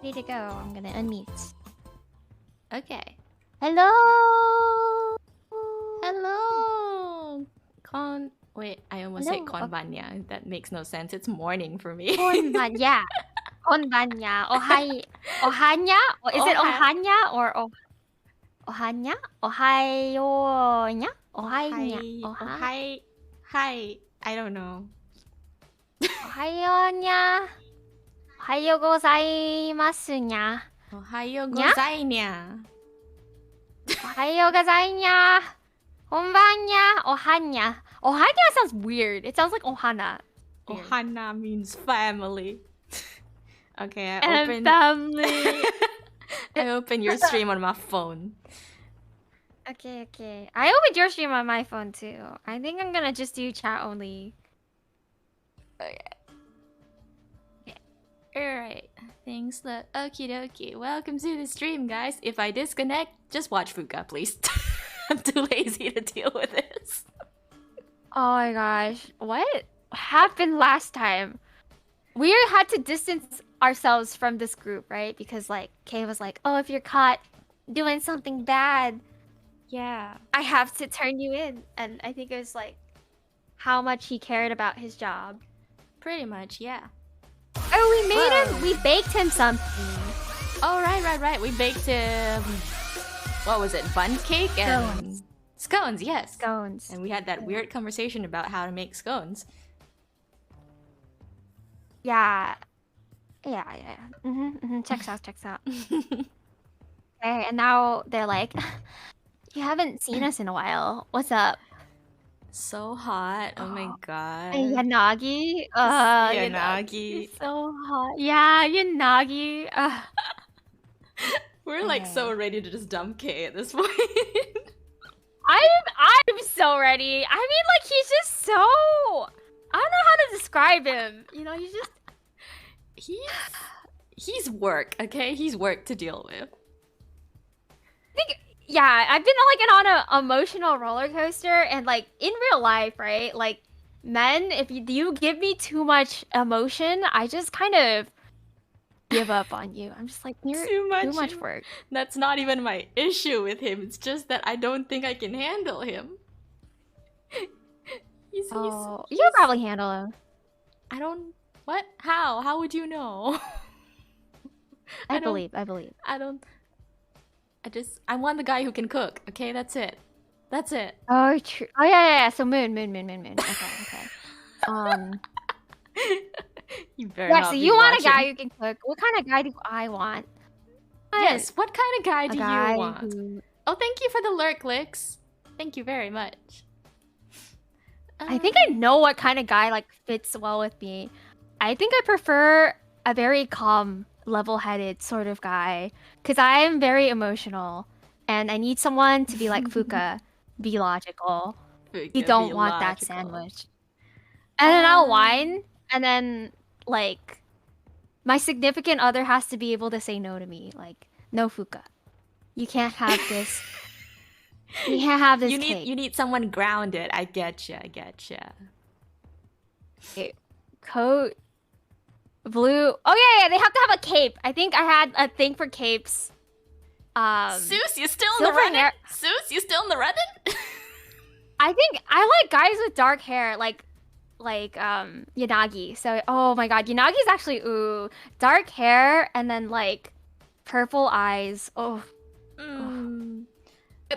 Ready to go. I'm gonna unmute. Okay. Hello. Hello. Wait, I almost said Hello. konbanya. That makes no sense. It's morning for me. Konbanya. Konbanya. Ohanya? Is it ohanya or ohanya? Ohayo-nya? Ohanya. Hi. I don't know. Ohayo-nya. Ohayo gozaimasu-nya. Ohayo gozainya. Ohayo gozainya. Konbanya. Ohanya. Ohanya sounds weird. It sounds like ohana. Weird. Ohana means family. Okay, family. I open your stream on my phone. Okay. I opened your stream on my phone too. I think I'm gonna just do chat only. Okay. Alright. Things look okie dokie. Welcome to the stream, guys. If I disconnect, just watch Fuka, please. I'm too lazy to deal with this. Oh my gosh. What happened last time? We had to distance ourselves from this group, right? Because like Kay was like, oh, if you're caught doing something bad, yeah, I have to turn you in. And I think it was like how much he cared about his job. Pretty much, yeah. Oh, we made him. We baked him something. Oh, right. We baked him. What was it? Bun cake and scones. Yes, scones. And we had that weird conversation about how to make scones. Yeah. Checks out. Okay, and now they're like, you haven't seen us in a while. What's up? So hot. Oh my god. Yanagi. Yanagi. So hot. Yeah, Yanagi. We're like so ready to just dump K at this point. I'm so ready. I mean, like, he's just so... I don't know how to describe him. You know, he's just... He's work, okay? He's work to deal with. I think... Yeah, I've been like on an emotional roller coaster, and like in real life, right? Like, men, if you give me too much emotion, I just kind of give up on you. I'm just like, you're too much work. That's not even my issue with him. It's just that I don't think I can handle him. You can probably handle him. I don't. What? How? How would you know? I believe. I want the guy who can cook. Okay, that's it. Oh, true. Oh yeah. So moon. Okay. You better yeah. not So be you want watching. a guy who can cook? What kind of guy do I want? Yes. What kind of guy do you want? Who... Oh, thank you for the lurk licks. Thank you very much. I think I know what kind of guy like fits well with me. I think I prefer a very calm, level-headed sort of guy, because I am very emotional, and I need someone to be like Fuka, be logical. You don't want that sandwich. And then I'll whine, and then like my significant other has to be able to say no to me. Like, no, Fuka, you can't have this. You can't have this. You need someone grounded. I getcha. Okay. Coat. Blue. Oh yeah, they have to have a cape. I think I had a thing for capes. Seuss, you still in the running? Seuss, you still in the running? I think I like guys with dark hair, like Yanagi. So oh my god, Yanagi's actually dark hair and then like purple eyes.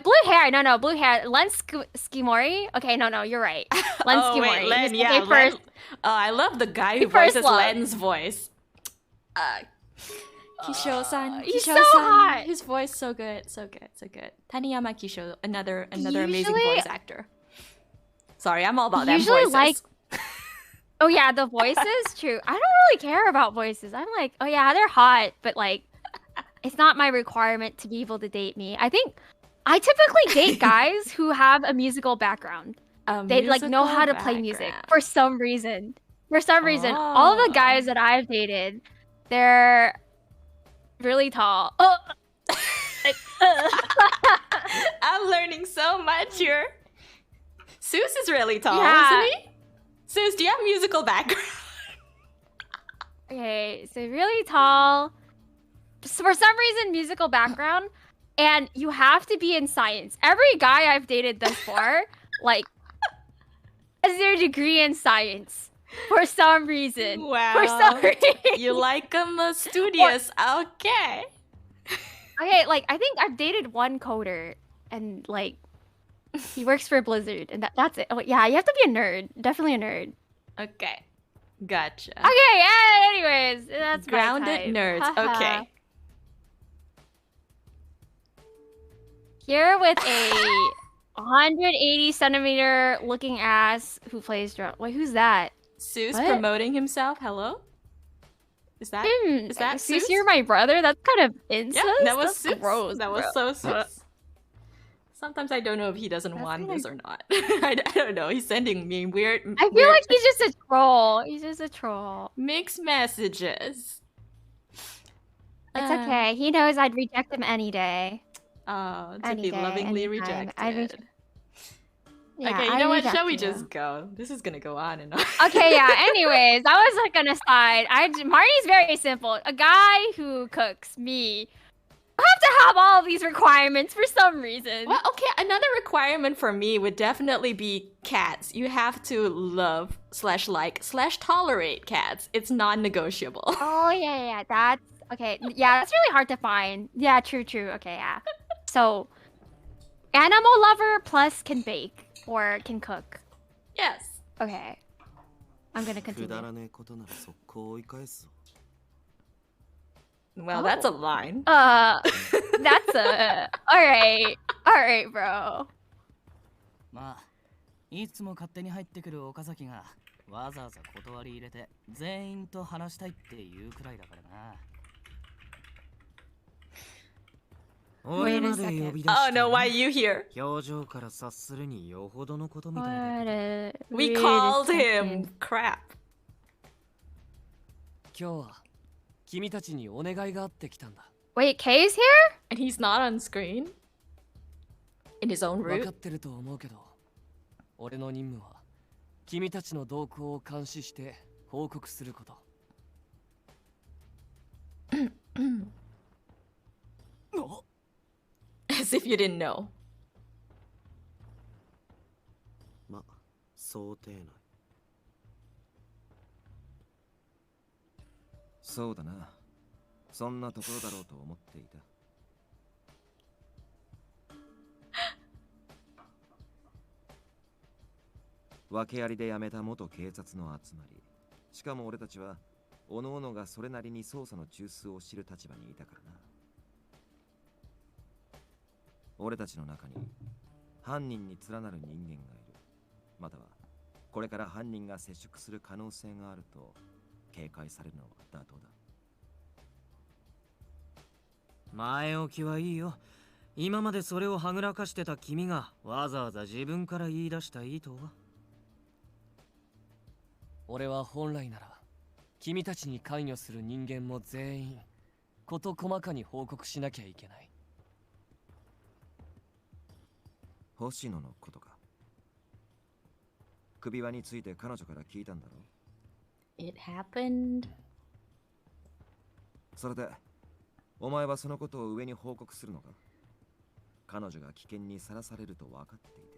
Blue hair, no, blue hair. Len Skimori. Okay, no, you're right. Len Skimori. Wait, Len, yeah, Len. I love the guy who voices Len's voice. Kisho-san. He's so Kisho-san. hot. His voice so good, so good, so good. Taniyama Kisho, another Usually- amazing voice actor. Sorry, I'm all about them Usually, voices. like- Oh yeah, the voices, true. I don't really care about voices. I'm like, oh yeah, they're hot, but like, it's not my requirement to be able to date me. I think I typically date guys who have a musical background. They like know how to play music for some reason. For some reason, all the guys that I've dated, they're really tall. Oh. I'm learning so much here. Seuss is really tall, Yeah. isn't he? Seuss, do you have musical background? Okay, so really tall. So for some reason, musical background, and you have to be in science. Every guy I've dated thus far, like, has their degree in science for some reason. Wow. For some reason. You like them studious. Okay. Okay, like, I think I've dated one coder, and, like, he works for Blizzard, and that's it. Oh, yeah, you have to be a nerd. Definitely a nerd. Okay. Gotcha. Okay, yeah, anyways, that's Grounded my type. nerds. Haha. Okay. Here with a 180 centimeter looking ass who plays drum. Wait, who's that? Seuss What? promoting himself. Hello? Is that is that Seuss? Seuss? You're my brother? That's kind of incest. Yeah, that was That's Seuss. gross. That was bro. so Seuss. Sometimes I don't know if he doesn't That's want kinda- this or not. I don't know. He's sending me weird. I feel weird like he's just a troll. He's just a troll. mixed messages. It's okay. He knows I'd reject him any day. Oh, to Any be day, lovingly anytime. rejected. I'd Yeah, Okay, you I'd know what? reject Shall we you. just go? This is gonna go on and on. Okay, yeah. Anyways, that was like an aside. Marty's very simple. A guy who cooks, me. I have to have all of these requirements for some reason. Well, okay, another requirement for me would definitely be cats. You have to love / like / tolerate cats. It's non-negotiable. Oh yeah, that's okay. Yeah, that's really hard to find. Yeah, true. Okay, yeah. So, animal lover plus can bake or can cook. Yes. Okay, I'm gonna く continue. だらねえことなら速攻追い返すぞ。 Well, Oh. that's a line. That's alright, bro. まあいつも勝手に入ってくる岡崎がわざわざ断り入れて全員と話したいっていうくらいだからな。俺まで呼び出 Oh して no, why you here? 表情から察するによほどのことみたいだ What けど a We weird called him second. crap. 今日は君たちにお願いがあってきたんだ。 Wait, Kay's here? And he's not on screen? In his own 分か route? ってると思うけど、俺の任務は君たちの動向を監視して報告すること。As if you didn't know. ま、想定内。そうだな。そんなところだろうと思っていた。訳ありで辞めた元警察の集まり。しかも俺たちは、各々がそれなりに捜査の中枢を知る立場にいたからな。俺たちの中に犯人に連なる人間がいる。またはこれから犯人が接触する可能性があると警戒されるのは妥当だ。前置きはいいよ。今までそれをはぐらかしてた君がわざわざ自分から言い出した意図は？俺は本来なら君たちに関与する人間も全員事細かに報告しなきゃいけない。星野のことか。首輪について彼女から聞いたんだろう。 It happened. それでお前はそのことを上に報告するのか？彼女が危険にさらされると分かっていて。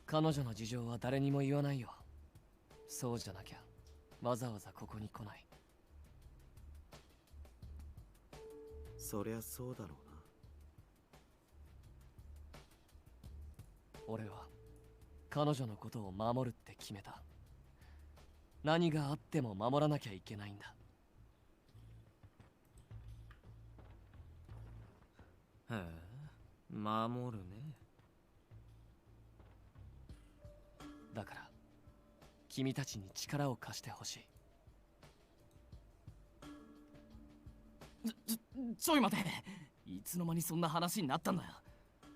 彼女の事情は誰にも言わないよ。そうじゃなきゃわざわざここに来ない。そりゃそうだろうな。俺は彼女のことを守るって決めた。何があっても守らなきゃいけないんだ。へえ、守るね。だから君たちに力を貸してほしい。ちょい待て。いつの間にそんな話になったんだよ。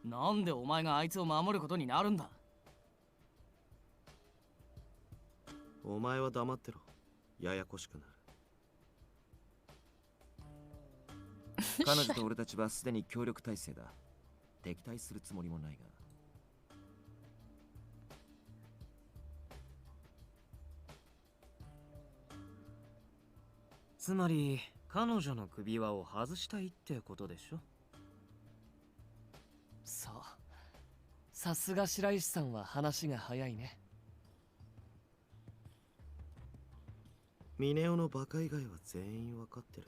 なんでお前があいつを守ることになるんだ。お前は黙ってろ。ややこしくなる。彼女と俺たちはすでに協力体制だ。敵対するつもりもないが。つまり彼女の首輪を外したいってことでしょ。そう、さすが白石さんは話が早いね。ミネオのバカ以外は全員わかってる。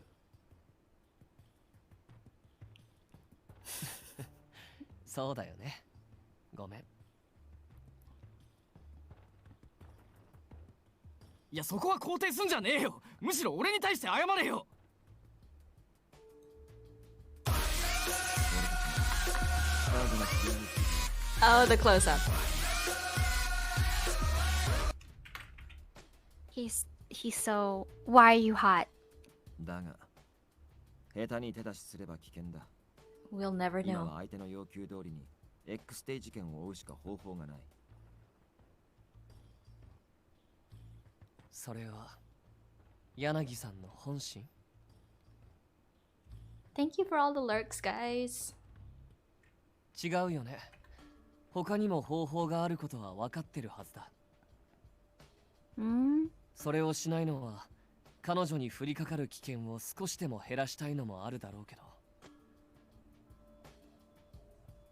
そうだよね。ごめん。いや、そこは肯定すんじゃねえよ。むしろ俺に対して謝れよ。Oh, the close up. He's so. Why are you hot? だが、下手に手出しすれば危険だ。 We'll never 今 know. は相手の要求通りに X デイ事件を追うしか方法がない。それは柳さんの本心？ Thank you for all the lurks, guys. 違うよね。他にも方法があることは分かってるはずだ。それをしないのは彼女に降りかかる危険を少しでも減らしたいのもあるだろうけど、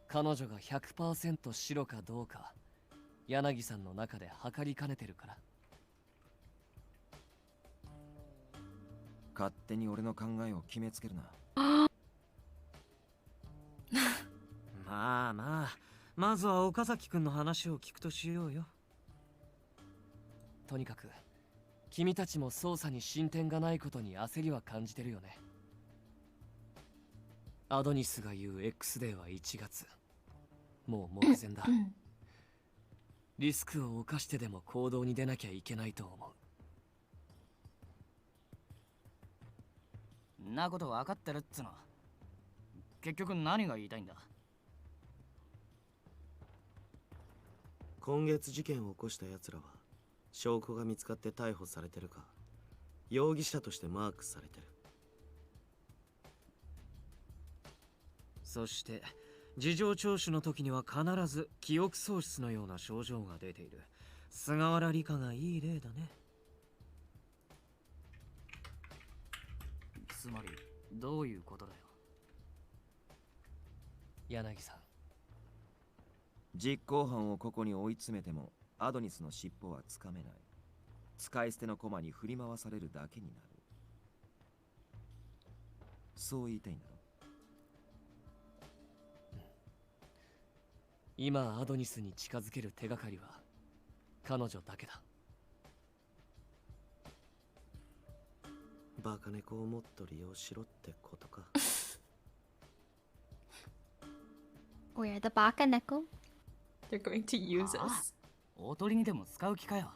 彼女が 100% 白かどうか柳さんの中で測りかねてるから。勝手に俺の考えを決めつけるな。まあまあ、まずは岡崎くんの話を聞くとしようよ。とにかく君たちも捜査に進展がないことに焦りは感じてるよね。アドニスが言う X デーは1月。もう目前だ。リスクを冒してでも行動に出なきゃいけないと思う。んなこと分かってるっつの。結局何が言いたいんだ。今月事件を起こした奴らは証拠が見つかって逮捕されてるか容疑者としてマークされてる。そして事情聴取の時には必ず記憶喪失のような症状が出ている。菅原理香がいい例だね。つまりどういうことだよ。柳さん、実行犯をここに追い詰めてもアドニスの尻尾はつかめない。使い捨ての駒に振り回されるだけになる。そう言いたいんだろ。今アドニスに近づける手がかりは彼女だけだ。バカ猫をもっと利用しろってことか。We're the baka neko. They're going to use us. おとりにでも使う気かよ。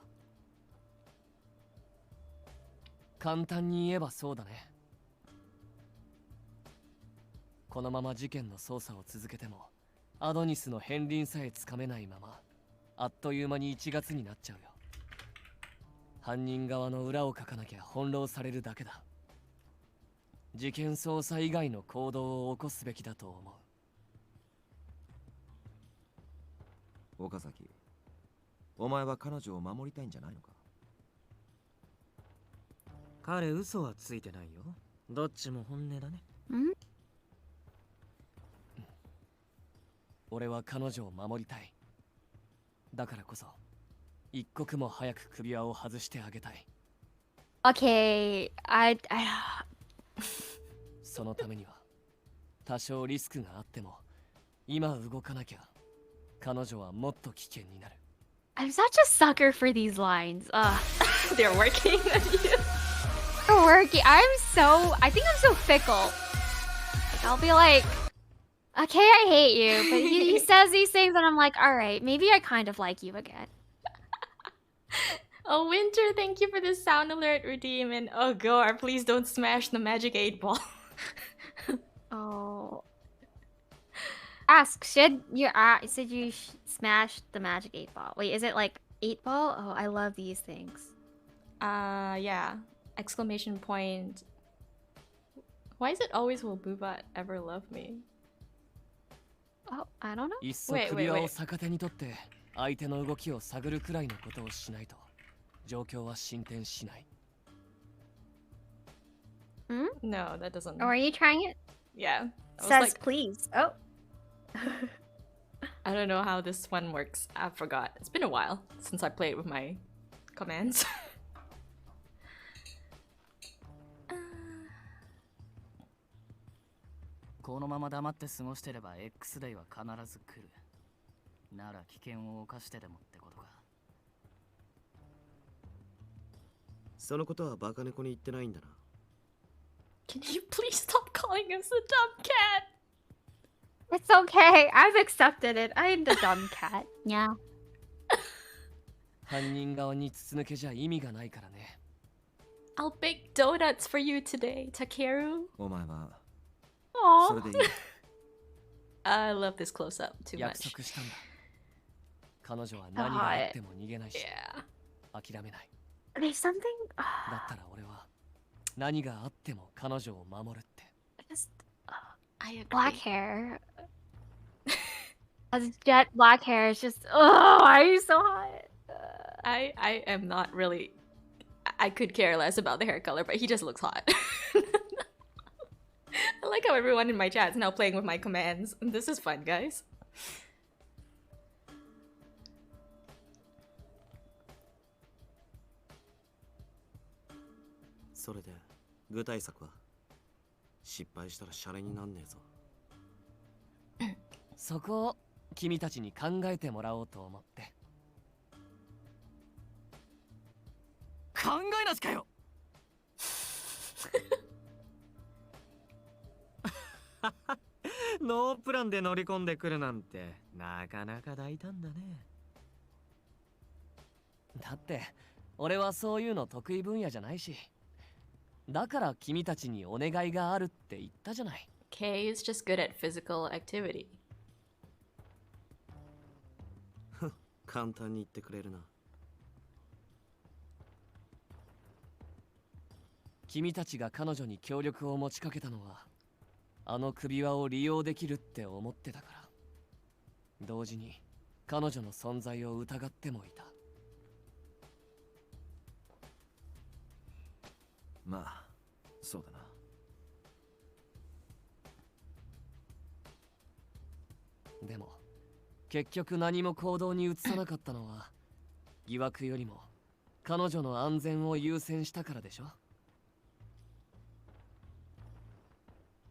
簡単に言えばそうだね。このまま事件の捜査を続けてもアドニスの片鱗さえつかめないままあっという間に1月になっちゃうよ。犯人側の裏をかかなきゃ翻弄されるだけだ。事件捜査以外の行動を起こすべきだと思う。岡崎、お前は彼女を守りたいんじゃないのか？彼嘘はついてないよ。どっちも本音だね。俺は彼女を守りたい。だからこそ一刻も早く首輪を外してあげたい。Okay, I そのためには多少リスクがあっても今動かなきゃ彼女はもっと危険になる。 I'm such a sucker for these lines. They're working on you. They're working. I think I'm so fickle. Like, I'll be like, Okay, I hate you, but he says these things and I'm like, all right, maybe I kind of like you again. Oh, Winter, thank you for the sound alert redeem. And oh, Gore, please don't smash the magic 8-ball. Oh. Ask, should you smash the magic 8-ball? Wait, is it like 8-ball? Oh, I love these things. Yeah. Exclamation point. Why is it always will Booba ever love me? Oh, I don't know. いっそ首輪を逆手にとって相手の動きを探るくらいのことをしないと状況は進展しない。Hmm? No, that doesn't. Oh, are you trying it? Yeah. I was Says like, please. Oh. I don't know how this one works. I forgot. It's been a while since I played with my commands. このまま黙って過ごしてれば X デイは必ず来る。なら危険を冒してでもってことか。そのことはバカ猫に言ってないんだな。Can you please stop calling us a dumb cat? It's okay. I've accepted it. I'm the dumb cat. Yeah. 犯人側に筒抜けじゃ意味がないからね。I'll bake donuts for you today, Takeru. お前は Aww. それでいい。I love this close up too 約 much. 束したんだ。彼女は何があっても逃げないし、 Yeah. 諦めない。 There's something. だったら俺は何があっても彼女を守るって。 Just I agree. black hair. As jet black hair is just. Oh, why are you so hot? I am not really. I could care less about the hair color, but he just looks hot. I like how everyone in my chat is now playing with my commands. This is fun, guys. それで具体策は失敗したらシャレになんねえぞ。そこを君たちに考えてもらおうと思って。考えなしかよ。ノープランで乗り込んでくるなんてなかなか大胆だね。だって俺はそういうの得意分野じゃないし。だから君たちにお願いがあるって言ったじゃない。 Kay is just good at physical activity. 簡単に言ってくれるな。君たちが彼女に協力を持ちかけたのはあの首輪を利用できるって思ってたから。同時に彼女の存在を疑ってもいた。まあそうだな。でも結局何も行動に移さなかったのは疑惑よりも彼女の安全を優先したからでしょ。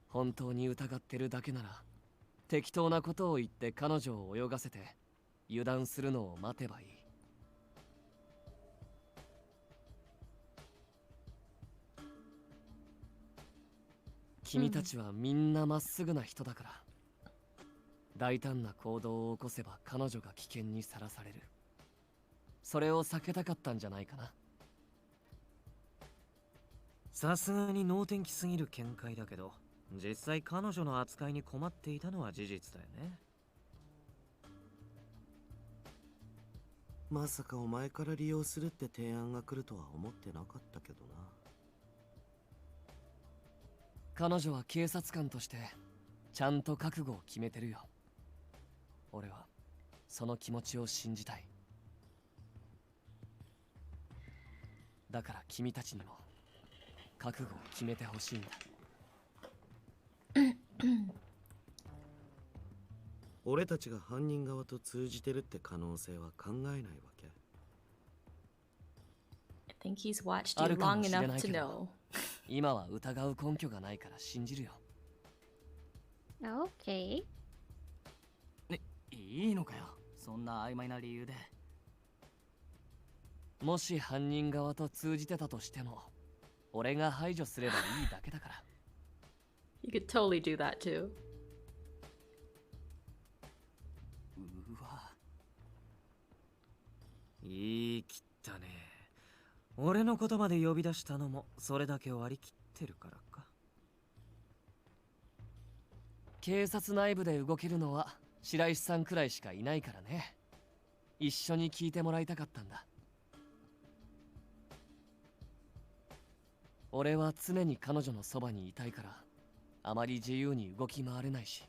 本当に疑ってるだけなら適当なことを言って彼女を泳がせて油断するのを待てばいい。君たちはみんなまっすぐな人だから、大胆な行動を起こせば彼女が危険にさらされる。それを避けたかったんじゃないかな。さすがに能天気すぎる見解だけど、実際彼女の扱いに困っていたのは事実だよね。まさかお前から利用するって提案が来るとは思ってなかったけどな。彼女は警察官としてちゃんと覚悟を決めてるよ。俺はその気持ちを信じたい。だから君たちにも覚悟を決めてほしいんだ。俺たちが犯人側と通じてるって可能性は考えないわけ。I think he's watched you long enough to know. 今は疑う根拠がないから信じるよ。Okay. いいのかよ、そんな曖昧な理由で。もし犯人側と通じてたとしても俺が排除すればいいだけだから。 You could totally do that too. たね。俺の言葉で呼び出したのもそれだけ割り切ってるからか。警察内部で動けるのは白石さんくらいしかいないからね。一緒に聞いてもらいたかったんだ。俺は常に彼女のそばにいたいから、あまり自由に動き回れないし。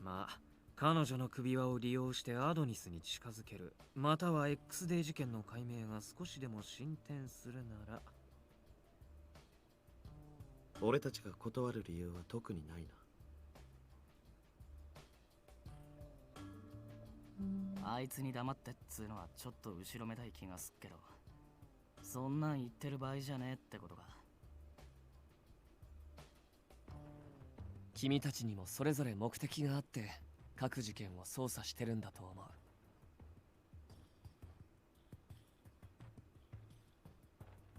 まあ彼女の首輪を利用してアドニスに近づける、または X デー事件の解明が少しでも進展するなら。俺たちが断る理由は特にないな。あいつに黙ってっつうのはちょっと後ろめたい気がすっけど、そんなん言ってる場合じゃねえってことか。君たちにもそれぞれ目的があって各事件を捜査してるんだと思う。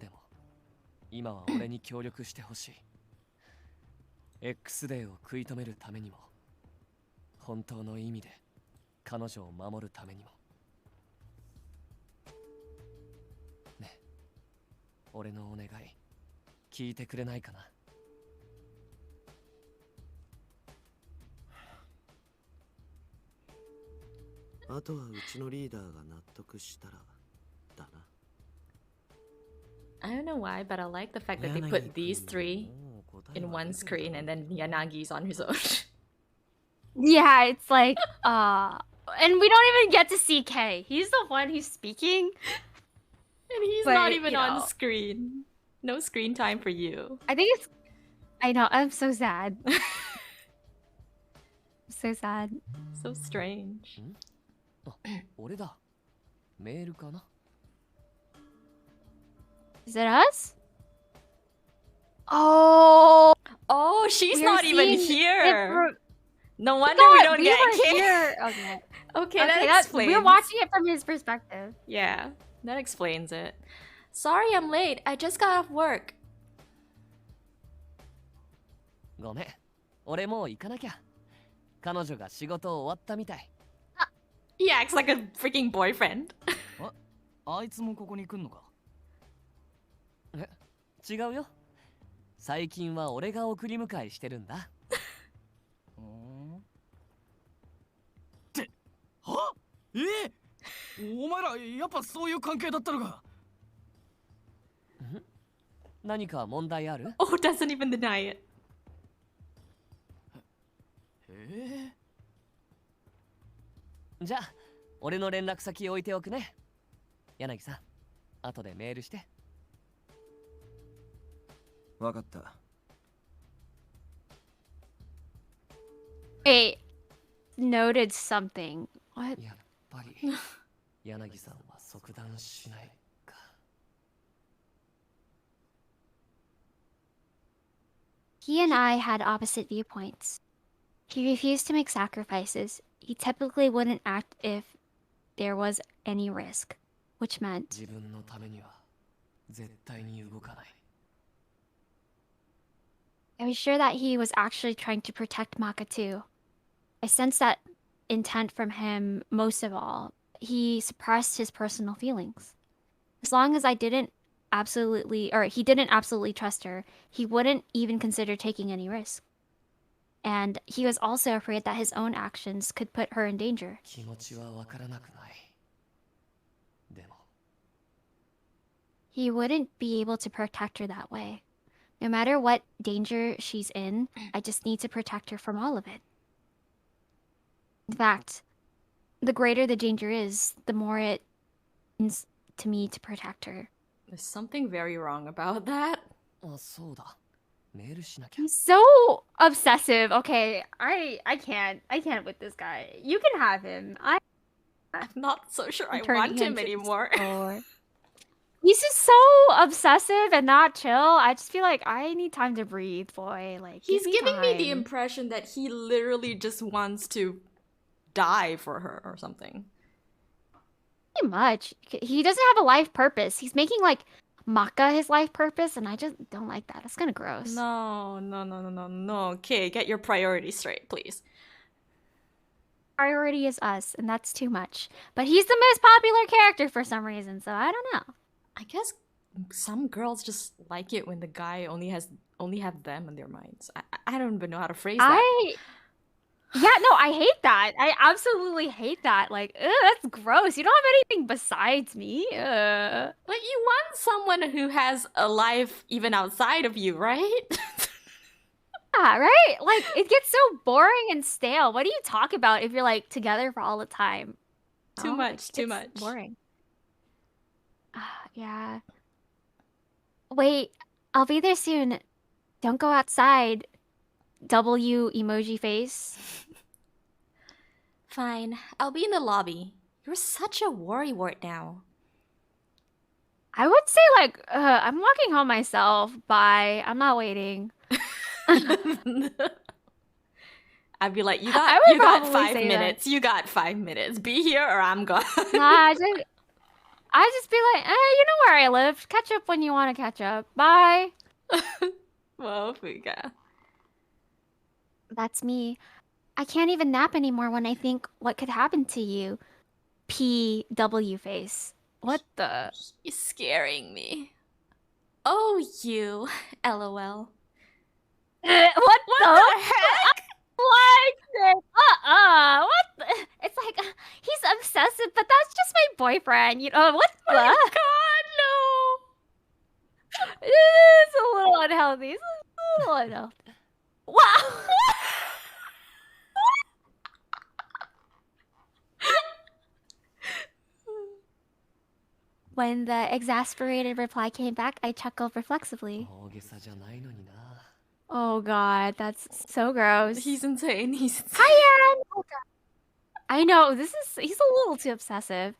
でも今は俺に協力してほしい。X デーを食い止めるためにも、本当の意味で彼女を守るためにもね。俺のお願い聞いてくれないかな。あとはうちのリーダーが納得したらだな。I don't know why, but I like the fact that they put these three in one screen and then Yanagi's on his own. Yeah, it's like, and we don't even get to see Kay. He's the one who's speaking. And he's But, not even you on know. screen. No screen time for you. I think it's, I know, I'm so sad. So sad. So strange. あ、俺だ。メールかな。 Is it us? Oh, Oh, she's we're not even seeing here. different- No wonder God, we don't we get were Kay. here. Okay. Okay, Okay, that that's, explains. we're watching it from his perspective. Yeah, that explains it. Sorry I'm late. I just got off work. ごめん。俺もう行かなきゃ。彼女が仕事終わったみたい。 He acts like a freaking boyfriend. あいつもここに来んのか。え、違うよ。最近は俺が送り迎えしてるんだ。は？お前らやっぱそういう関係だったのか。何か問題ある？ Oh, doesn't even deny it. じゃあ、俺の連絡先置いておくね。柳さん、後でメールして。わかった。Wait, noted something. What? やっぱり柳さんは即断しないか。He and I had opposite viewpoints. He refused to make sacrifices. He typically wouldn't act if there was any risk, which meant 自分のためには絶対に動かない。 I was sure that he was actually trying to protect Maka too. I sensed that intent from him most of all. He suppressed his personal feelings. As long as he didn't absolutely trust her, he wouldn't even consider taking any risk. And he was also afraid that his own actions could put her in danger. 気持ちはわからなくない。でも He wouldn't be able to protect her that way. No matter what danger she's in, I just need to protect her from all of it. In fact, the greater the danger is, the more it means to me to protect her. There's something very wrong about that. あ、そうだ。メールしなきゃ。 He's so obsessive. Okay, I can't with this guy. You can have him. I'm not so sure I want him anymore. He's just so obsessive and not chill. I just feel like I need time to breathe, boy. Like He's give giving me the time. impression that he literally just wants to die for her or something. Pretty much. He doesn't have a life purpose. He's making like Maka his life purpose, and I just don't like that. That's kind of gross. No. Okay, get your priorities straight, please. priority is us, and that's too much. But he's the most popular character for some reason, so I don't know. I guess some girls just like it when the guy only have them in their minds. I don't even know how to phrase that. Yeah, no, I hate that. I absolutely hate that. Like, ugh, that's gross. You don't have anything besides me. Ugh. But you want someone who has a life even outside of you, right? Yeah, right? Like, it gets so boring and stale. What do you talk about if you're like together for all the time? Too No, much, too it's much. boring. Yeah. Wait, I'll be there soon. Don't go outside. W emoji face. Fine, I'll be in the lobby. You're such a worrywart now. I would say like, I'm walking home myself. Bye. I'm not waiting. I'd be like, you I would got probably 5 say minutes. You got 5 minutes. Be here or I'm gone. Nah, I just be like, you know where I live. Catch up when you want to catch up. Bye. Well, Fuka. That's me. I can't even nap anymore when I think what could happen to you. PW face. What the? You're scaring me. Oh, you. LOL. What the heck? What? What? It's like he's obsessive, but that's just my boyfriend. You know what the? Oh my god, no. It's a little unhealthy. It's a little unhealthy. Wow. When the exasperated reply came back, I chuckled reflexively. 大げさじゃないのにな。 Oh god, that's so gross. He's insane. He's insane. Hi, Anne! Oh, god. I know, he's a little too obsessive.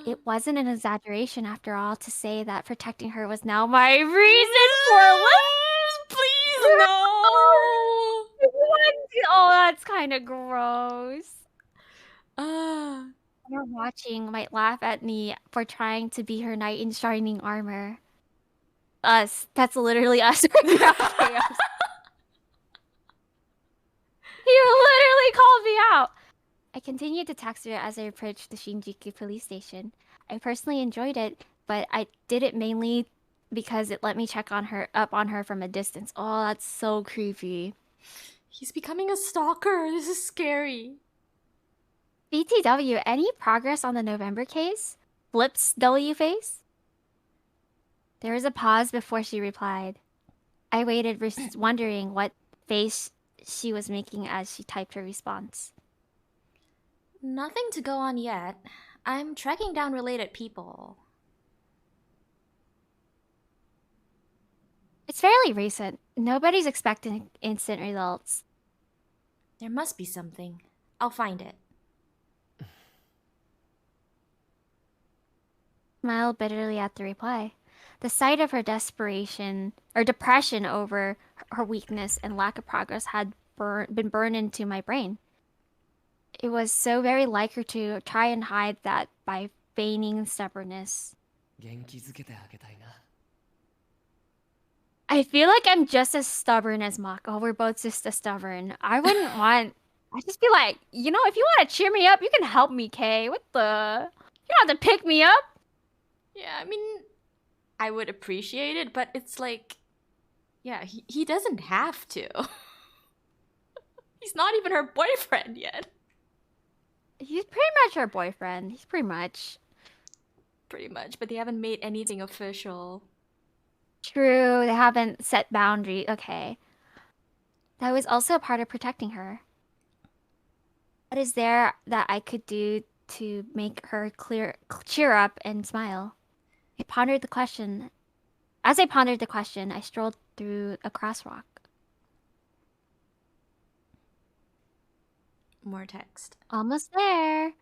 It wasn't an exaggeration after all to say that protecting her was now my reason for living. Please, no! Oh, that's kind of gross. Ah. Her watching might laugh at me for trying to be her knight in shining armor. Us. That's literally us right now, Chaos. He literally called me out. I continued to text her as I approached the Shinjuku police station. I personally enjoyed it, but I did it mainly because it let me check on her from a distance. Oh, that's so creepy. He's becoming a stalker. This is scary. BTW, any progress on the November case? Flips W face? There was a pause before she replied. I waited, wondering what face she was making as she typed her response. Nothing to go on yet. I'm tracking down related people. It's fairly recent. Nobody's expecting instant results. There must be something. I'll find it. Smiled bitterly at the reply. The sight of her depression over her weakness and lack of progress had been burned into my brain. It was so very like her to try and hide that by feigning stubbornnness. 元気づけてあげたいな。 I feel like I'm just as stubborn as Mako. We're both just as stubborn. I wouldn't want... I'd just be like, you know, if you want to cheer me up, you can help me, Kay. What the... You don't have to pick me up. Yeah, I mean, I would appreciate it, but it's like... Yeah, he doesn't have to. He's not even her boyfriend yet. He's pretty much her boyfriend. He's pretty much. Pretty much, but they haven't made anything official. True, they haven't set boundaries. Okay. That was also a part of protecting her. What is there that I could do to make her cheer up and smile? I pondered the question. As I pondered the question, I strolled through a crosswalk. More text. Almost there.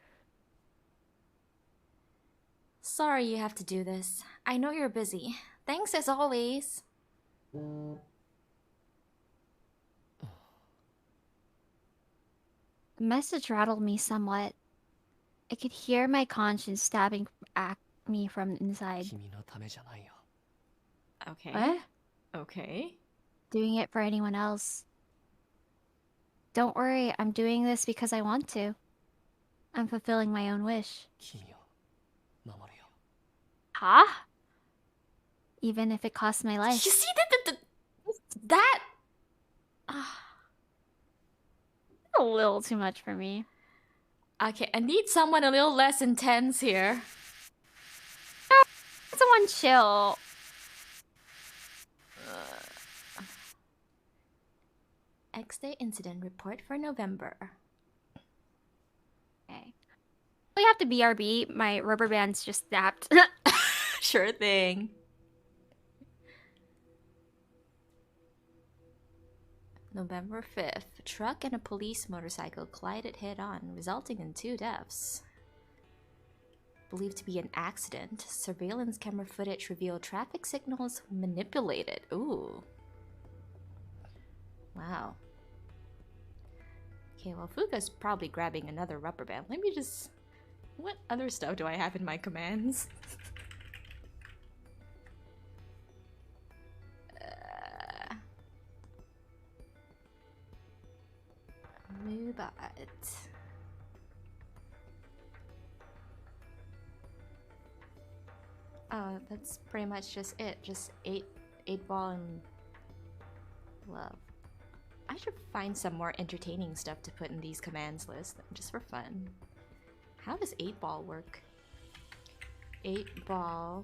Sorry you have to do this. I know you're busy. Thanks as always. The message rattled me somewhat. I could hear my conscience stabbing at me from inside. 君のためじゃないよ。 Okay. What? Okay. Doing it for anyone else. Don't worry, I'm doing this because I want to. I'm fulfilling my own wish. 君を守るよ。 Huh? Even if it costs my You life. see that A little too much for me. Okay, I need someone a little less intense here. Someone chill. X-Day incident report for November. Okay. We have to BRB. My rubber band's just snapped. Sure thing. November 5th. A truck and a police motorcycle collided head-on, resulting in 2 deaths. Believed to be an accident. Surveillance camera footage revealed traffic signals manipulated. Ooh. Wow. Okay, well, Fuka's probably grabbing another rubber band. Let me just... What other stuff do I have in my commands? Move it. Oh, that's pretty much just it. Just 8 ball and love. I should find some more entertaining stuff to put in these commands list, just for fun. How does 8 ball work? 8 ball.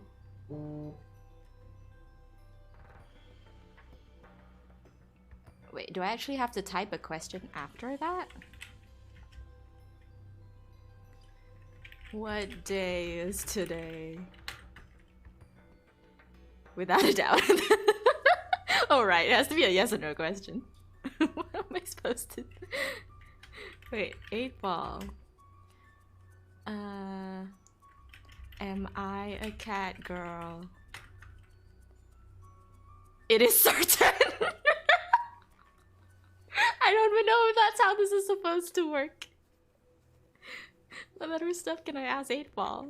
Wait, do I actually have to type a question after that? What day is today? Without a doubt. Oh right, it has to be a yes or no question. What am I supposed to... Wait, 8 ball. Am I a cat girl? It is certain! I don't even know if that's how this is supposed to work. What other stuff can I ask 8 ball?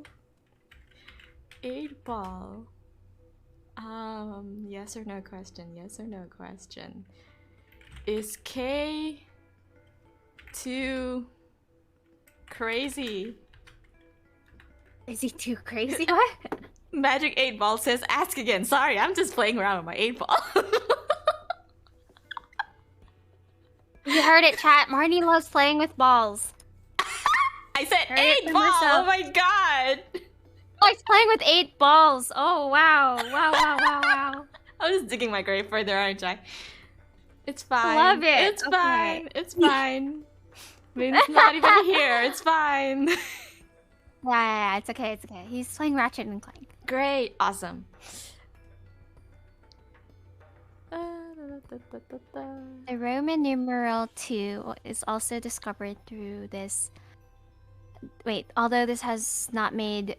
8 ball. Yes or no question, yes or no question. Is K too crazy? Is he too crazy? What? Magic 8 ball says ask again. Sorry, I'm just playing around with my 8 ball. You heard it, chat. Marnie loves playing with balls. I said Heard it 8 from ball! herself. Oh my god! Oh, he's playing with 8 balls. Oh, wow. Wow, wow, wow, wow. I'm just digging my grave further, aren't I? It's fine. Love it. It's Okay. fine. It's fine. Vin's not even here. It's fine. Yeah, it's okay, it's okay. He's playing Ratchet and Clank. Great. Awesome. The Roman numeral 2 is also discovered through this... Wait, although this has not made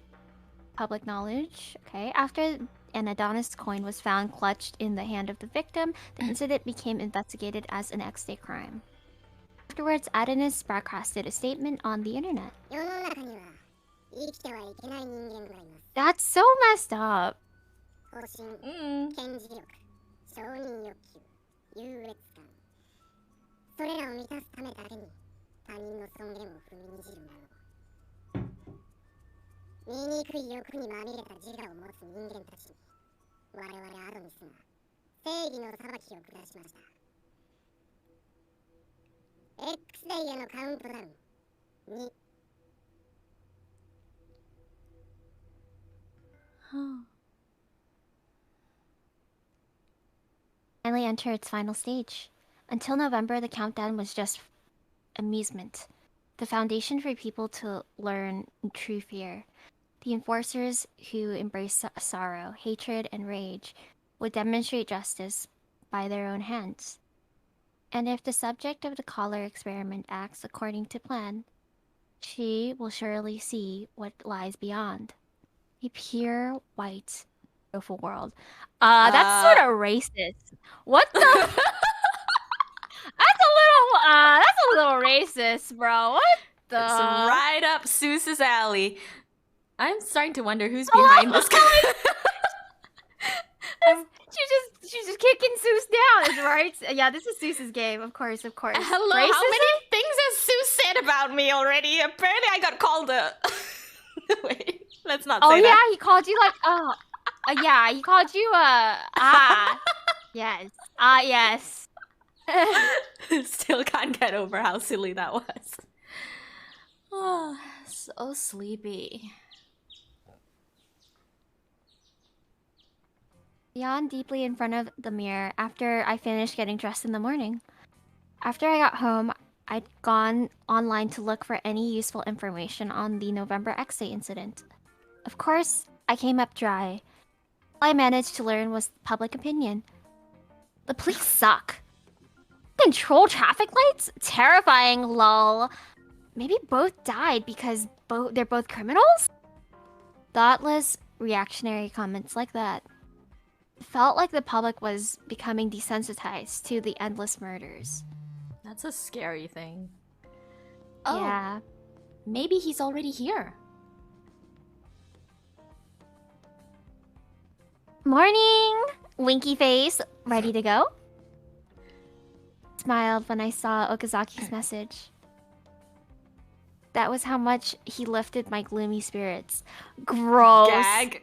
public knowledge, okay? After an Adonis coin was found clutched in the hand of the victim, the incident became investigated as an X-Day crime. Afterwards, Adonis broadcasted a statement on the internet. That's so messed up. Mm. 承認欲求、優越感、それらを満たすためだけに他人の尊厳を踏みにじる者、醜い欲にまみれた自我を持つ人間たちに我々アドニスが正義の裁きを下しました。X デイへのカウントダウン2。Finally enter its final stage. Until November, the countdown was just amusement, the foundation for people to learn true fear. The enforcers who embrace sorrow, hatred, and rage would demonstrate justice by their own hands. And if the subject of the collar experiment acts according to plan, she will surely see what lies beyond. A pure white beautiful world. That's sort of racist. What the? That's a little racist, bro. What the? It's right up Seuss's alley. I'm starting to wonder who's behind this guy. She just kicking Seuss down, right? Yeah, this is Seuss's game, of course, of course. Hello, Racism? how many things has Sue said about me already? Apparently I got called a... Wait, let's not Oh say yeah, that. he called you like yeah, he called you yes. Yes. Still can't get over how silly that was. Oh, so sleepy. Yawned deeply in front of the mirror after I finished getting dressed in the morning. After I got home, I'd gone online to look for any useful information on the November X-Day incident. Of course, I came up dry. All I managed to learn was public opinion. The police suck. Control traffic lights? Terrifying, lol. Maybe both died because they're both criminals? Thoughtless, reactionary comments like that. It felt like the public was becoming desensitized to the endless murders. That's a scary thing. Oh, Yeah. maybe he's already here. Morning! Winky face, ready to go? Smiled when I saw Okazaki's message. That was how much he lifted my gloomy spirits. Gross. Gag.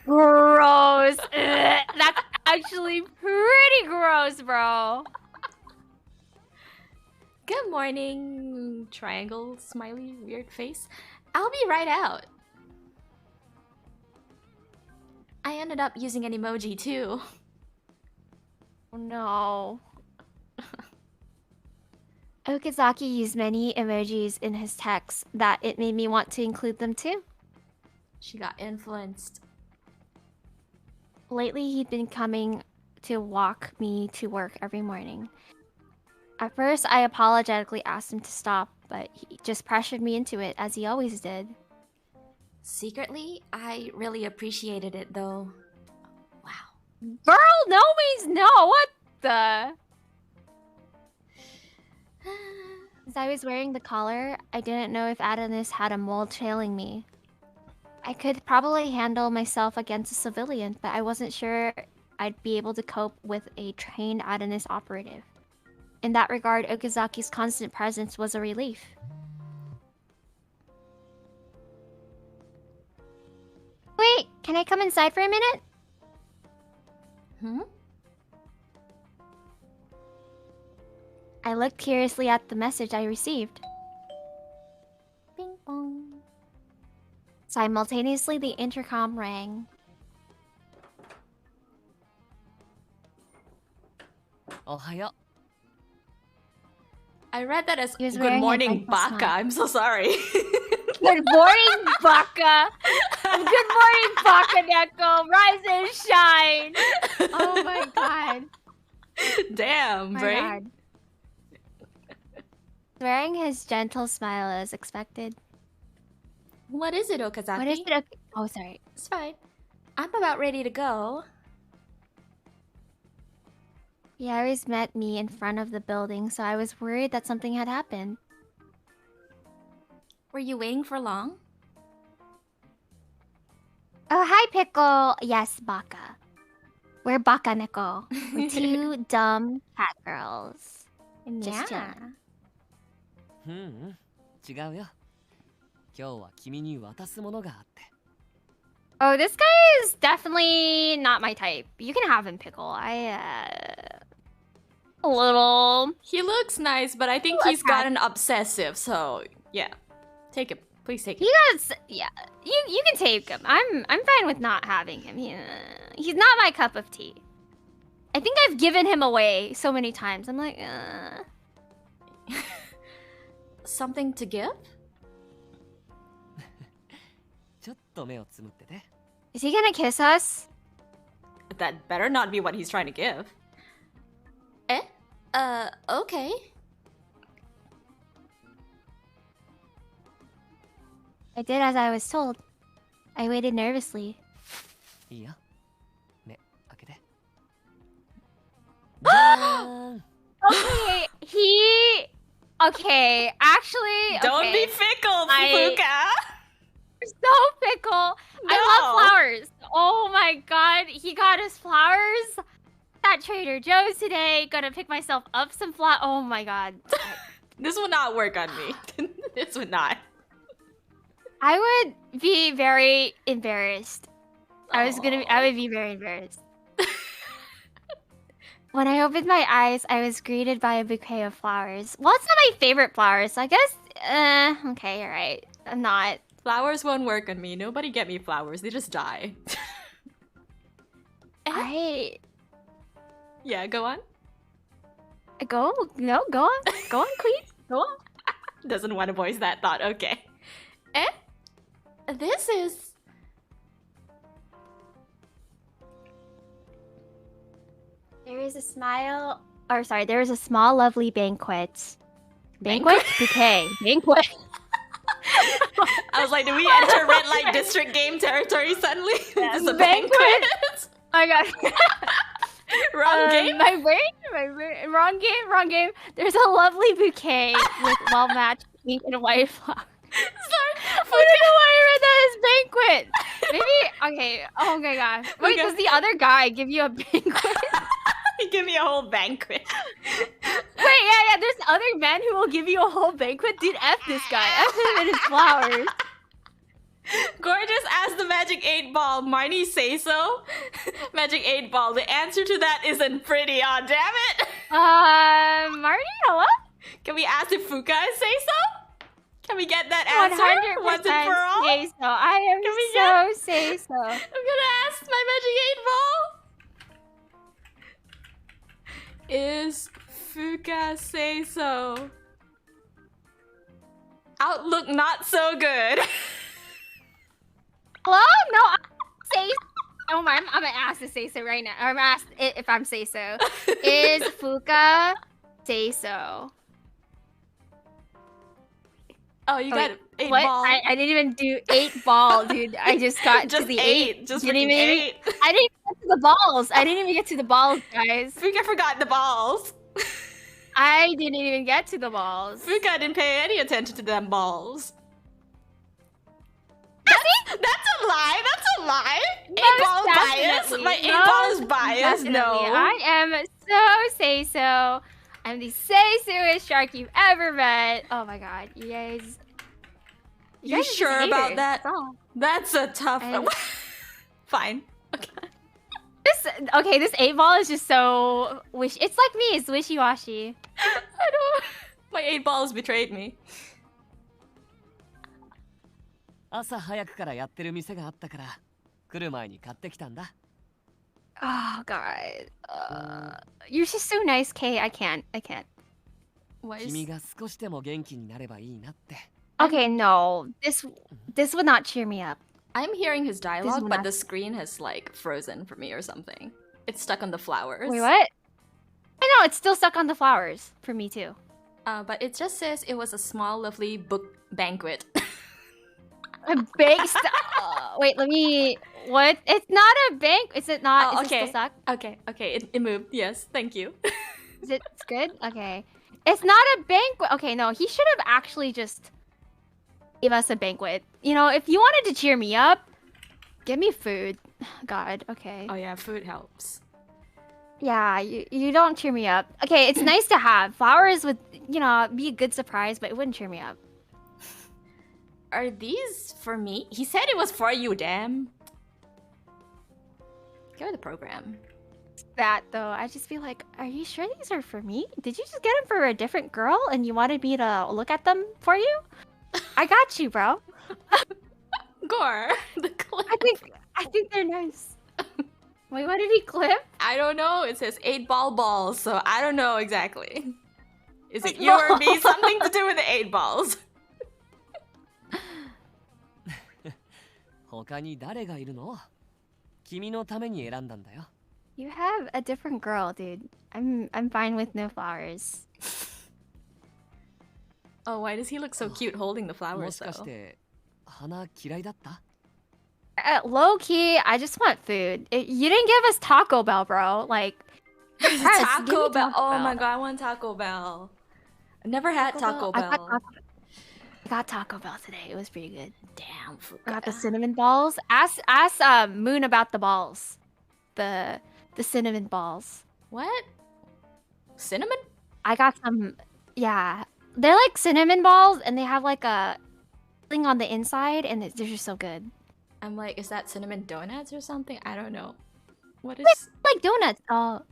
Gross. Ugh, that's actually pretty gross, bro. Good morning, triangle, smiley, weird face. I'll be right out. I ended up using an emoji too. Oh no. Okazaki used many emojis in his text that it made me want to include them too. She got influenced. Lately, he'd been coming to walk me to work every morning. At first, I apologetically asked him to stop, but he just pressured me into it, as he always did. Secretly, I really appreciated it though. Wow. Girl, no means no! What the? As I was wearing the collar, I didn't know if Adonis had a mole trailing me. I could probably handle myself against a civilian, but I wasn't sure I'd be able to cope with a trained Adonis operative. In that regard, Okazaki's constant presence was a relief. Wait, can I come inside for a minute? Hmm? I looked curiously at the message I received. Bing bong. Simultaneously, the intercom rang. Ohayo. I read that as He was good wearing a morning, thankful Baka. smile. I'm so sorry. Good morning, Baka! Good morning, Baka Neko! Rise and shine! Oh my god. Damn, My brain. god. Wearing his gentle smile as expected. What is it, Okazaki? What is it? Oh, sorry. It's fine. I'm about ready to go. He always met me in front of the building, so I was worried that something had happened. Were you waiting for long? Oh, hi, Pickle! Yes, Baka. We're Baka Neko. We're two dumb cat girls. Just chilling. うん、違うよ。今日は君に渡すものがあって。 Oh, this guy is definitely not my type. You can have him, Pickle. A little... He looks nice, but I think he's gotten obsessive, so yeah. Take him. Please take him. He does... Yeah, you can take him. I'm fine with not having him. He's not my cup of tea. I think I've given him away so many times. I'm like, Something to give? ちょっと目をつむってて。 Is he gonna kiss us? That better not be what he's trying to give. Eh? Okay. I did as I was told. I waited nervously. いいよ。目開けて。じゃーん。 Okay, Okay, actually... Don't okay. be fickle, Fuka! So fickle. I love flowers. Oh my god, he got us flowers. at Trader Joe's today. Gonna pick myself up some flowers. Oh my god. This would not work on me. This would not. I would be very embarrassed. I would be very embarrassed. When I opened my eyes, I was greeted by a bouquet of flowers. Well, it's not my favorite flowers, so I guess, okay, you're right. I'm not. Flowers won't work on me. Nobody get me flowers. They just die. Yeah, go on. Go on, queen. Go on. Doesn't want to voice that thought. Okay. This is... There is a there is a small, lovely banquet. Banquet? Bouquet. Banquet. I was like, did we enter red light district game territory suddenly? Yes, This is a banquet. banquet. Oh my god. Wrong game? My brain. Wrong game. There's a lovely bouquet with well-matched pink and white flowers. Sorry. I don't know why I read that as banquet. Maybe, okay. Oh my god. Wait, Okay. does the other guy give you a banquet? You give me a whole banquet. Wait, yeah, there's other men who will give you a whole banquet. Dude, F this guy. F him and his flowers. Gorgeous asked the Magic 8 Ball. Marnie say so? Magic 8 Ball. The answer to that isn't pretty. Aw, damn it. Marty, hello? Can we ask if Fuka say so? Can we get that 100% answer once and for all? say so. I am Can we so say so. I'm gonna ask my Magic 8 Ball. Is Fuka say so? Outlook not so good. Hello? No, I say oh my, I'm gonna ask to say so right now. I'm gonna ask if I'm say so. Is Fuka say so? Oh, you got 8 What? ball. I didn't even do 8 ball, dude. I just got Just to the 8. Just Didn't freaking even- 8. I didn't even get to the balls. I didn't even get to the balls, guys. Fuka forgot the balls. I didn't even get to the balls. Fuka didn't pay any attention to them balls. That's a lie. That's a lie. 8 ball bias. My 8 ball is biased. No. I am so say so. I'm the say-soest shark you've ever met. Oh my god, you guys. You guys are sure just about haters. that? That's all. That's a tough. Fine. Okay. This 8 ball is just so it's like me. It's wishy-washy. I don't. My 8 balls betrayed me. 朝早くからやってる店があったから来る前に買ってきたんだ。 Oh god. You're just so nice, Kay. I can't. What 君が少しでも元気になればいいなって。 Okay, no. This would not cheer me up. I'm hearing his dialogue, one but I- the screen has like frozen for me or something. It's stuck on the flowers. Wait, what? I know it's still stuck on the flowers for me too. But it just says it was a small, lovely book banquet. A big wait, let me. What? It's not a bank. Is it not? Oh, Is it still stuck? Okay. It moved. Yes, thank you. Is it it's good? Okay. It's not a banquet. Okay, no, he should have actually just give us a banquet. You know, if you wanted to cheer me up, give me food. God, okay. Oh yeah, food helps. Yeah, you don't cheer me up. Okay, it's nice to have. Flowers would, you know, be a good surprise, but it wouldn't cheer me up. Are these for me? He said it was for you, damn. Give her the program. That though, I just feel like, are you sure these are for me? Did you just get them for a different girl and you wanted me to look at them for you? I got you, bro. Gore, the clip. I think they're nice. Wait, what did he clip? I don't know. It says 8 balls, so I don't know exactly. Is it you or me? Something to do with the 8 balls. 他に誰がいるの？君のために選んだんだよ。 You have a different girl, dude. I'm fine with no flowers. Oh, why does he look so cute holding the も flowers しかし though? て花嫌いだった？ Low key, I just want food. You didn't give us Taco Bell, bro. Like, Press, give Taco me Bell. Taco Oh Bell. my god, I want Taco Bell. I never had Taco I Bell. got Taco Bell today. It was pretty good. Damn, I got the Fuka. cinnamon balls. Ask Moon about the balls. The cinnamon balls. What? Cinnamon? I got some. Yeah, they're like cinnamon balls, and they have like a thing on the inside, and they're just so good. I'm like, is that cinnamon donuts or something? I don't know. What Like, is? like donuts. Oh,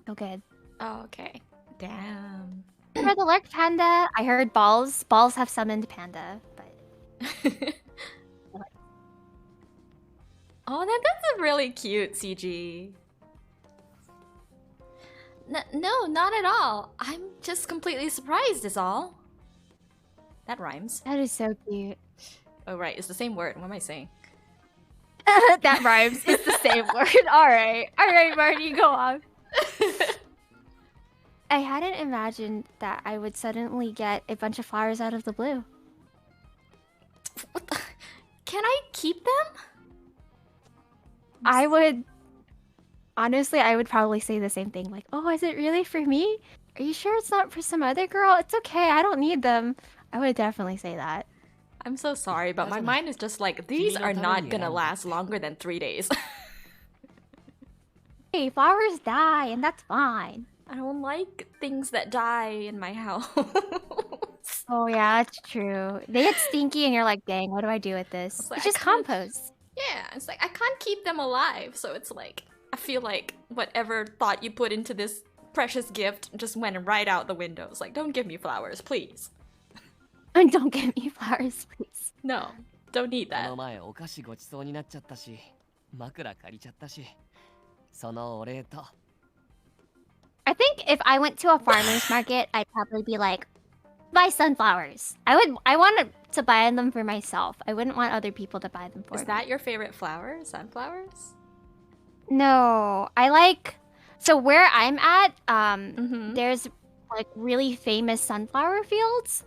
so good. Oh, okay. Damn. For the Lark Panda, I heard balls. Balls have summoned panda, but Oh, that's a really cute CG. No, not at all. I'm just completely surprised is all. That rhymes. that is so cute. Oh, right. It's the same word. What am I saying? That rhymes. It's the same word. All right, Marty, go on. I hadn't imagined that I would suddenly get a bunch of flowers out of the blue. What the? Can I keep them? I would honestly, I would probably say the same thing. Like, oh, is it really for me? Are you sure it's not for some other girl? It's okay. I don't need them. I would definitely say that. I'm so sorry, but my mind is just like, these are not gonna last longer than 3 days. Hey, flowers die, and that's fine. I don't like things that die in my house. Oh yeah, that's true. They get stinky, and you're like, dang, what do I do with this? It's like, It's just I can't- compost. Yeah, it's like I can't keep them alive, so it's like I feel like whatever thought you put into this precious gift just went right out the window. It's like, don't give me flowers, please. And don't give me flowers, please. No, don't need こ that. の前お菓子ごちそうになっちゃったし、枕借りちゃったし、そのお礼と。 I think if I went to a farmer's market, I'd probably be like, buy sunflowers. I wanted to buy them for myself. I wouldn't want other people to buy them for Is me. that your favorite flower? Sunflowers? No, I like. So where I'm at, Mm-hmm. there's like really famous sunflower fields.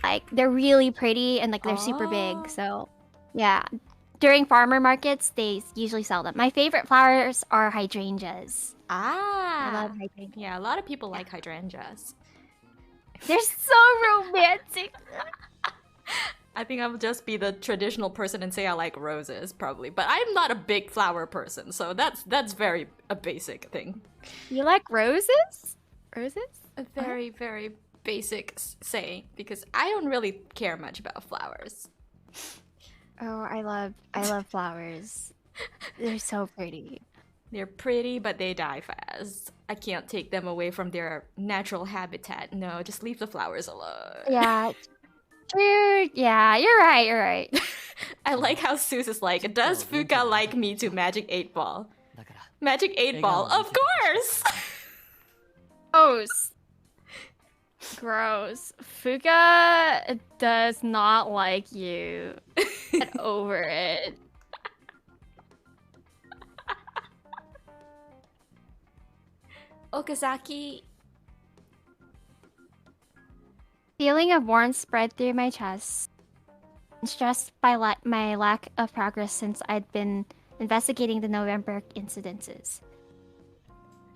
Like they're really pretty and like they're super Oh. big. So yeah, during farmer markets, they usually sell them. My favorite flowers are hydrangeas. I Ah. love hydrangeas. Yeah, a lot of people like hydrangeas. They're so romantic. I think I will just be the traditional person and say I like roses, probably. But I'm not a big flower person, so that's very a basic thing. You like roses? Roses? A very, very basic saying, because I don't really care much about flowers. Oh, I love flowers. They're so pretty. They're pretty, but they die fast. I can't take them away from their natural habitat. No, just leave the flowers alone. Yeah. True. Yeah, you're right. You're right. I like how Seuss is like, does Fuka like me to Magic 8 Ball? だから、 Magic 8 Ball, of course! Gross. Gross. Fuka does not like you. Get over it. Okazaki. Feeling of warmth spread through my chest. Stressed by my lack of progress since I'd been investigating the November incidences.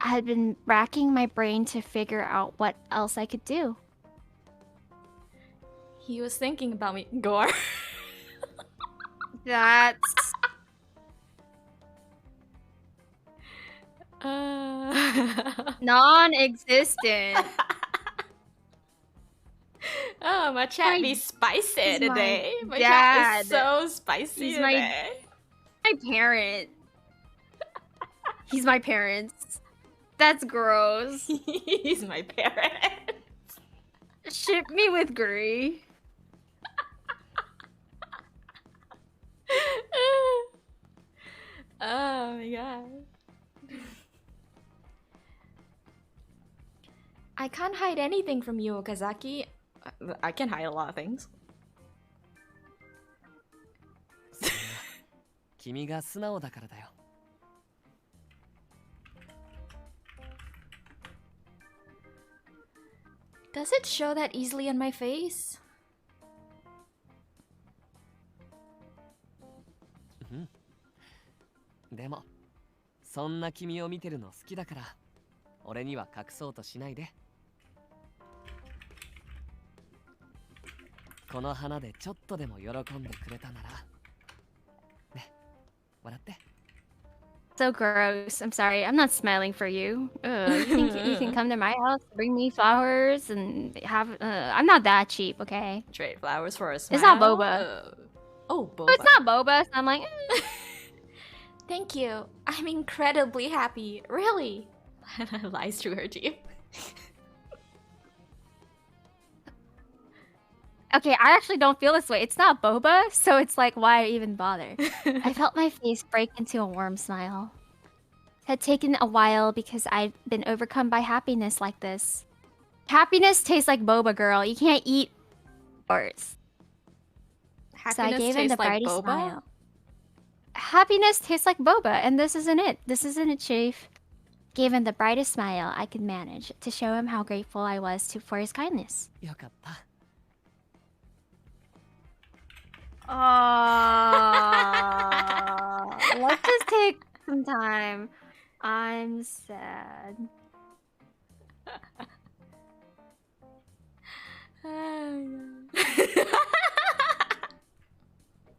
I had been racking my brain to figure out what else I could do. He was thinking about me. Gore. That's... non-existent. Oh, my chat My- be spicy he's my today. My chat is dad. so spicy He's my- today. My parent. He's my parents. That's gross. He's my parent. Ship me with Guri. Oh my god. I can't hide anything from you, Okazaki. I can hide a lot of things. それは君が素直だからだよ。 Does it show that easily on my face? でも、そんな君を見てるの好きだから、俺には隠そうとしないで。この花でちょっとでも喜んでくれたなら。ね、笑って。So so gross. I'm sorry. I'm not smiling for you. You think you can come to my house, bring me flowers, and have? I'm not that cheap, okay? Trade flowers for a smile. It's not boba. Oh, boba. It's not boba. So I'm like, Thank you. I'm incredibly happy. Really. Lies through her teeth. okay, I actually don't feel this way. It's not boba, so it's like, why even bother? I felt my face break into a warm smile. It had taken a while because I'd been overcome by happiness like this. Happiness tastes like boba, girl. You can't eat flowers. So I gave him the brightest smile. Happiness tastes like boba, and this isn't it. This isn't it, Chief. Gave him the brightest smile I could manage to show him how grateful I was for his kindness. よかった Let's just take some time. I'm sad.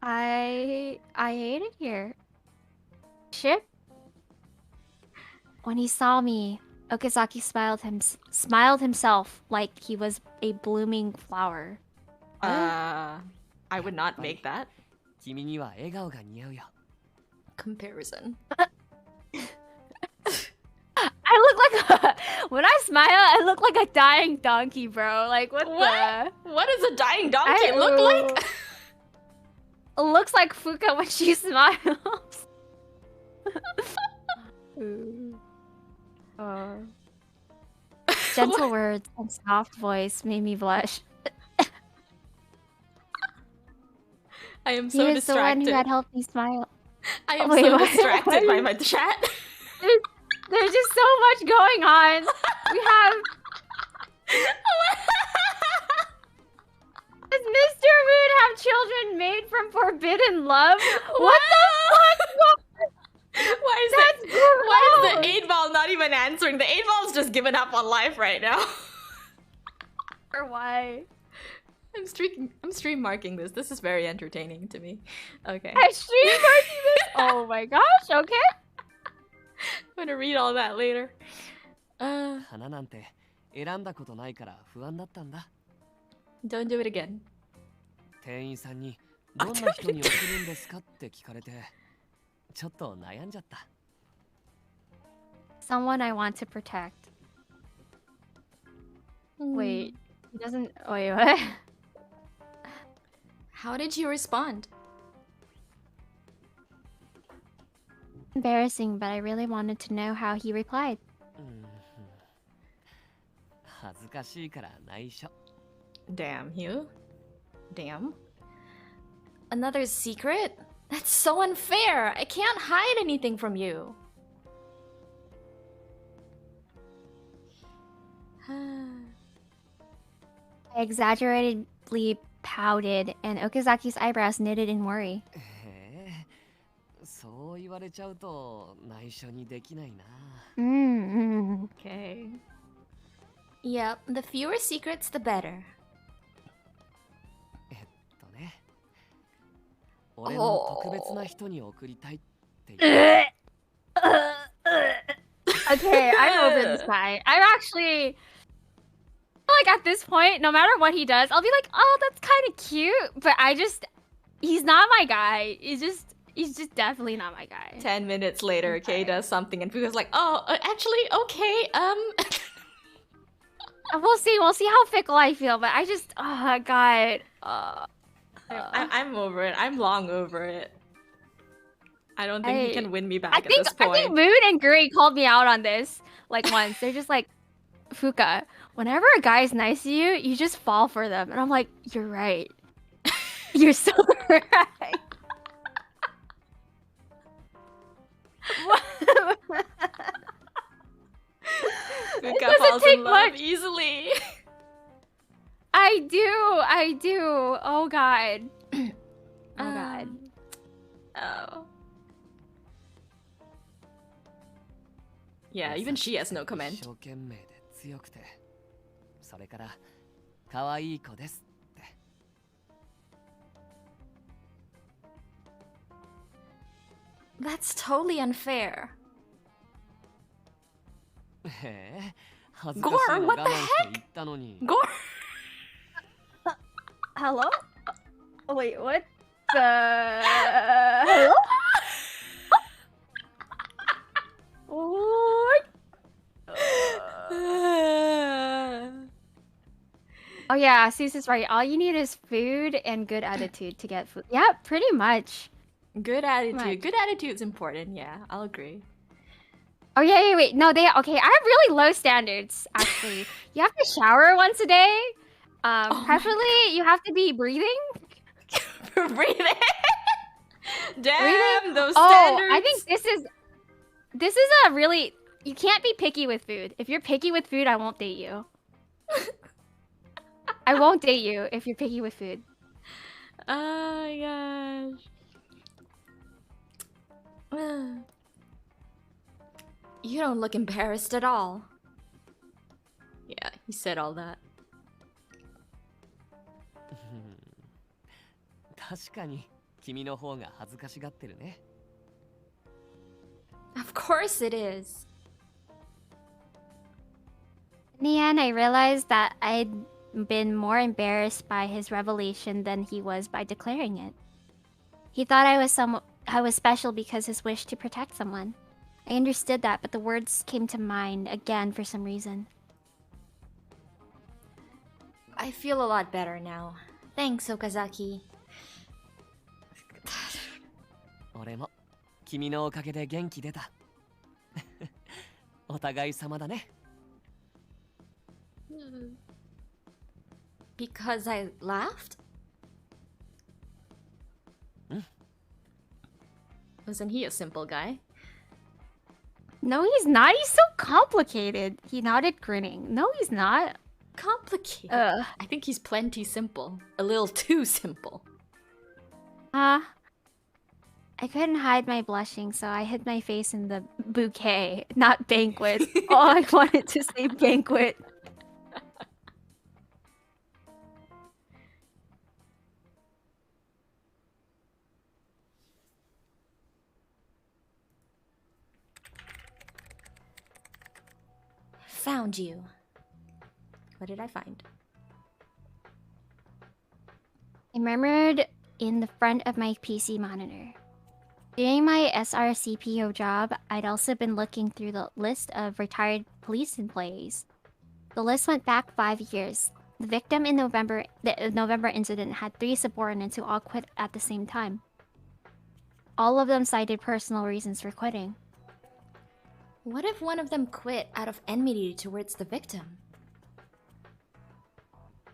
I hate it here. Ship? When he saw me, Okazaki smiled himself like he was a blooming flower. I would not make that 君には笑顔が似合うよ comparison. I look like a when I smile, I look like a dying donkey, bro. Like what? the? What does a dying donkey look like? It looks like Fuka when she smiles. Gentle words and soft voice made me blush. I am He so was the one distracted. who had helped me smile. I am Wait, so what? distracted by my chat. There's just so much going on. We have. Does Mr. Moon have children made from forbidden love? What the fuck? Why That's is the gross. 8-ball not even answering? The 8-ball's just giving up on life right now. Or why? I'm stream marking this. This is very entertaining to me. Okay. I stream marking this? Oh my gosh, okay. I'm gonna read all that later. 花なんて選んだことないから不安だったんだ Don't do it again. 店員さんにどんな人に送るんですかって聞かれてちょっと悩んじゃった Someone I want to protect. Wait, he doesn't. Wait, what? How did you respond? Embarrassing, but I really wanted to know how he replied. 恥ずかしいから内緒 Damn, you. Damn. Another secret? That's so unfair. I can't hide anything from you. I exaggeratedly pouted, and Okazaki's eyebrows knitted in worry. へえそう言われちゃうと内緒にできないな Okay. Yep, the fewer secrets, the better. ね俺の特別な人に送りたいって言う Okay, I'm over this guy. I'm actually like at this point, no matter what he does, I'll be like, oh, that's kind of cute. But he's not my guy. He's just definitely not my guy. 10 minutes later, Kay does something and Fuka's like, oh, actually, okay, We'll see how fickle I feel. But I just, oh god. I'm over it. I'm long over it. I don't think he can win me back I at this point. think Moon and Guri called me out on this like once. They're just like, Fuka, whenever a guy's nice to you, you just fall for them. And I'm like, you're right. You're so right. Fuka falls in love easily. I do. Oh god. Oh god. Oh. Yeah, even she has no comment. 一生懸命で強くてそれから可愛い子ですって That's totally unfair. へえ、恥ずかしい Gore, の what 我 the 慢して言ったのに。 Gore! Hello? Wait, what the? Hello? What? Oh yeah, Sus is right. All you need is food and good attitude to get food. Yeah, pretty much. Good attitude. Much. Good attitude's important, yeah, I'll agree. Oh yeah, wait. No, I have really low standards, actually. You have to shower once a day. Oh my Preferably, you have to be breathing. Breathing! Damn, Breathing? those Oh, standards! I think this is a really... You can't be picky with food. If you're picky with food, I won't date you. I won't date you if you're picky with food. Oh my gosh. You don't look embarrassed at all. Yeah, he said all that. 確かに君の方が恥ずかしがってるね。 Of course it is. In the end, I realized that I'd been more embarrassed by his revelation than he was by declaring it. He thought I was special because his wish to protect someone. I understood that, but the words came to mind again for some reason. I feel a lot better now. Thanks, Okazaki. 俺も君のおかげで元気出た。お互い様だね。 Because I laughed? Wasn't he a simple guy? No, he's not. He's so complicated. He nodded, grinning. No, he's not. Complicated. I think he's plenty simple. A little too simple. I couldn't hide my blushing, so I hid my face in the bouquet, not banquet. Oh, I wanted to say banquet. Found you. What did I find? I murmured in the front of my PC monitor. During my SRCPO job, I'd also been looking through the list of retired police employees. The list went back 5 years. The victim in the November incident had 3 subordinates who all quit at the same time. All of them cited personal reasons for quitting. What if one of them quit out of enmity towards the victim?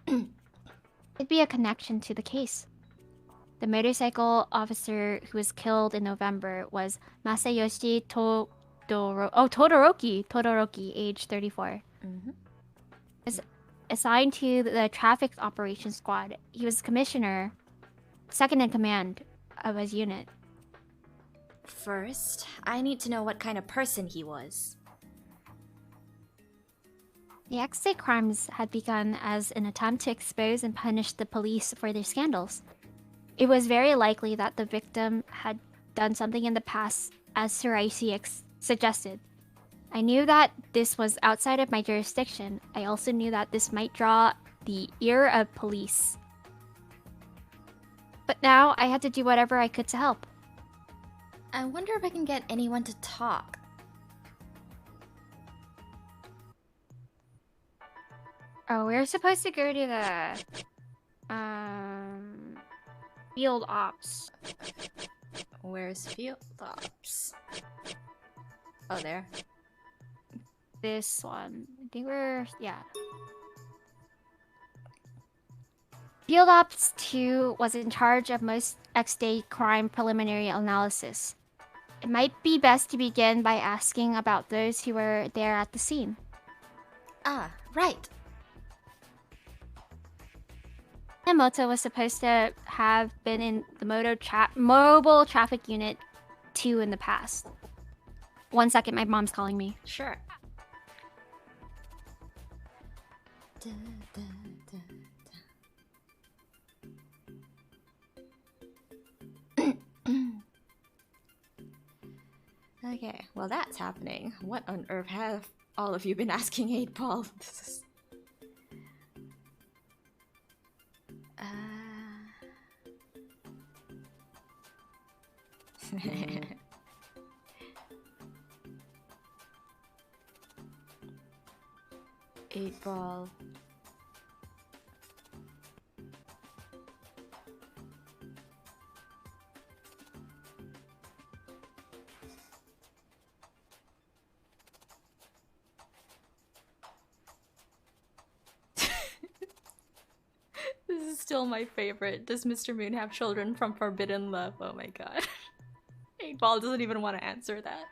It'd be a connection to the case. The motorcycle officer who was killed in November was Masayoshi Todoroki, age 34. Assigned to the traffic operations squad, he was commissioner, second in command of his unit. First, I need to know what kind of person he was. The X-Day crimes had begun as an attempt to expose and punish the police for their scandals. It was very likely that the victim had done something in the past, as Suraisi suggested. I knew that this was outside of my jurisdiction. I also knew that this might draw the ear of police. But now I had to do whatever I could to help. I wonder if I can get anyone to talk. Oh, we're supposed to go to the field ops. Where's field ops? Oh, there. This one. I think we're... yeah. Field Ops 2 was in charge of most X-Day crime preliminary analysis. It might be best to begin by asking about those who were there at the scene. Ah, right. Minamoto was supposed to have been in the mobile traffic unit 2 in the past. 1 second, my mom's calling me. Sure. Well, that's happening. What on earth have all of you been asking 8-Ball? This is... Eight Ball. This is still my favorite. Does Mr. Moon have children from Forbidden Love? Oh my god. 8-Ball doesn't even want to answer that.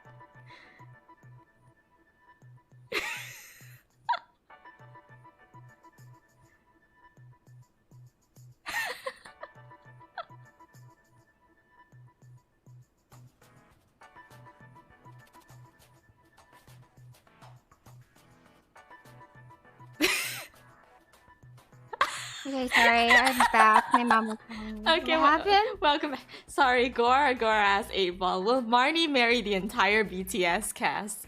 Okay, sorry, I'm back. My mom was calling. Okay, What happened? welcome back. Sorry, Gora asked 8-Ball. Will Marnie marry the entire BTS cast?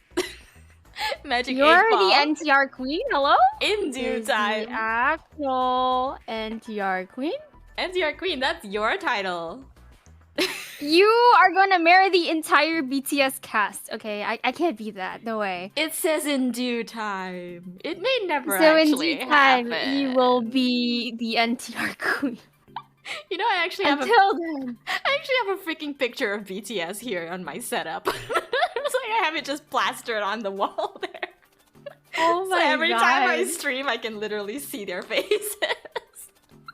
Magic You're 8-Ball. the NTR queen. Hello. In due Is time. the actual NTR queen. NTR queen, that's your title. You are gonna marry the entire BTS cast. Okay, I can't be that. No way. It says in due time. It may never So in actually due time, happen. you will be the NTR queen. You know, I actually have Until then. I actually have a freaking picture of BTS here on my setup. It's like I have it just plastered on the wall there. Oh my So every god. time I stream, I can literally see their faces.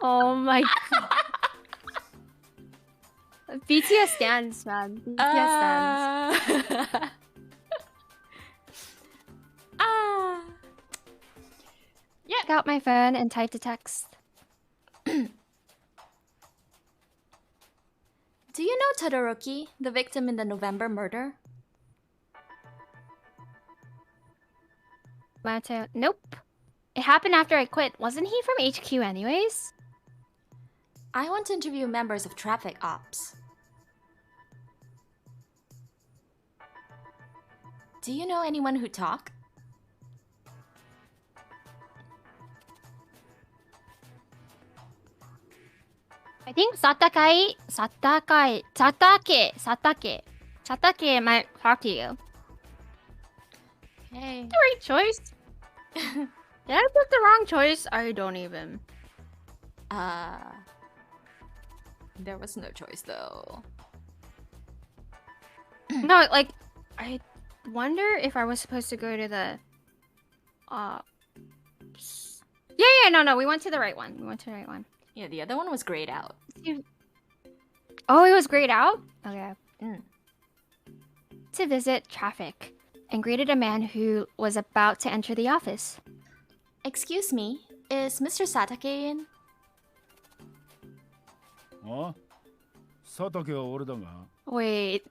Oh my god. BTS stands, man. BTS stands. Yeah. Took out my phone and typed a text. Do you know Todoroki, the victim in the November murder? Mato. Nope. It happened after I quit. Wasn't he from HQ anyways? I want to interview members of traffic ops. Do you know anyone who talk? I think Satake might talk to you. Hey. The right choice. Did I pick the wrong choice? I don't even. There was no choice though. No, like, I wonder if I was supposed to go to the. No, we went to the right one. Yeah, the other one was grayed out. Oh, it was grayed out? Okay. Mm. To visit traffic and greeted a man who was about to enter the office. Excuse me, is Mr. Satake in? あ佐竹は俺だが Wait,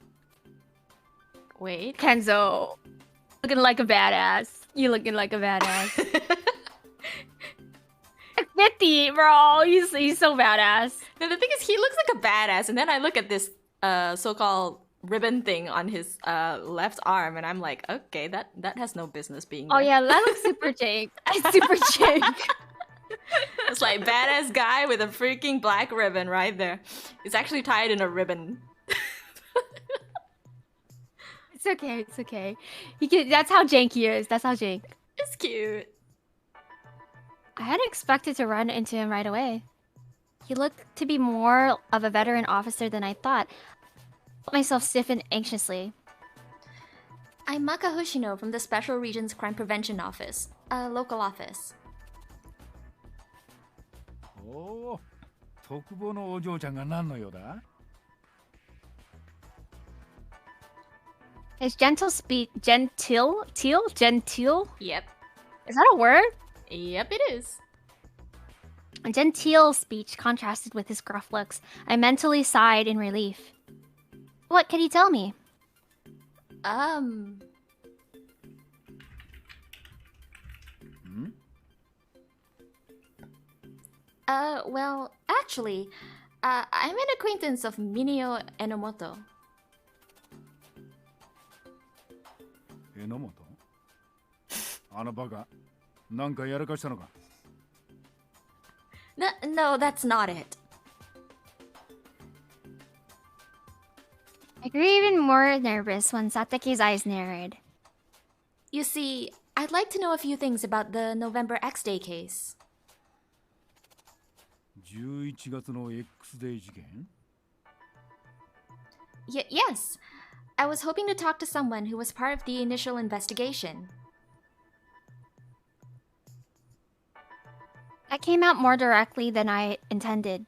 Wait. Kenzo. Looking like a badass. You looking like a badass. 50, bro. He's so badass. No, the thing is, he looks like a badass, and then I look at this so-called ribbon thing on his left arm, and I'm like, okay, that has no business being there. Oh yeah, that looks super Jake. Super Jake. It's like badass guy with a freaking black ribbon right there. It's actually tied in a ribbon. It's okay. That's how Jake he is. That's how Jake. It's cute. I hadn't expected to run into him right away. He looked to be more of a veteran officer than I thought. I felt myself stiffen anxiously. I'm Maka Hoshino from the Special Regions Crime Prevention Office, a local office. おお特防のお嬢ちゃんが何の用だ Is gentile speech gentile? Yep. Is that a word? Yep, it is. A genteel speech contrasted with his gruff looks. I mentally sighed in relief. What could he tell me? Hmm? Well, actually, I'm an acquaintance of Minio Enomoto. 榎本あのバカなんかやらかしたのか No, that's not it. I grew even more nervous when Satake's eyes narrowed. You see, I'd like to know a few things about the November X Day case. 11月の X デー事件 Yes. I was hoping to talk to someone who was part of the initial investigation. That came out more directly than I intended.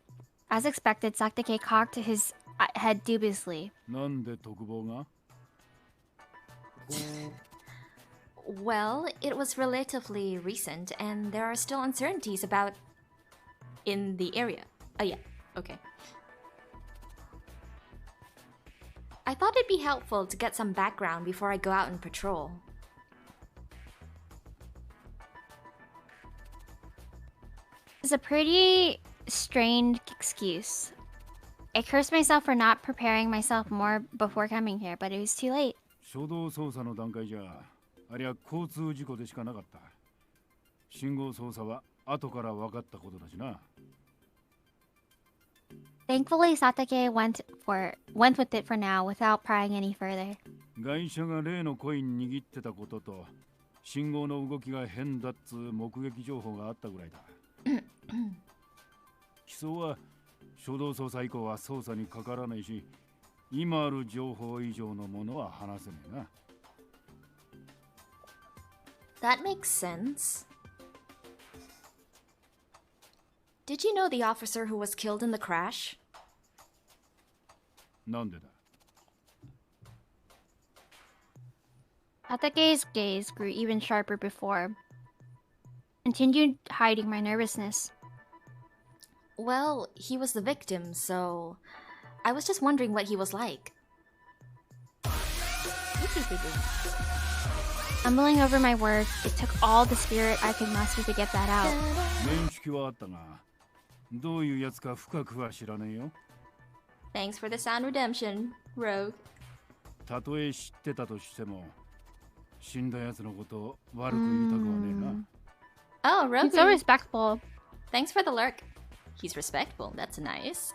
As expected, Satake cocked his head dubiously. なんで特防が Well, it was relatively recent, and there are still uncertainties about... in the area. Oh yeah, okay. I thought it'd be helpful to get some background before I go out and patrol. It's a pretty strained excuse. I cursed myself for not preparing myself more before coming here, but it was too late. 初動捜査の段階じゃありゃ交通事故でしかなかった信号操作は後から分かったことだしな Thankfully, Satake went with it for now without prying any further. 外車が例のコイン握ってたことと信号の動きが変だっつ目撃情報があったぐらいだ起訴は初動捜査以降は捜査にかからないし今ある情報以上のものは話せねえな That makes sense. Did you know the officer who was killed in the crash? なんでだ Satake's gaze grew even sharper before. Continued hiding my nervousness. Well, he was the victim, so... I was just wondering what he was like. Stumbling over my words, it took all the spirit I could muster to get that out. 面識はあったがどういうやつか深くは知らねえよ Thanks for the sound redemption, Rogue. たとえ知ってたとしても死んだやつのことを悪く言いたくはねえな Oh, Rogue. He's so respectful. Thanks for the lurk. He's respectful, that's nice.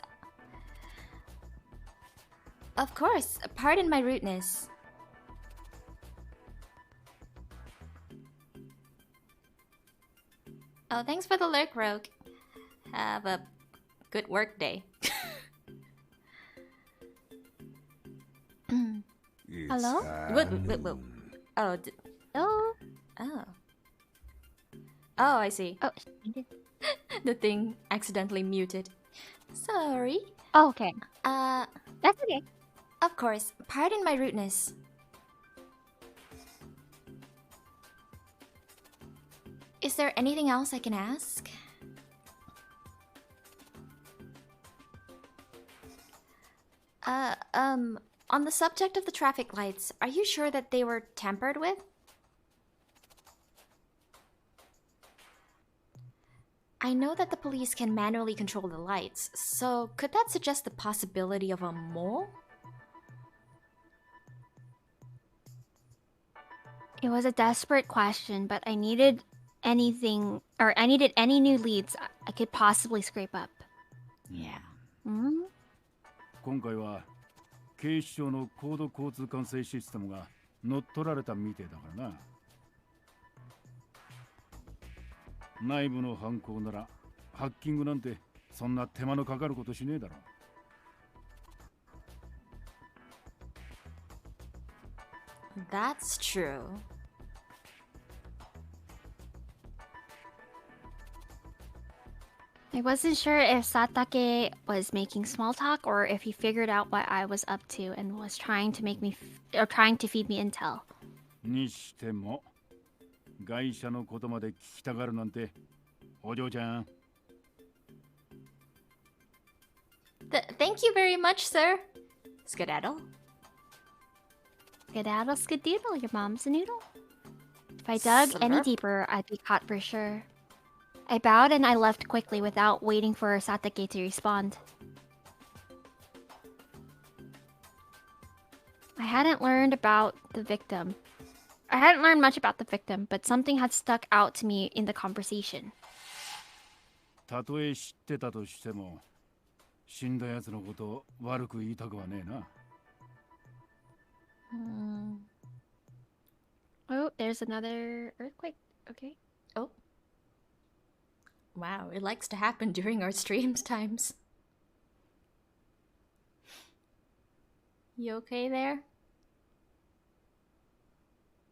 Of course, pardon my rudeness. Oh, thanks for the lurk, Rogue. Have a good work day. Hello? Whoa. Oh, Oh. oh. Oh, I see. Oh. The thing accidentally muted. Sorry. Oh, okay. That's okay. Of course. Pardon my rudeness. Is there anything else I can ask? On the subject of the traffic lights, are you sure that they were tampered with? I know that the police can manually control the lights, so could that suggest the possibility of a mole? It was a desperate question, but I needed any new leads I could possibly scrape up. Yeah. Hmm? 今回は警視庁の高度交通管制システムが乗っ取られたみてえだからな内部の犯行ならハッキングなんてそんな手間のかかることしねえだろ That's true. I wasn't sure if Satake was making small talk or if he figured out what I was up to and was trying to feed me intel. にしても外車のことまで聞きたがるなんてお嬢ちゃん Thank you very much, sir. Skedaddle. Skedaddle skedoodle, your mom's a noodle. If I dug any Slurp. deeper, I'd be caught for sure. I bowed and I left quickly without waiting for Satake to respond. I hadn't learned about the victim. I hadn't learned much about the victim, but something had stuck out to me in the conversation. たとえ知ってたとしても、死んだ奴のことを悪く言いたくはねえな。Oh, there's another earthquake. Okay. Oh. Wow, it likes to happen during our streams times. You okay there?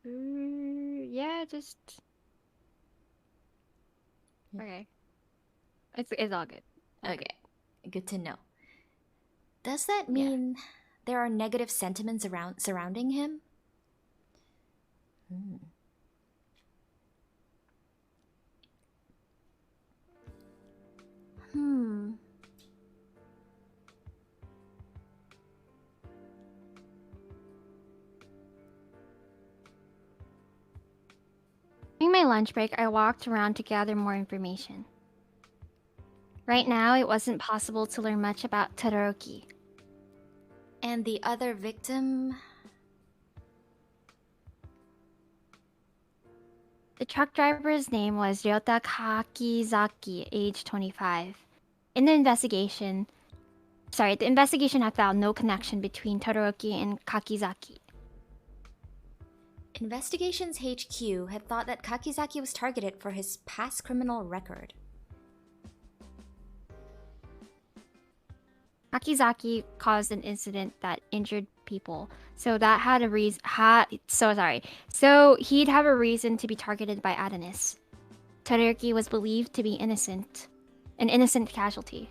Yeah, just... Okay. It's all good. Okay, good to know. Does that mean there are negative sentiments surrounding him? During my lunch break, I walked around to gather more information. Right now, it wasn't possible to learn much about Todoroki. And the other victim? The truck driver's name was Ryota Kakizaki, age 25. In the investigation had found no connection between Todoroki and Kakizaki. Investigations HQ had thought that Kakizaki was targeted for his past criminal record. Kakizaki caused an incident that injured people, so that had a reason. So he'd have a reason to be targeted by Adonis. Todoroki was believed to be an innocent casualty.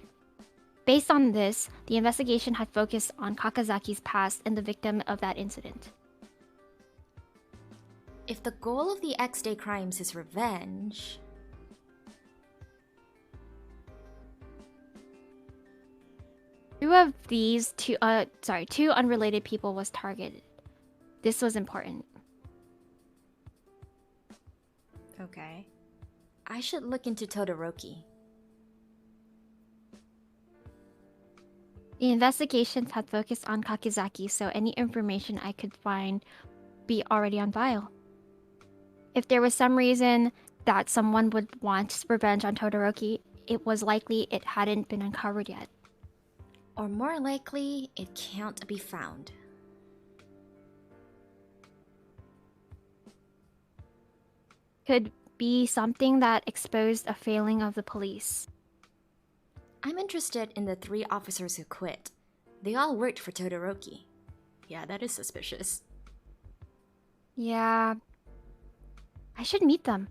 Based on this, the investigation had focused on Kakazaki's past and the victim of that incident. If the goal of the X-Day crimes is revenge... Two unrelated people was targeted. This was important. Okay. I should look into Todoroki. The investigations had focused on Kakizaki, so any information I could find be already on file. If there was some reason that someone would want revenge on Todoroki, it was likely it hadn't been uncovered yet. Or more likely, it can't be found. Could be something that exposed a failing of the police. I'm interested in the 3 officers who quit. They all worked for Todoroki. Yeah, that is suspicious. Yeah. I should meet them.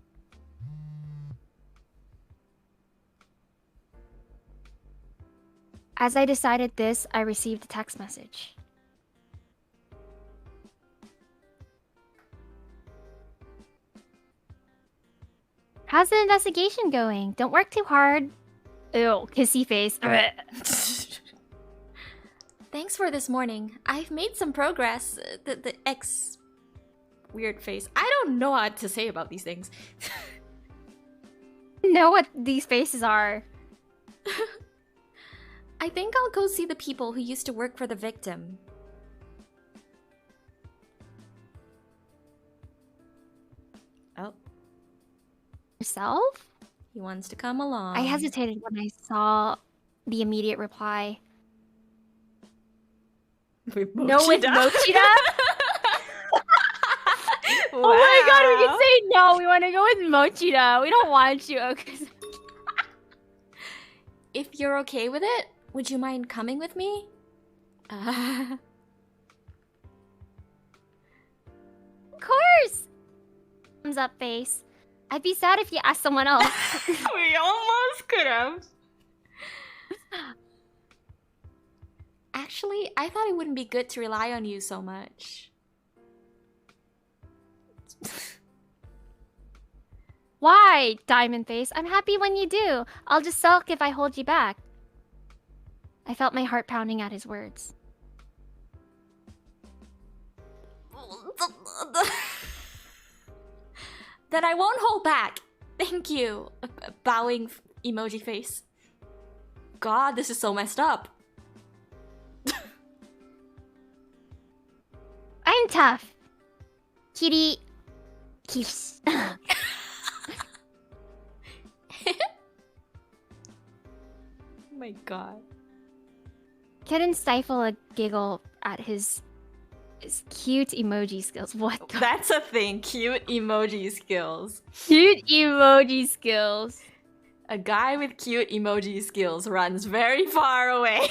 As I decided this, I received a text message. How's the investigation going? Don't work too hard. Ew, kissy face. Thanks for this morning. I've made some progress. The X... weird face. I don't know what to say about these things. Know what these faces are. I think I'll go see the people who used to work for the victim. Oh. Yourself? He wants to come along. I hesitated when I saw the immediate reply. No, with Mochida? Wow. Oh my god, we can say no. We want to go with Mochida. We don't want you. Okay. If you're okay with it, would you mind coming with me? Of course! Thumbs up face. I'd be sad if you asked someone else. We almost could have. Actually, I thought it wouldn't be good to rely on you so much. Why, Diamond Face? I'm happy when you do. I'll just sulk if I hold you back. I felt my heart pounding at his words. Then I won't hold back. Thank you. Bowing emoji face. God, this is so messed up. I'm tough. Kitty, Kiss. Oh my god. Couldn't stifle a giggle at his cute emoji skills. What the That's a thing. Cute emoji skills. cute emoji skills? A guy with cute emoji skills runs very far away.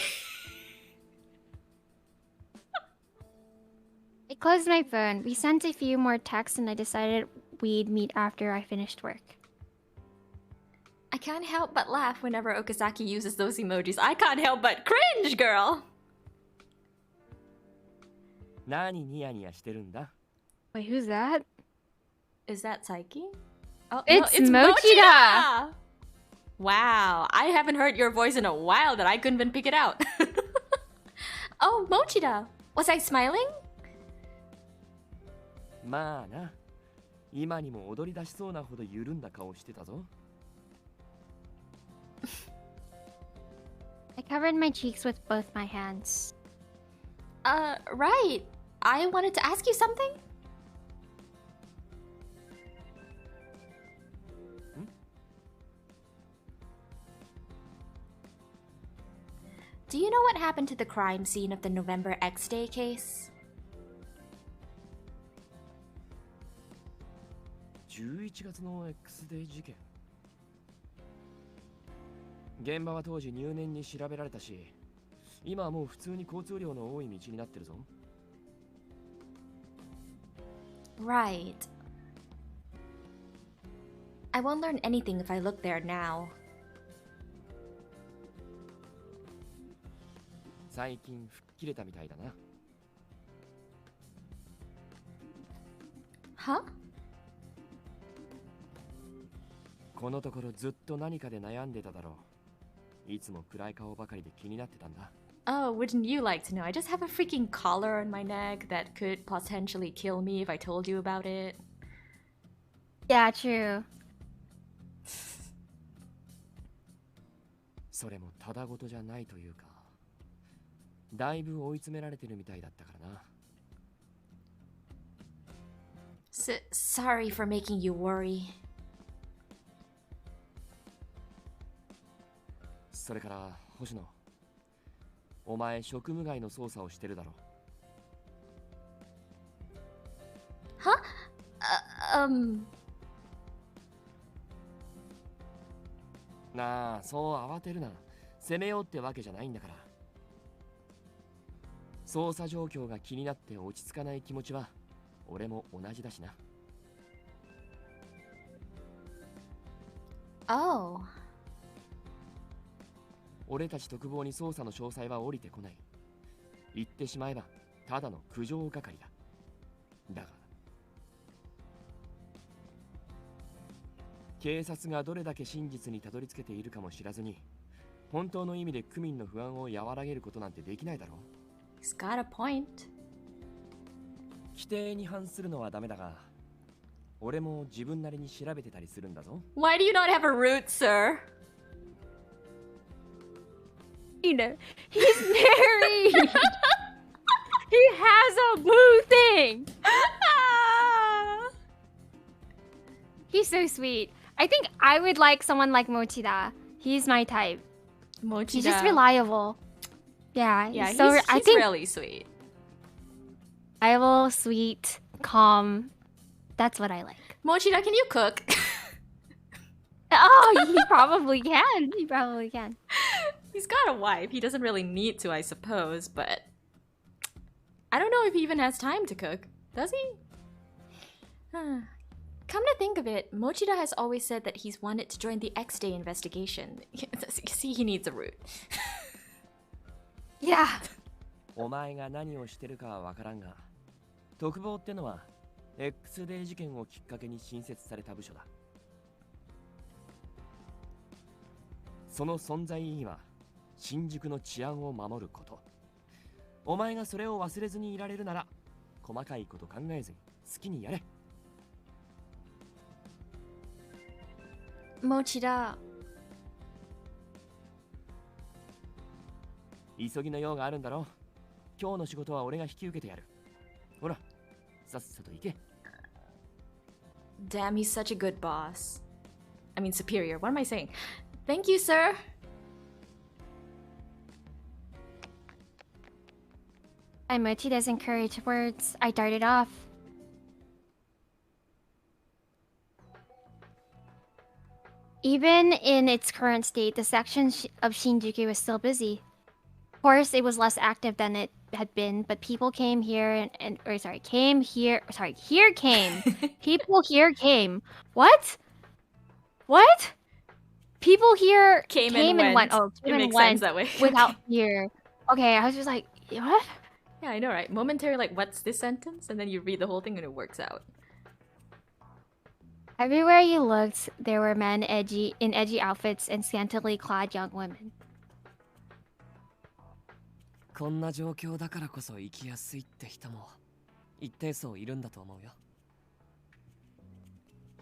I closed my phone. We sent a few more texts and I decided we'd meet after I finished work. I can't help but laugh whenever Okazaki uses those emojis. I can't help but cringe, girl! 何ニヤニヤしてるんだ Wait, who's that? Is that Saiki? Oh, It's no, it's Mochida! Mochida! Wow, I haven't heard your voice in a while that I couldn't even pick it out. Oh, Mochida! Was I smiling? まあな今にも踊り出しそうなほど緩んだ顔してたぞ I covered my cheeks with both my hands. Right. I wanted to ask you something. Do you know what happened to the crime scene of the November X Day case? 11月の X デー事件現場は当時入念に調べられたし今はもう普通に交通量の多い道になってるぞ Right. I won't learn anything if I look there now. 最近吹っ切れたみたいだな Huh? このところずっと何かで悩んでただろういつも暗い顔ばかりで気になってたんだ Oh, wouldn't you like to know? I just have a freaking collar on my neck that could potentially kill me if I told you about it. Yeah, true. それもただごとじゃないというかだいぶ追い詰められてるみたいだったからな Sorry for making you worry. それから星野お前職務外の捜査をしてるだろ Huh? なあそう慌てるな責めようってわけじゃないんだから捜査状況が気になって落ち着かない気持ちは俺も同じだしな Oh. 俺たち特防に捜査の詳細は降りてこない言ってしまえばただの苦情係だだが警察がどれだけ真実にたどり着けているかも知らずに本当の意味で区民の不安を和らげることなんてできないだろう He's got a point. 規定に反するのはダメだが俺も自分なりに調べてたりするんだぞ Why do you not have a root, sir? You know, he's married. He has a boo thing. He's so sweet. I think I would like someone like Mochida. He's my type. Mochida. He's just reliable. Yeah, Yeah, so he's I think really sweet. reliable, sweet, calm. That's what I like. Mochida, can you cook? Oh, he probably can. He probably can. He's got a wife. He doesn't really need to, I suppose, but I don't know if he even has time to cook. Does he? Come to think of it, Mochida has always said that he's wanted to join the X-Day investigation. See, he needs a root. Yeah. お前が何をしてるかはわからんが特防ってのは X デー事件をきっかけに新設された部署だその存在意義は新宿の治安を守ることお前がそれを忘れずにいられるなら細かいこと考えずに好きにやれ Mochida. 急ぎの用があるんだろ今日の仕事は俺が引き受けてやるほらさっさと行け Damn, he's such a good boss. I mean, superior. What am I saying? Thank you, sir. Mochi does encourage words. I darted off. Even in its current state, the section of Shinjuku was still busy. Of course, it was less active than it had been, but people came here came here. Sorry, here came. People here came. What? What? People here Came and went. Oh, came It and makes went sense that way. without fear. Okay, I was just like, what? Yeah, I know, right? Momentary, like, what's this sentence? And then you read the whole thing and it works out. Everywhere you looked, there were men in edgy outfits and scantily clad young women. こんな状況だからこそ生きやすいって人も一定数いるんだと思うよ。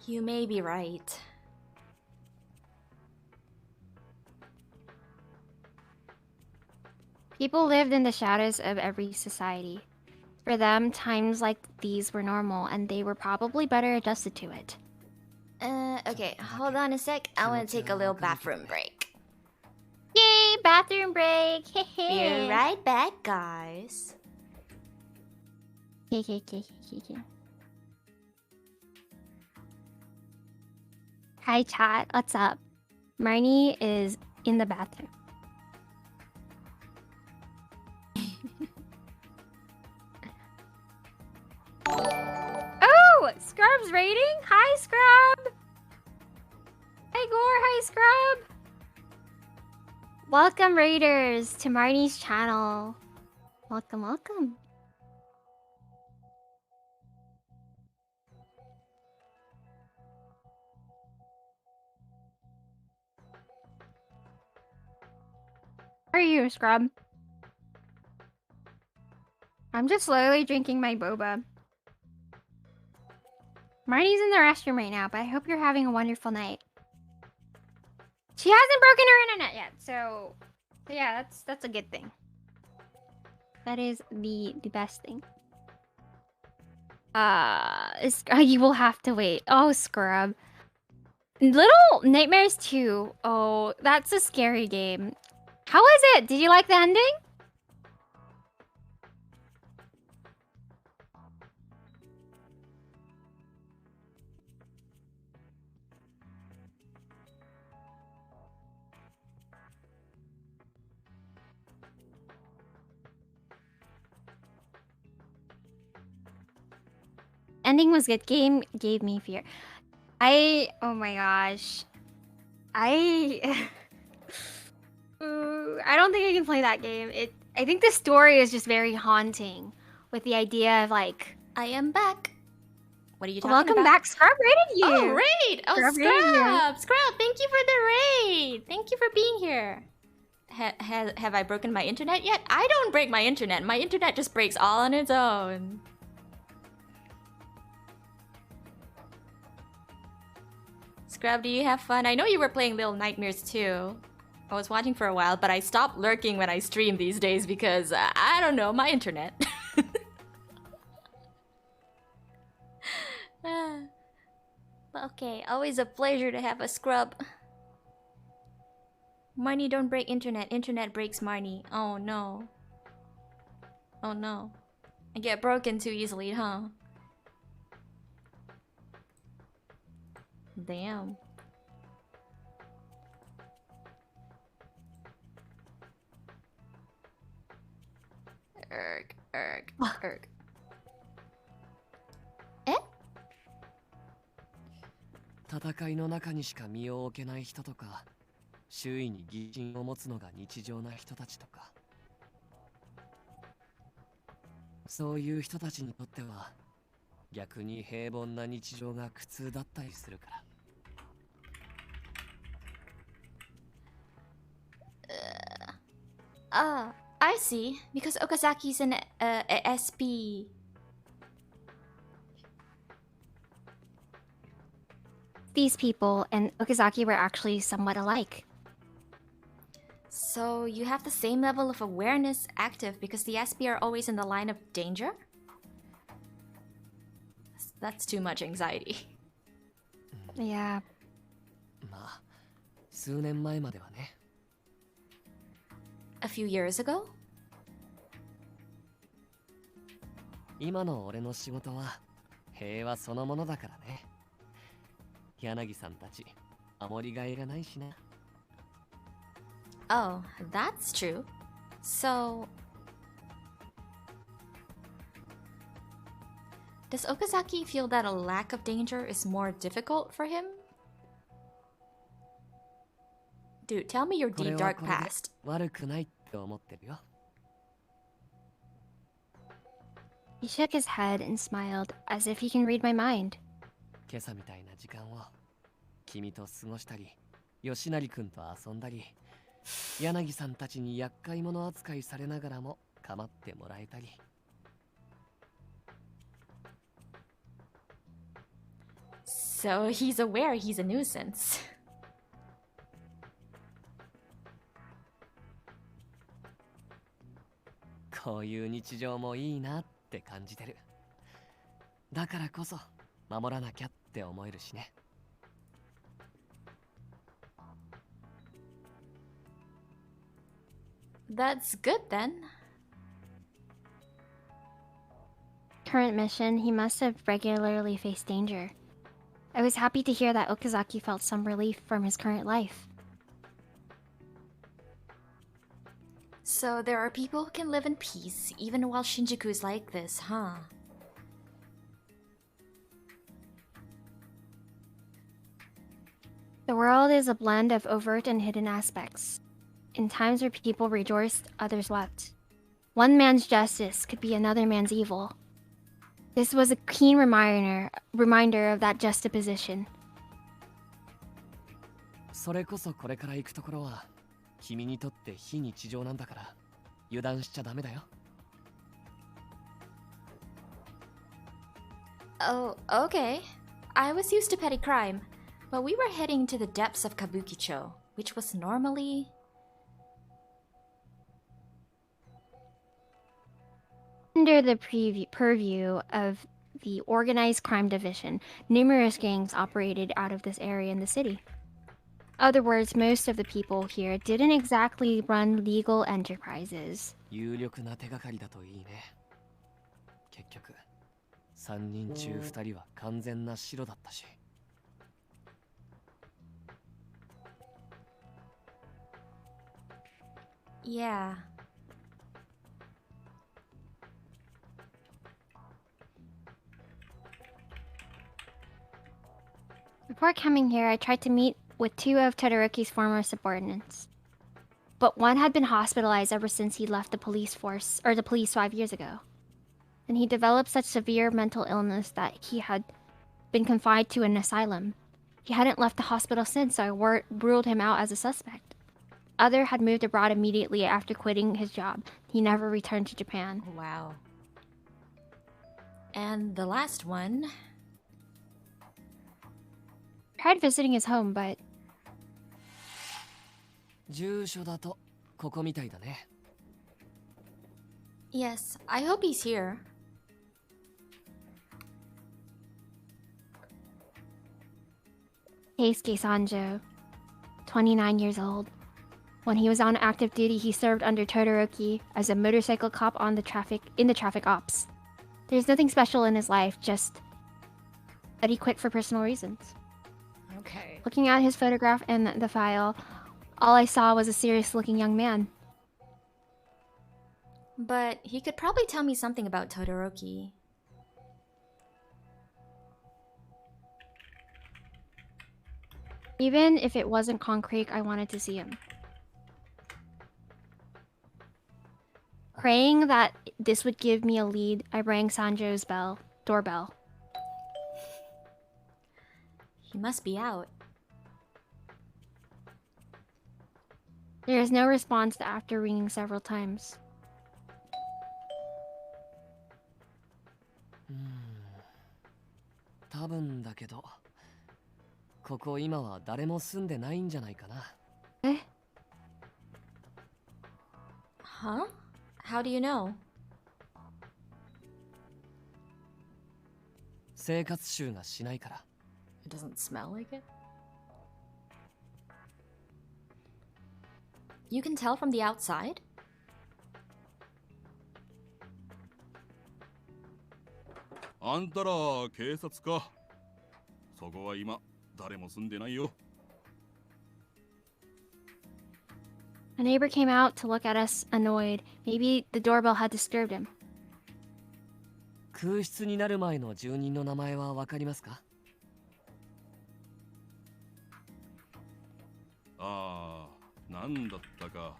You may be right. People lived in the shadows of every society. For them, times like these were normal, and they were probably better adjusted to it. Okay, hold on a sec. I want to take a little bathroom break. Yay, bathroom break! Be right back, guys. Hi, chat. What's up? Marnie is in the bathroom. Oh, Scrub's rating? Hi, Scrub. Hi, Gore. Hi, Scrub. Welcome, Raiders, to Marnie's channel. Welcome, welcome. How are you, Scrub? I'm just slowly drinking my boba. Marnie's in the restroom right now, but I hope you're having a wonderful night. She hasn't broken her internet yet, so yeah, that's a good thing. That is the best thing. You will have to wait. Oh, Scrub. Little Nightmares 2. Oh, that's a scary game. How was it? Did you like the ending? Ending was good. Game gave me fear. Oh my gosh. I don't think I can play that game. I think the story is just very haunting with the idea of like, I am back. What are you talking welcome about? back. Scrub rated you. Oh, raid! Oh, Scrub rated you. Scrub, thank you for the raid. Thank you for being here. Have I broken my internet yet? I don't break my internet. My internet just breaks all on its own. Scrub, do you have fun? I know you were playing Little Nightmares too. I was watching for a while, but I stopped lurking when I stream these days because, I don't know, my internet. Okay, always a pleasure to have a scrub. Marnie, don't break internet. Internet breaks Marnie. Oh no. Oh no. I get broken too easily, huh? Damn. Erg. Eh? 戦いの中にしか身を置けない人とか、周囲に疑心を持つのが日常な人たちとか、そういう人たちにとっては逆に平凡な日常が苦痛だったりするから。I see. Because Okazaki's an SP. These people and Okazaki were actually somewhat alike. So you have the same level of awareness active because the SP are always in the line of danger? That's too much anxiety. Yeah. まあ数年前まではね。 A few years ago? 今の俺の仕事は平和そのものだからね。柳さんたち守りがいがないしな。 Oh, that's true. So... Does Okazaki feel that a lack of danger is more difficult for him? Dude, tell me your これ deep は dark これで past. 悪くないって思ってるよ。 He shook his head and smiled, as if he can read my mind. 今朝みたいな時間を君と過ごしたり、吉成君と遊んだり、柳さんたちに厄介者扱いされながらも構ってもらえたり。 So he's aware he's a nuisance. こういう日常もいいなって感じてる。だからこそ守らなきゃって思えるしね。 That's good then. Current mission, he must have regularly faced danger. I was happy to hear that Okazaki felt some relief from his current life. So there are people who can live in peace even while Shinjuku's like this, huh? The world is a blend of overt and hidden aspects. In times where people rejoiced, others wept. One man's justice could be another man's evil. This was a keen reminder of that juxtaposition. それこそこれから行くところは君にとって非日常なんだから油断しちゃダメだよ。 Oh, okay. I was used to petty crime, but we were heading to the depths of Kabukicho, which was normally... Under the purview of the Organized Crime Division, numerous gangs operated out of this area in the city. Other words, most of the people here didn't exactly run legal enterprises. 有力な手がかりだといいね。結局3人中2人は完全な白だったし。 Yeah. Before coming here, I tried to meet with two of Todoroki's former subordinates. But one had been hospitalized ever since he left the police 5 years ago. And he developed such severe mental illness that he had been confined to an asylum. He hadn't left the hospital since, so I ruled him out as a suspect. Other had moved abroad immediately after quitting his job. He never returned to Japan. Wow. And the last one... Tried visiting his home, but 住所だとここみたいだね。 Yes, I hope he's here. Keisuke Sanjo, 29 years old. When he was on active duty, he served under Todoroki as a motorcycle cop in the traffic ops. There's nothing special in his life, just that he quit for personal reasons. Okay. Looking at his photograph and the file, all I saw was a serious-looking young man. But he could probably tell me something about Todoroki. Even if it wasn't concrete, I wanted to see him. Praying that this would give me a lead, I rang Sanjo's doorbell. He must be out. There is no response after ringing several times. 多分だけど、ここ今は誰も住んでないんじゃないかな。Eh? Huh? How do you know? 生活臭がしないから。It doesn't smell like it? You can tell from the outside? あんたら警察か。そこは今誰も住んでないよ。 A neighbor came out to look at us, annoyed. Maybe the doorbell had disturbed him. 空室になる前の住人の名前はわかりますか？ああ、なんだったか。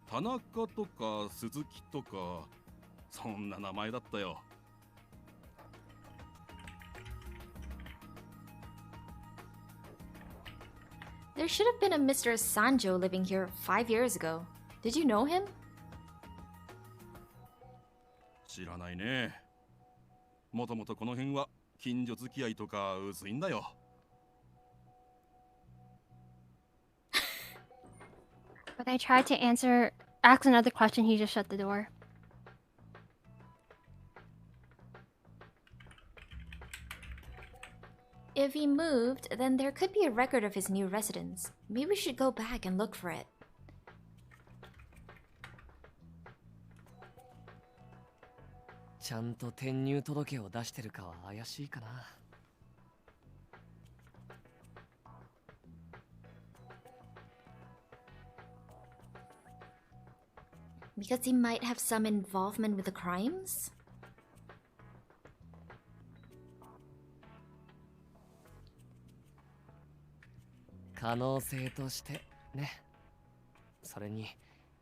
田中とか鈴木とか、そんな名前だったよ。 There should have been a Mr. Sanjo living here 5 years ago. Did you know him? 知らないね。もともとこの辺は近所付き合いとか薄いんだよ。 When I tried to ask another question, he just shut the door. If he moved, then there could be a record of his new residence. Maybe we should go back and look for it. ちゃんと転入届を出してるかは怪しいかな。Because he might have some involvement with the crimes? 可能性としてね。それに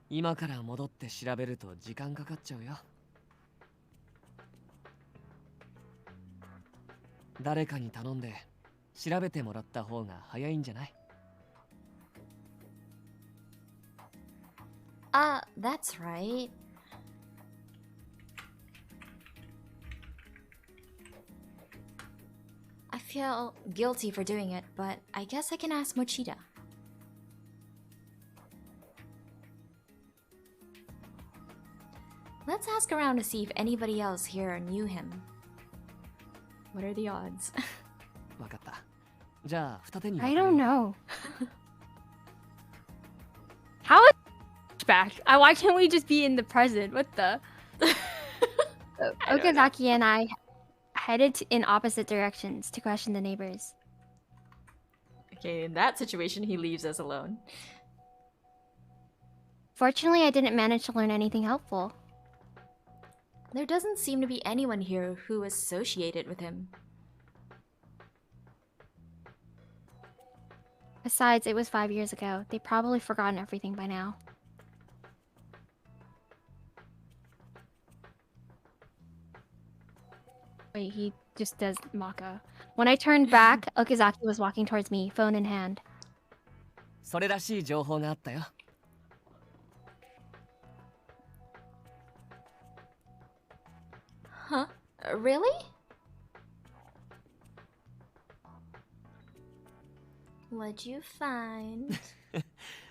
今から戻って調べると時間かかっちゃうよ。誰かに頼んで調べてもらった方が早いんじゃない？ That's right. I feel guilty for doing it, but I guess I can ask Mochida. Let's ask around to see if anybody else here knew him. What are the odds? わかった。じゃあ二手に。I don't know. How is back? Why can't we just be in the present? What the? Okazaki and I headed in opposite directions to question the neighbors. Okay, in that situation, he leaves us alone. Fortunately, I didn't manage to learn anything helpful. There doesn't seem to be anyone here who is associated with him. Besides, it was 5 years ago. They've probably forgotten everything by now. Wait, he just does Maka. When I turned back, Okazaki was walking towards me, phone in hand. それらしい情報があったよ。 Huh? Really? What'd you find?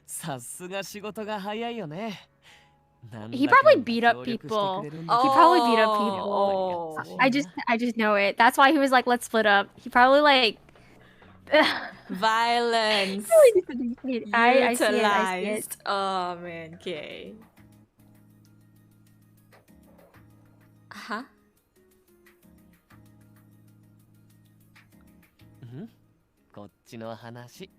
さすが仕事が早いよね。 He probably beat up people. He probably beat up people. I just know it. That's why he was like, let's split up. He probably like Violence. I see it. Oh man, okay. Huh? こっちの話。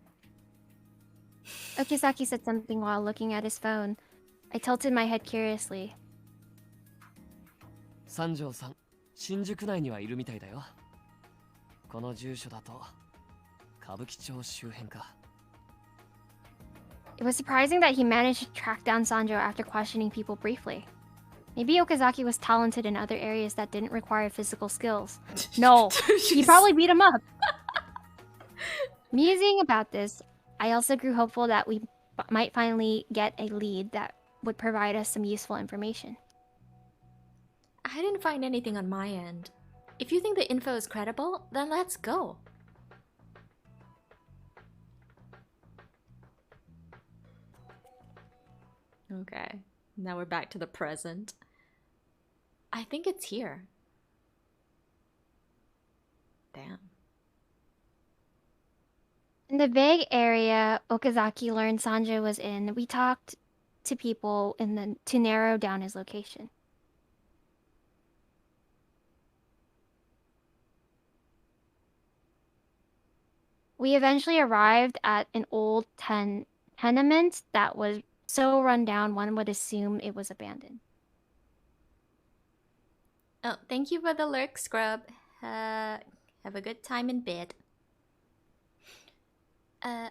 Okazaki said something while looking at his phone. I tilted my head curiously. 三条さん、新宿内にはいるみたいだよ。この住所だと歌舞伎町周辺か。 It was surprising that he managed to track down Sanjo after questioning people briefly. Maybe Okazaki was talented in other areas that didn't require physical skills. No, he probably beat him up. Musing about this, I also grew hopeful that we might finally get a lead that would provide us some useful information. I didn't find anything on my end. If you think the info is credible, then let's go. Okay, now we're back to the present. I think it's here. Damn. In the vague area Okazaki learned Sanjo was in, we talked to people to narrow down his location. We eventually arrived at an old tenement that was so run down one would assume it was abandoned. Oh, thank you for the lurk, Scrub. Have a good time in bed.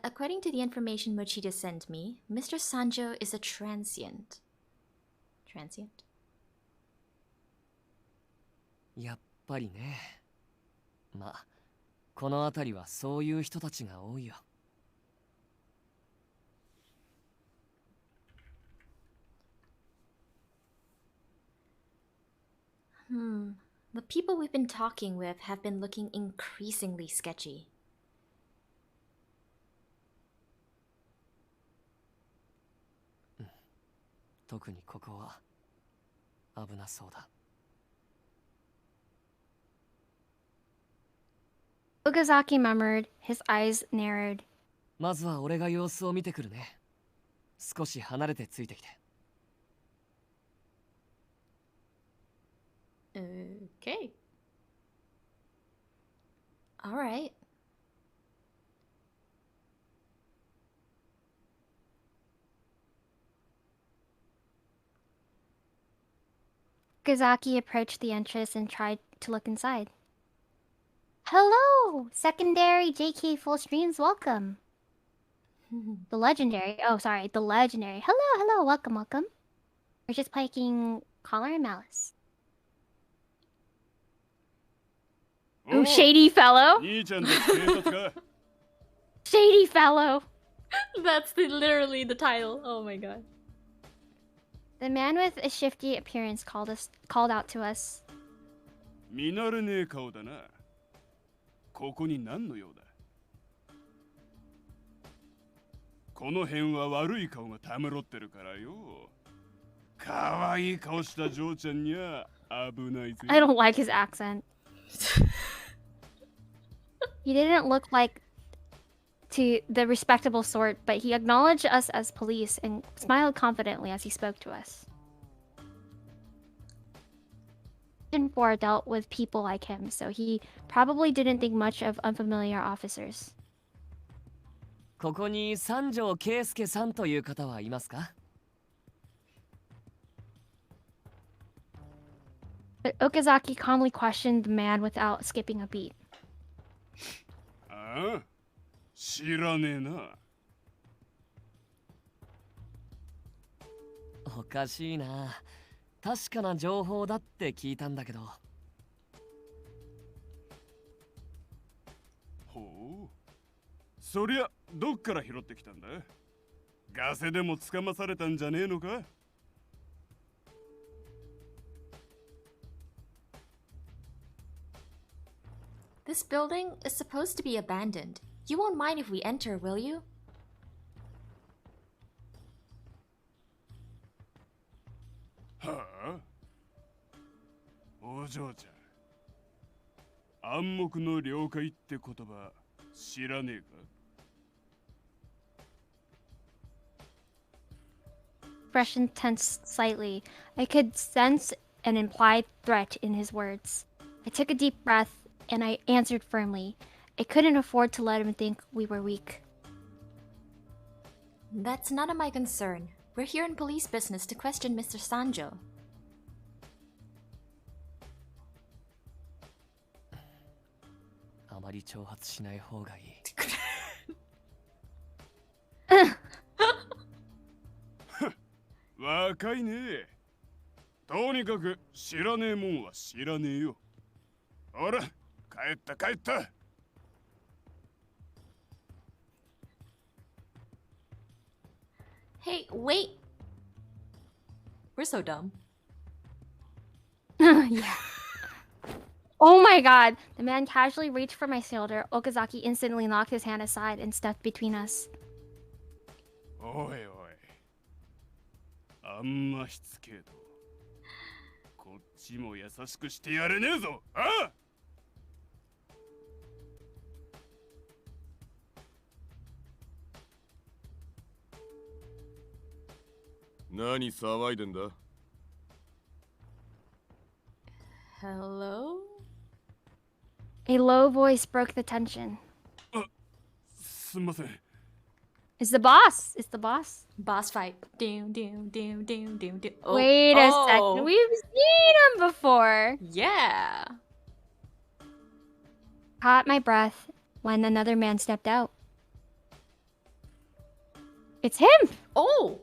According to the information Mochida sent me, Mr. Sanjo is a transient. Transient? やっぱりね。まあ、この辺りはそういう人たちが多いよ。The people we've been talking with have been looking increasingly sketchy. 特にここは危なそうだ。Okazaki murmured, his eyes narrowed. まずは俺が様子を見てくるね。少し離れてついてきて。Okay. Alright. Okazaki approached the entrance and tried to look inside. Hello! Secondary JK full streams, welcome. The legendary. Hello, welcome. We're just playing Collar and Malice. Oh, shady fellow. Shady fellow. That's literally the title. Oh my god. The man with a shifty appearance called out to us. 見慣れねえ顔だな。ここに何の用だ。この辺は悪い顔がたむろってるからよ。可愛い顔した嬢ちゃんには危ないぜ。I don't like his accent. He didn't look like to the respectable sort, but he acknowledged us as police and smiled confidently as he spoke to us. Season 4 dealt with people like him, so he probably didn't think much of unfamiliar officers. ここに三条圭介さんという方はいますか？ But Okazaki calmly questioned the man without skipping a beat. ああ、知らねえな。おかしいな。確かな情報だって聞いたんだけど。ほう。そりゃどっから拾ってきたんだ？ガセでもつかまされたんじゃねえのか？This building is supposed to be abandoned. You won't mind if we enter, will you? はあ？お嬢ちゃん、暗黙の了解って言葉知らねえかExpression tensed slightly. I could sense an implied threat in his words. I took a deep breath and I answered firmly. I couldn't afford to let him think we were weak. That's none of my concern. We're here in police business to question Mr. Sanjo. あまり挑発しない方がいい。若いね。とにかく知らねえもんは知らねえよ。ほら、帰った。Hey, wait! We're so dumb. Yeah. Oh my god! The man casually reached for my shoulder. Okazaki instantly knocked his hand aside and stepped between us. おいおい。あんましつけえと。こっちも優しくしてやれねえぞ。ああ何騒いでんだ Hello? A low voice broke the tension. すんません。 It's the boss. It's the boss. Boss fight. Doom, doom, doom, doom, doom, doom. Oh. Wait a oh. second. We've seen him before. Yeah. Caught my breath when another man stepped out. It's him! Oh!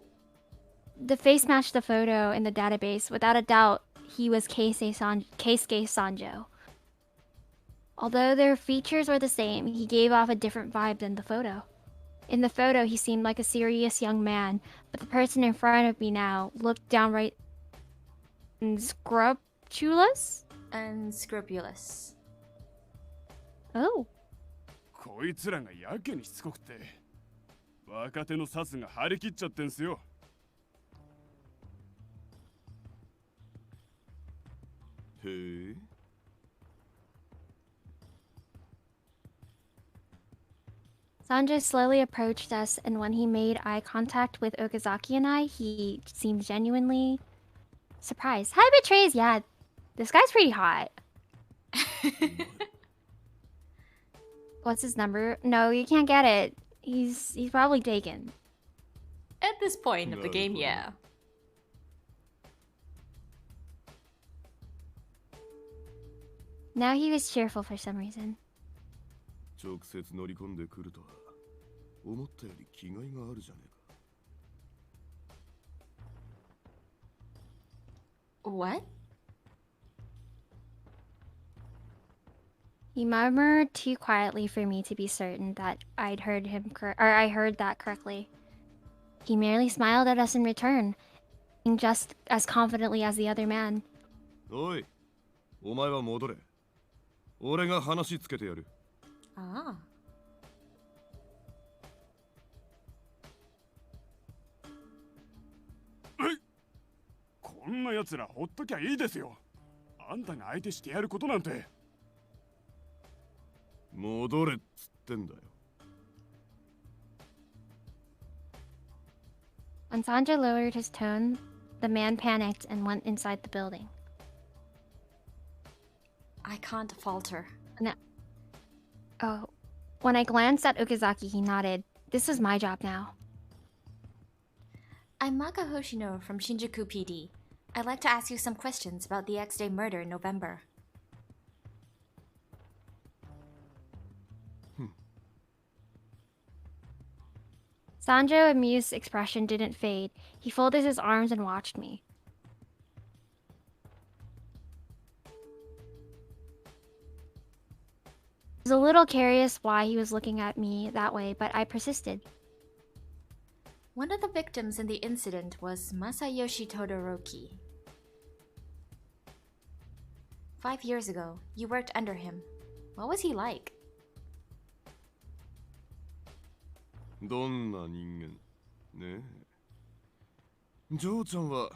The face matched the photo in the database. Without a doubt, he was Keisuke Sanjo. Although their features were the same, he gave off a different vibe than the photo. In the photo, he seemed like a serious young man, but the person in front of me now looked downright scrupulous? Unscrupulous. Oh. こいつらがやけにしつこくて、若手のサスが張り切っちゃってんすよ。へえ Sanjo slowly approached us, and when he made eye contact with Okazaki and I, he seemed genuinely surprised. Hi, Betrays! Yeah, this guy's pretty hot. What's his number? No, you can't get it. He's probably taken. At this point of the game, yeah. Now he was cheerful for some reason. 直接乗り込んでくるとは思ったより気概があるじゃねえか What? He murmured too quietly for me to be certain that I heard that correctly. He merely smiled at us in return, just as confidently as the other man. おいお前は戻れ俺が話つけてやる Ah. こんな奴らほっときゃいいですよ。あんたが相手してやることなんて。戻れっつってんだよ When Sanjo lowered his tone, the man panicked and went inside the building. I can't falter. Oh, when I glanced at Okazaki, he nodded. This was my job now. I'm Maka Hoshino from Shinjuku PD. I'd like to ask you some questions about the X-Day murder in November. Sanjo's amused expression didn't fade. He folded his arms and watched me. I was a little curious why he was looking at me that way, but I persisted. One of the victims in the incident was Masayoshi Todoroki. 5 years ago, you worked under him. What was he like? どんな人間ねえジョーちゃんは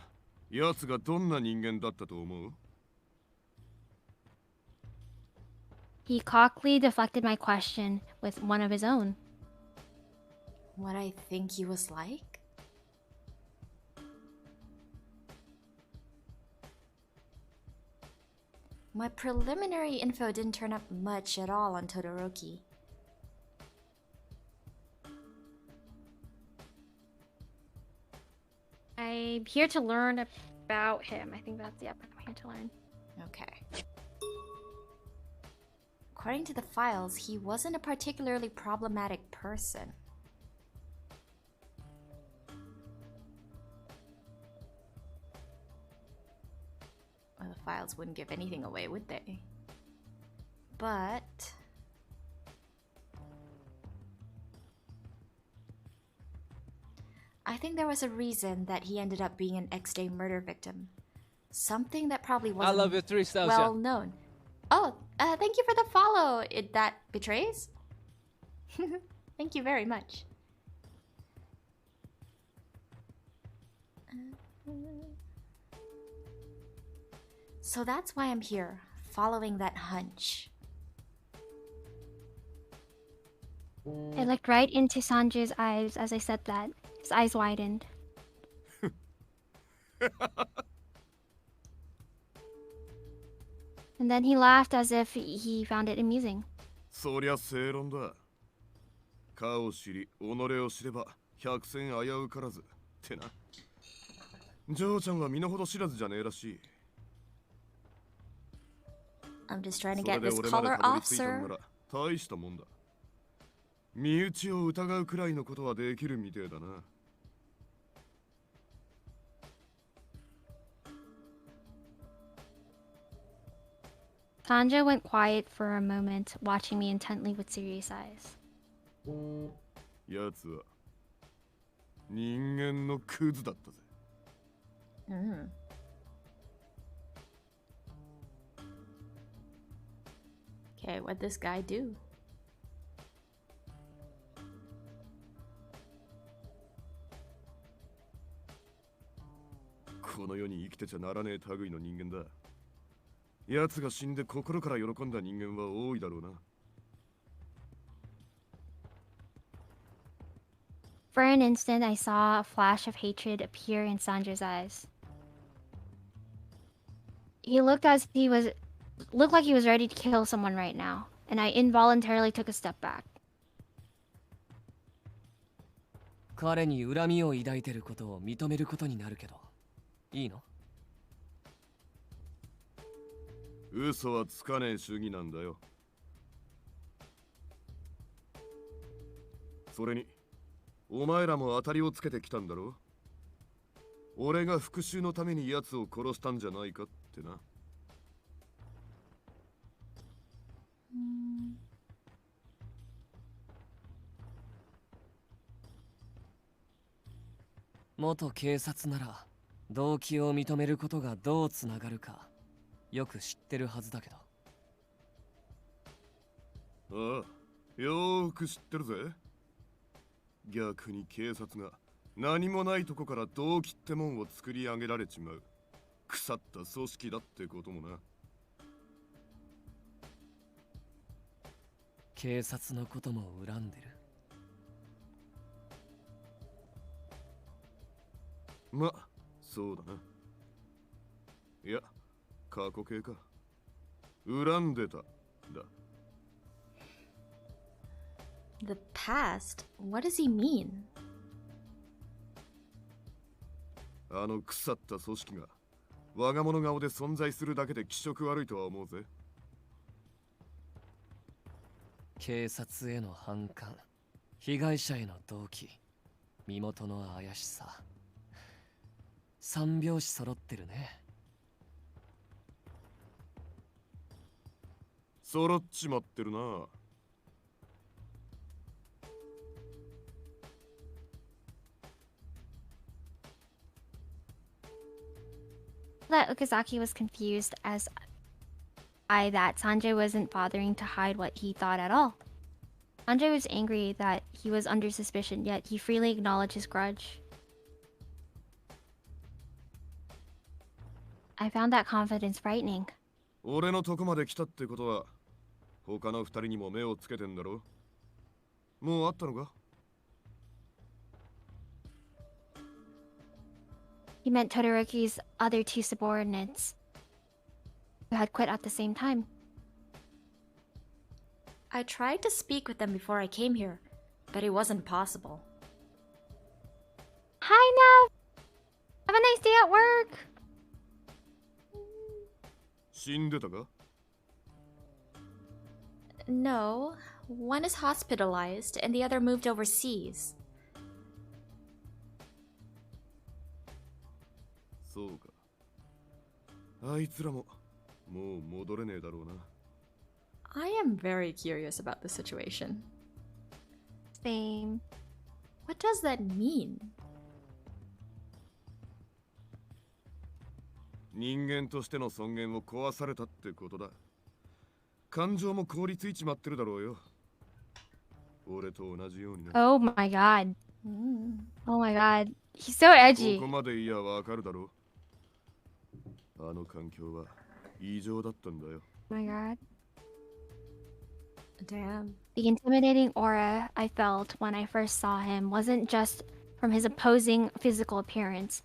奴がどんな人間だったと思う He cockily deflected my question with one of his own. What I think he was like? My preliminary info didn't turn up much at all on Todoroki. I'm here to learn about him. I think that's the I'm here to learn. Okay. According to the files, he wasn't a particularly problematic person. Well, the files wouldn't give anything away, would they? But I think there was a reason that he ended up being an X-Day murder victim. Something that probably wasn't I love your 3,000. well known. Oh, thank you for the follow. That betrays? Thank you very much. So that's why I'm here, following that hunch. I looked right into Sanjo's eyes as I said that. His eyes widened. And then he laughed as if he found it amusing. そりゃ正論だ。かを知り、己を知れば百戦危うからずってな。ジョーちゃんは身の程知らずじゃねえらしい。I'm just trying to そ get れで this 俺まで color たどり off, 着いたん sir. なら大したもんだ。身内を疑うくらいのことはできるみてえだな。Sanja went quiet for a moment, watching me intently with serious eyes. やつは人間のクズだったぜ。Mm. Okay, what'd this guy do? この世に生きてちゃならねえ類の人間だ。奴が死んで心から喜んだ人間は多いだろうな。For an instant, I saw a flash of hatred appear in Sandra's eyes. He looked like he was ready to kill someone right now, and I involuntarily took a step back. 彼に恨みを抱いてることを認めることになるけど、いいの？嘘はつかねえ主義なんだよ。それに、お前らも当たりをつけてきたんだろ？俺が復讐のために奴を殺したんじゃないかってな。元警察なら動機を認めることがどうつながるかよく知ってるはずだけど。ああ、よーく知ってるぜ。逆に警察が何もないとこから動機ってもんを作り上げられちまう腐った組織だってこともな。警察のことも恨んでる。ま、そうだな。いや、過去形か。恨んでた、だ。The past? What does he mean? あの腐った組織が我が物顔で存在するだけで気色悪いとは思うぜ。警察への反感、被害者への動機、身元の怪しさ。三拍子揃ってるね。揃っちまってるな。That Okazaki was confused as that Sanjay wasn't bothering to hide what he thought at all. Sanjay was angry that he was under suspicion, yet he freely acknowledged his grudge. I found that confidence frightening. 俺のとこまで来たってことは他の二人にも目をつけてんだろ。もう会ったのか？ He meant Todoroki's other two subordinates who had quit at the same time. I tried to speak with them before I came here, but it wasn't possible. Hi, Nav! Have a nice day at work! 死んでたか？ No, one is hospitalized and the other moved overseas. そうか。あいつらももう戻れねえだろうな。I am very curious about the situation. Same. What does that mean? 人間としての尊厳を壊されたってことだ。感情も凍りついちまってるだろうよ。俺と同じようにな。Oh my god. Oh my god. He's so edgy. ここまでいやわかるだろう。あの環境は異常だったんだよ。Oh my god. Damn. The intimidating aura I felt when I first saw him wasn't just from his opposing physical appearance.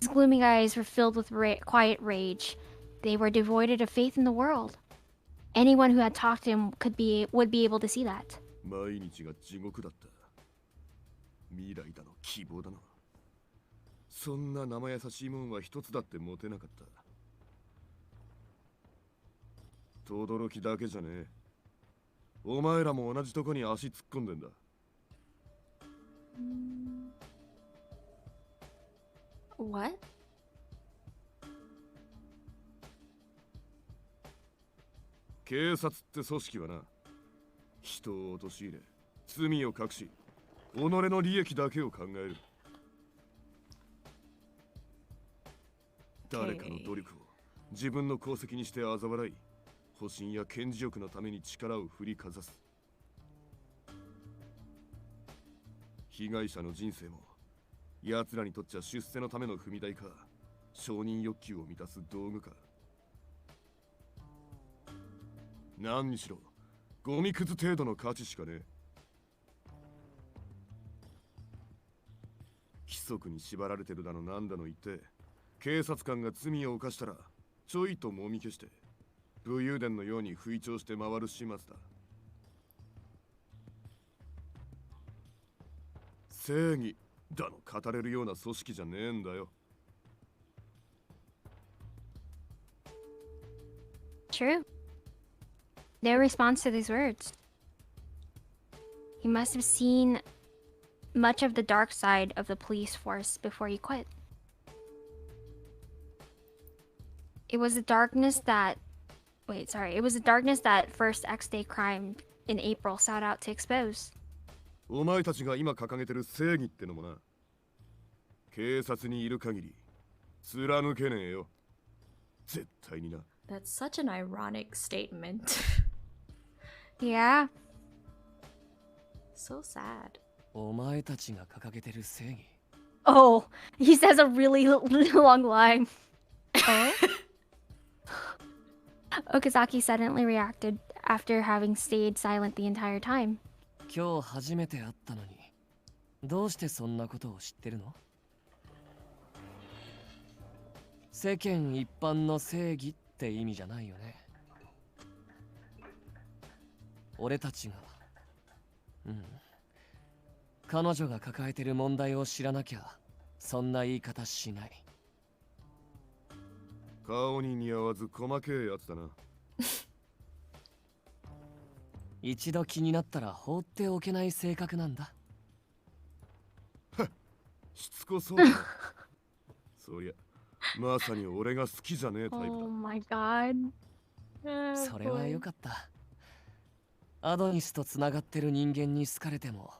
His gloomy eyes were filled with quiet rage. They were devoid of faith in the world. Anyone who had talked to him would be able to see that. 毎日が地獄だった。未来だの希望だの。そんな生優しいもんは一つだって持てなかった。轟だけじゃねえ。お前らも同じとこに足突っ込んでんだ。What? 警察って組織はな、人を陥れ、罪を隠し、己の利益だけを考える。誰かの努力を自分の功績にして嘲笑い、保身や顕示欲のために力を振りかざす。被害者の人生も奴らにとっちゃ出世のための踏み台か、承認欲求を満たす道具か。何にしろゴミくず程度の価値しかねえ。規則に縛られてるだのなんだの言って、警察官が罪を犯したらちょいともみ消して武勇伝のように吹聴して回る始末だ。正義だの語れるような組織じゃねえんだよ。True. No response to these words. He must have seen much of the dark side of the police force before he quit. It was the darkness that... It was the darkness that first X-Day crime in April sought out to expose. お前たちが今掲げてる正義ってのもな、警察にいる限り貫けねえよ。絶対にな。That's such an ironic statement. Yeah. So sad. お前たちが掲げてる正義。Oh, he says a really long line. Oh? Okazaki suddenly reacted after having stayed silent the entire time. 今日初めて会ったのに、どうしてそんなことを知ってるの？世間一般の正義って意味じゃないよね。俺たちが、彼女が抱えてる問題を知らなきゃ、そんな言い方しない。顔に似合わず細けえやつだな。一度気になったら放っておけない性格なんだ。しつこそうだな。そりゃまさに俺が好きじゃねえタイプだ。Oh my god. それはよかった。アドニスとつながってる人間に好かれても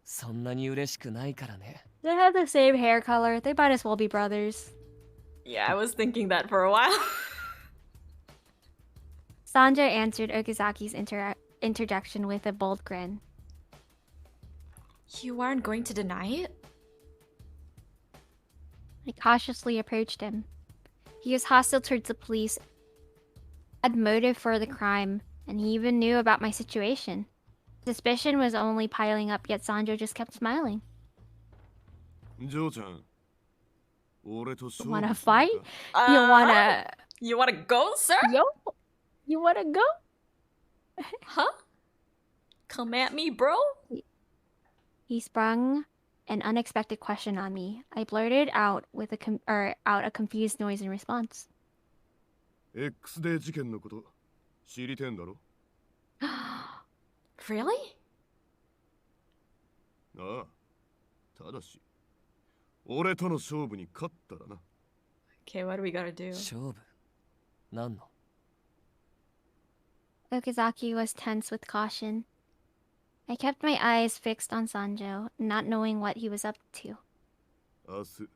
そんなに嬉しくないからね。 They have the same hair color. They might as well be brothers. Yeah, I was thinking that for a while. Sanjay answered Okazaki's interjection with a bold grin. You aren't going to deny it? I cautiously approached him. He was hostile towards the police, had motive for the crime, and he even knew about my situation. Suspicion was only piling up, yet Sanjo just kept smiling. Wanna fight? You wanna go, sir? Yo? You wanna go? Huh? Come at me, bro? He sprung an unexpected question on me. I blurted out with a confused noise in response. X-Day 事件のこと知りてんだろ？ Really? ああ、ただし俺との勝負に勝ったらな。 Okay, what do we gotta do? 勝負？何の？ Okazaki was tense with caution. I kept my eyes fixed on Sanjo, not knowing what he was up to. 明日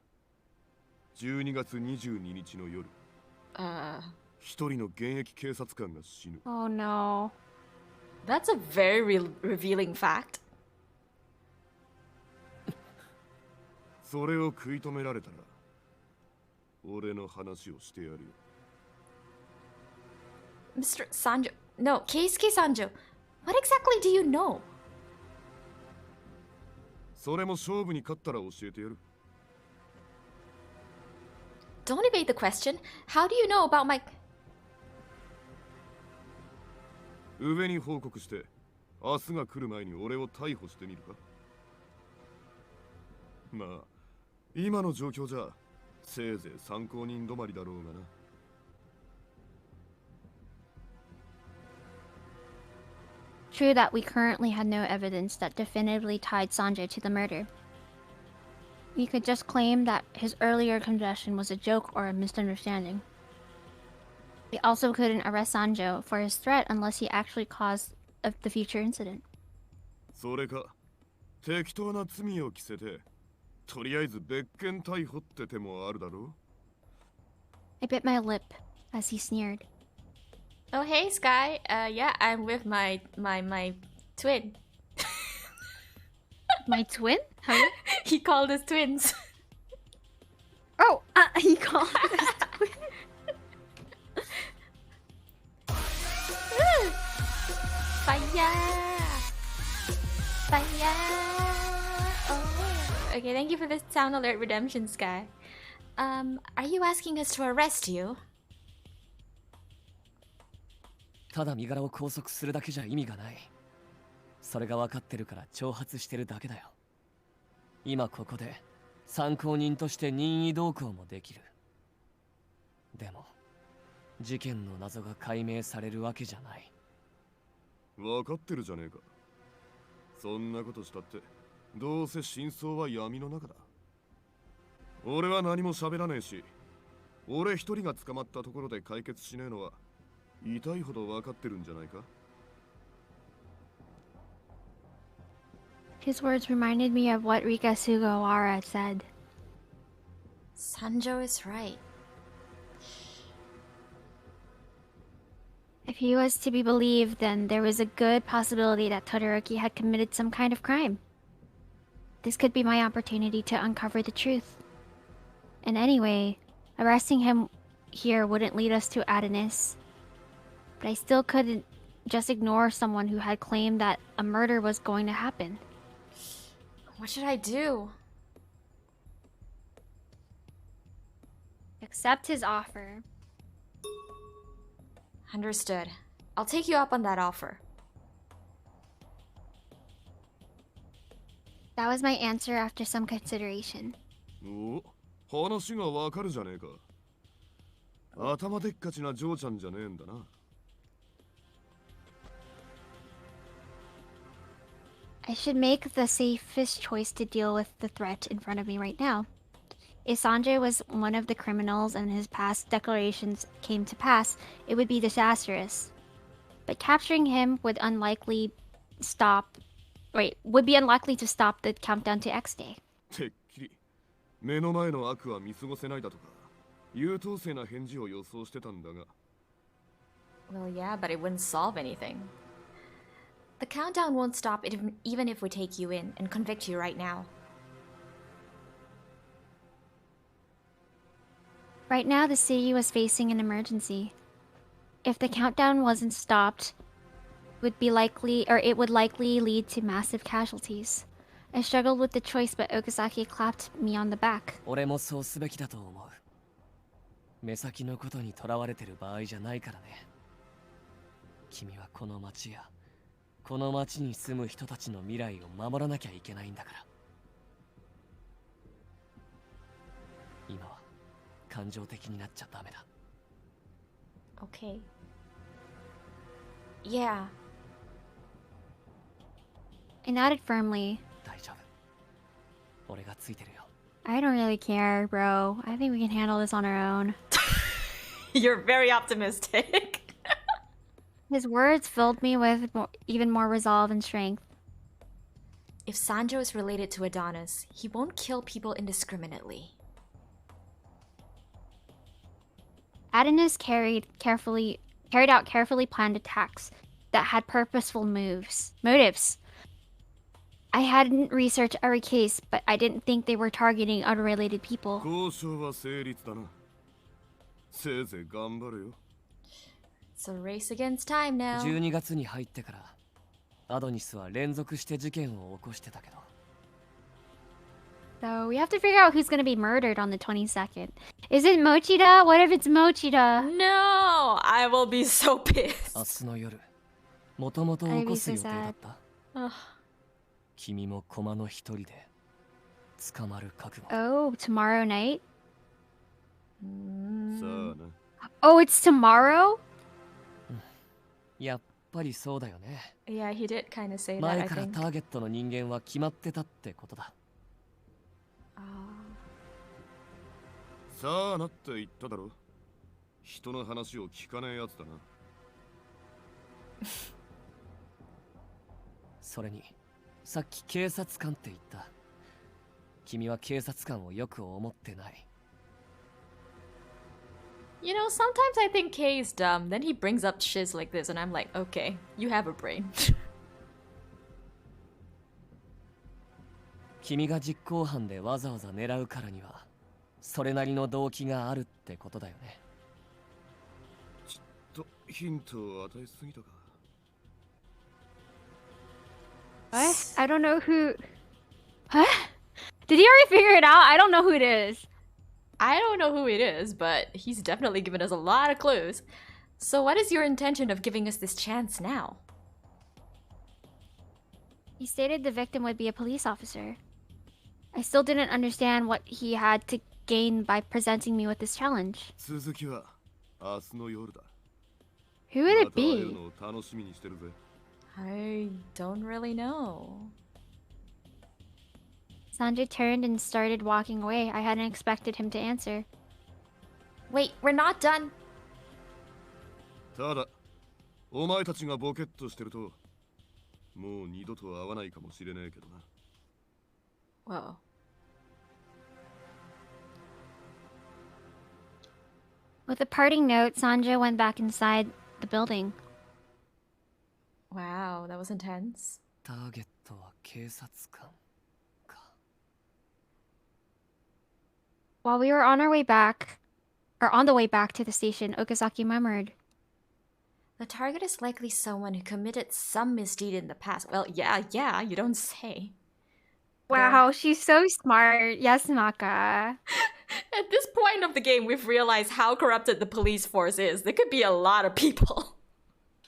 12月22日の夜、一人の現役警察官が死ぬ。 Oh no. That's a very revealing fact. それを食い止められたら俺の話をしてやるよ。 Mr. Sanjo... No, Keisuke Sanjo. What exactly do you know? それも勝負に勝ったら教えてやる。Don't evade the question. How do you know about my... 上に報告して、明日が来る前に俺を逮捕してみるか。まあ、今の状況じゃ、せいぜい参考人止まりだろうがな。True that we currently had no evidence that definitively tied Sanjay to the murder. We could just claim that his earlier confession was a joke or a misunderstanding. We also couldn't arrest Sanjo for his threat unless he actually caused the future incident. それか、適当な罪を着せて、とりあえず別件逮捕って手もあるだろう。I bit my lip as he sneered. Oh, hey, Sky. Yeah, I'm with my twin. My twin? How? He called us twins. Oh, he called us twin. Fire! Fire! Oh. Okay, thank you for this sound alert redemption, Sky. Are you asking us to arrest you? ただ身柄を拘束するだけじゃ意味がない。それが分かってるから挑発してるだけだよ。今ここで参考人として任意同行もできる。でも事件の謎が解明されるわけじゃない。分かってるじゃねえか。そんなことしたってどうせ真相は闇の中だ。俺は何も喋らねえし、俺一人が捕まったところで解決しねえのは痛いほど分かってるんじゃないか。His words reminded me of what Rika Sugawara said. Sanjo is right. If he was to be believed, then there was a good possibility that Todoroki had committed some kind of crime. This could be my opportunity to uncover the truth. And anyway, arresting him here wouldn't lead us to Adonis. But I still couldn't just ignore someone who had claimed that a murder was going to happen. What should I do? Accept his offer. Understood. I'll take you up on that offer. That was my answer after some consideration. お、話がわかるじゃねえか。頭でっかちなジョーちゃんじゃねえんだな。I should make the safest choice to deal with the threat in front of me right now. If Sanjay was one of the criminals and his past declarations came to pass, it would be disastrous. But capturing him would be unlikely to stop the countdown to X Day. てっきり目の前の悪は見過ごせないだとか優等生な返事を予想してたんだが。Well, yeah, but it wouldn't solve anything. The countdown won't stop even if we take you in and convict you right now. Right now, the city was facing an emergency. If the countdown wasn't stopped, it would likely lead to massive casualties. I struggled with the choice, but Okazaki clapped me on the back. 俺もそうすべきだと思う。目先のことにとらわれてる場合じゃないからね。君はこの町やこの町に住む人たちの未来を守らなきゃいけないんだから。今は感情的になっちゃダメだ。Okay. Yeah. I nodded firmly. 大丈夫。俺がついてるよ。I don't really care, bro. I think we can handle this on our own. You're very optimistic. His words filled me with even more resolve and strength. If Sanjo is related to Adonis, he won't kill people indiscriminately. Adonis carried out carefully planned attacks that had purposeful motives. I hadn't researched every case, but I didn't think they were targeting unrelated people. 交渉は成立だな。せいぜい頑張れよ。It's a race against time now. 12月に入ってからアドニスは連続して事件を起こしてたけど、though. We have to figure out who's gonna be murdered on the 22nd. Is it Mochida? What if it's Mochida? No, I will be so 明 pissed. 日の夜もともと I'd 起こ be す so 予定だっ sad. た Ugh. 君も駒の一人で捕まる覚悟 Oh, tomorrow night? さあな。 Oh, it's tomorrow? やっぱりそうだよね Yeah, he did kind of say that, 前 I から think. ターゲットの人間は決まってたってことだ Ah. さあなって言っただろ。人の話を聞かねえやつだな。それにさっき警察官って言った君は警察官をよく思ってない You know, sometimes I think Kay is dumb, then he brings up shiz like this, and I'm like, okay, you have a brain. 君が実行犯でわざわざ狙うからにはそれなりの動機があるってことだよねとヒントを与えすぎたか。What? I don't know who... Huh? Did he already figure it out? I don't know who it is. I don't know who it is, but he's definitely given us a lot of clues. So what is your intention of giving us this chance now? He stated the victim would be a police officer. I still didn't understand what he had to gain by presenting me with this challenge. 続きは明日の夜だ。 Who would ま it た会える be? のを楽しみにしてるぜ。 I don't really know. Sanjay turned and started walking away. I hadn't expected him to answer. Wait, we're not done. ただ、お前たちがボケっとしてると、もう二度と会わないかもしれねえけどな。 Whoa. With a parting note, Sanjay went back inside the building. Wow, that was intense. ターゲットは警察官か While we were on our way back, or on the way back to the station, Okazaki murmured, The target is likely someone who committed some misdeed in the past. Well, yeah, you don't say. "Wow, she's so smart." Yes, Maka. At this point of the game, we've realized how corrupted the police force is. There could be a lot of people.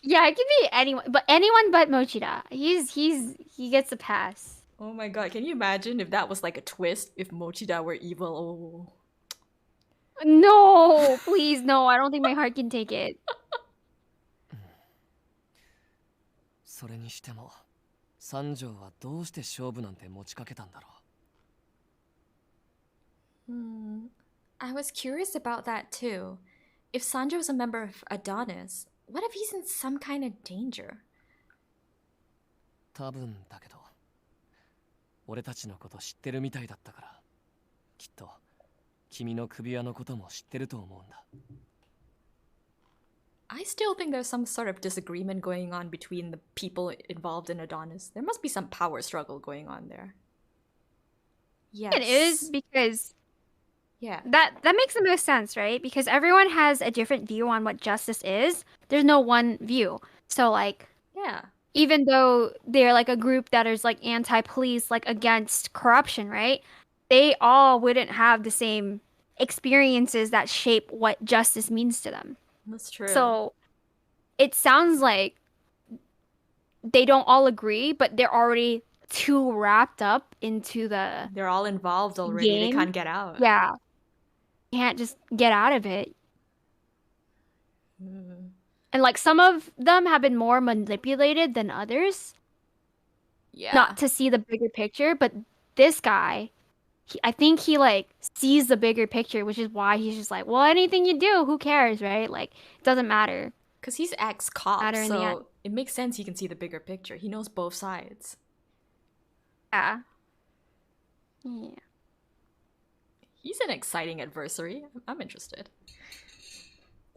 Yeah, it could be anyone but Mochida. He gets a pass. Oh my god, can you imagine if that was like a twist? If Mochida were evil? Oh. No, please, no. I don't think my heart can take it. それにしても三条はどうして勝負なんて持ちかけたんだろう I was curious about that too. If Sanjo's a member of Adonis, what if he's in some kind of danger? 多分だけど俺たちのこと知ってるみたいだったからきっと君の首輪のことも知ってると思うんだ I still think there's some sort of disagreement going on between the people involved in Adonis. There must be some power struggle going on there. Yes. It is because Yeah. that makes the most sense, right? Because everyone has a different view on what justice is. There's no one view. So like Yeah. even though they're like a group that is like anti-police, like against corruption, right? They all wouldn't have the same experiences that shape what justice means to them. That's true. So it sounds like they don't all agree, but they're already too wrapped up into the they're all involved already. game. They can't get out. Yeah. Can't just get out of it. And like some of them have been more manipulated than others. Yeah. Not to see the bigger picture, but this guy, I think he like sees the bigger picture, which is why he's just like, well, anything you do, who cares, right? Like, it doesn't matter. Because he's ex-cop, Matter in the end. so it makes sense he can see the bigger picture. He knows both sides. Yeah. Yeah. He's an exciting adversary. I'm interested.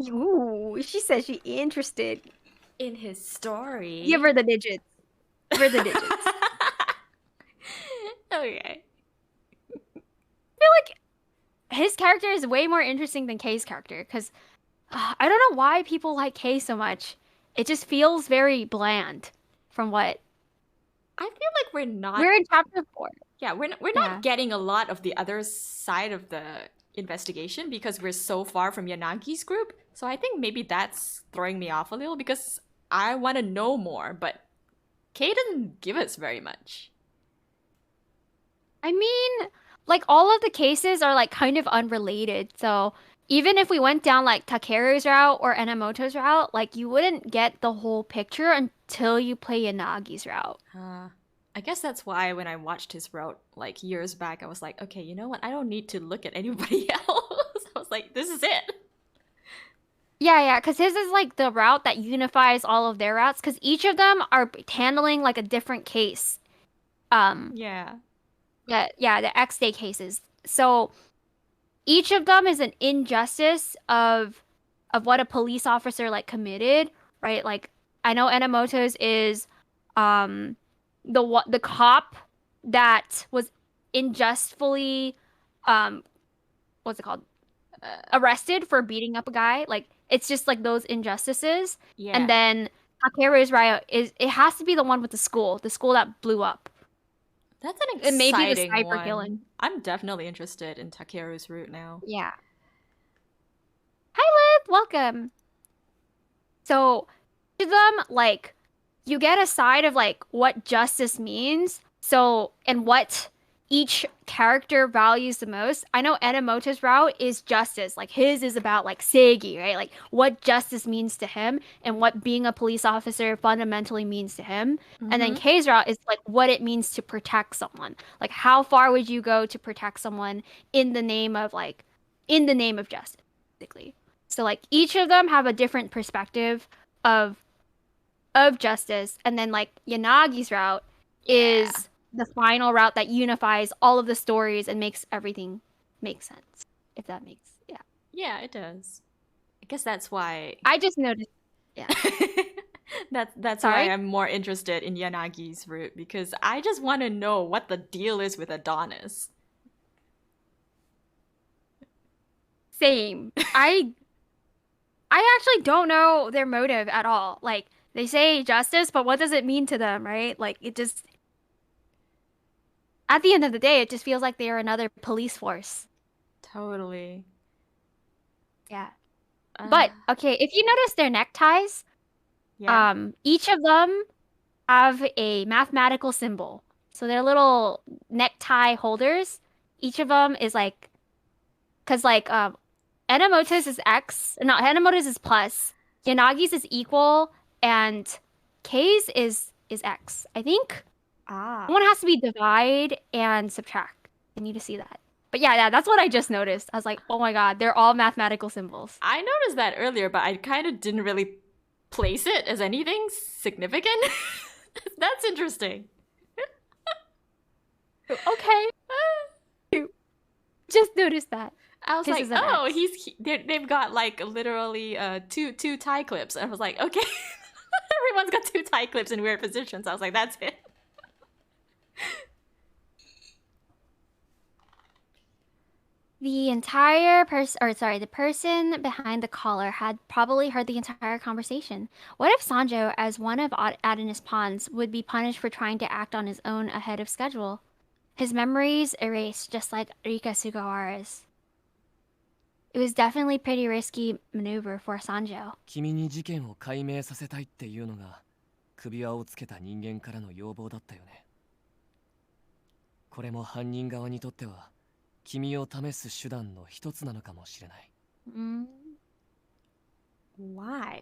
Ooh, she says she's interested. In his story. Give her the digits. Give her the digits. Okay. I feel like his character is way more interesting than Kay's character because I don't know why people like Kay so much. It just feels very bland from what I feel like we're not... We're in chapter 4. Yeah, we're not getting a lot of the other side of the investigation because we're so far from Yanagi's group. So I think maybe that's throwing me off a little because I want to know more, but Kay doesn't give us very much. I mean, like all of the cases are like kind of unrelated. So even if we went down like Takeru's route or Enamoto's route, like you wouldn't get the whole picture until you play Yanagi's route. I guess that's why when I watched his route like years back, I was like, okay, you know what? I don't need to look at anybody else. I was like, this is it. Yeah, because his is like the route that unifies all of their routes because each of them are handling like a different case. Yeah. Yeah, the X-Day cases. So each of them is an injustice of what a police officer like committed, right? Like I know Enamoto's is the cop that was unjustly what's it called? Arrested for beating up a guy. Like it's just like those injustices. Yeah. And then Takeru's riot is it has to be the one with the school that blew up. That's an And exciting maybe the sniper one. killing. I'm definitely interested in Takeru's route now. Yeah. Hi, Liv. Welcome. So, to them, like, you get a side of like what justice means. So, and what each character values the most. I know Enamoto's route is justice. Like his is about like Seigi, right? Like what justice means to him and what being a police officer fundamentally means to him. And then Kei's route is like what it means to protect someone. Like how far would you go to protect someone in the name of justice, basically. So like each of them have a different perspective of justice, and then like Yanagi's route is the final route that unifies all of the stories and makes everything make sense. If that makes Yeah, it does. I guess that's why I just noticed. Yeah. that's why I'm more interested in Yanagi's route because I just want to know what the deal is with Adonis. Same. I actually don't know their motive at all. Like they say justice, but what does it mean to them, right? Like it just at the end of the day, it just feels like they are another police force. Totally. Yeah. But okay, if you notice their neckties, each of them have a mathematical symbol. So their little necktie holders, each of them is like, cause like Enamoto's is X, no, Enamoto's is plus, Yanagi's is equal, and Kei's is X. I think one has to be divide and subtract. I need to see that. But yeah, that's what I just noticed. I was like, oh my god, they're all mathematical symbols. I noticed that earlier, but I kind of didn't really place it as anything significant. That's interesting. Okay. Just noticed that. I was like, oh, they've got like literally two tie clips. I was like, okay, everyone's got two tie clips in weird positions. I was like, that's it. The person behind the collar had probably heard the entire conversation. What if Sanjo, as one of Adonis' pawns, would be punished for trying to act on his own ahead of schedule? His memories erased, just like Rika Sugawara's. It was definitely a pretty risky maneuver for Sanjo. 君に事件を解明させたいっていうのが首輪をつけた人間からの要望だったよね。これも犯人側にとっては君を試す手段の一つなのかもしれない。Why?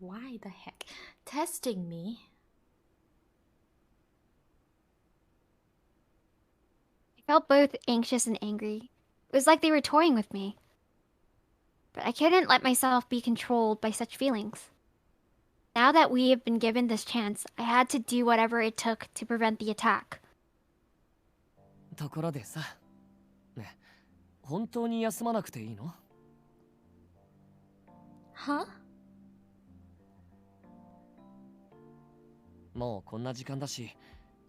Why the heck? Testing me? I felt both anxious and angry. It was like they were toying with me. But I couldn't let myself be controlled by such feelings. Now that we have been given this chance, I had to do whatever it took to prevent the attack. ところでさ、ね、本当に休まなくていいの？ Huh? もうこんな時間だし、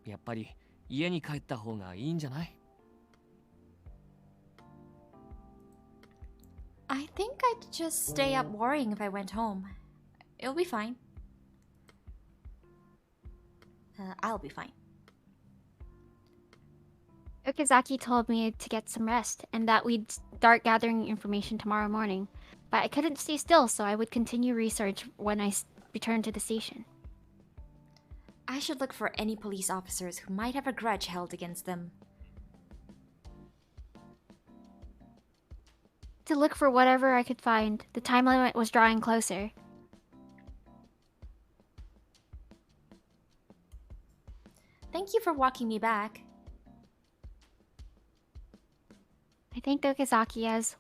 やっぱり家に帰った方がいいんじゃない？ I think I'd just stay up worrying if I went home. It'll be fine. I'll be fine. Okazaki told me to get some rest and that we'd start gathering information tomorrow morning. But I couldn't stay still, so I would continue research when I returned to the station. I should look for any police officers who might have a grudge held against them. To look for whatever I could find. The time limit was drawing closer. Thank you for walking me back. I thanked Okazaki as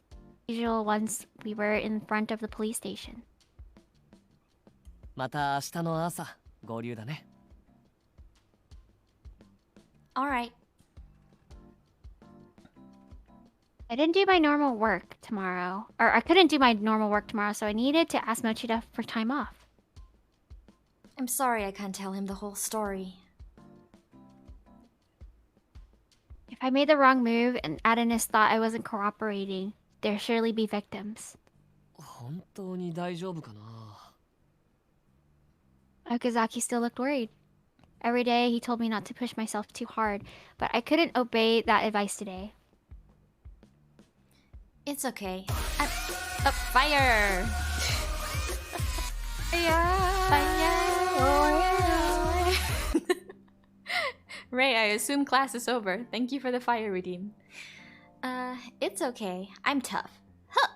usual once we were in front of the police station. また明日の朝合流だね。Alright. I didn't do my normal work tomorrow. Or I couldn't do my normal work tomorrow, so I needed to ask Mochida for time off. I'm sorry I can't tell him the whole story. If I made the wrong move and Adonis thought I wasn't cooperating, there'd surely be victims. 本当に大丈夫かな。Okazaki still looked worried. Every day he told me not to push myself too hard, but I couldn't obey that advice today. It's okay. Fire! Ray, I assume class is over. Thank you for the fire redeem. It's okay. I'm tough. Huh.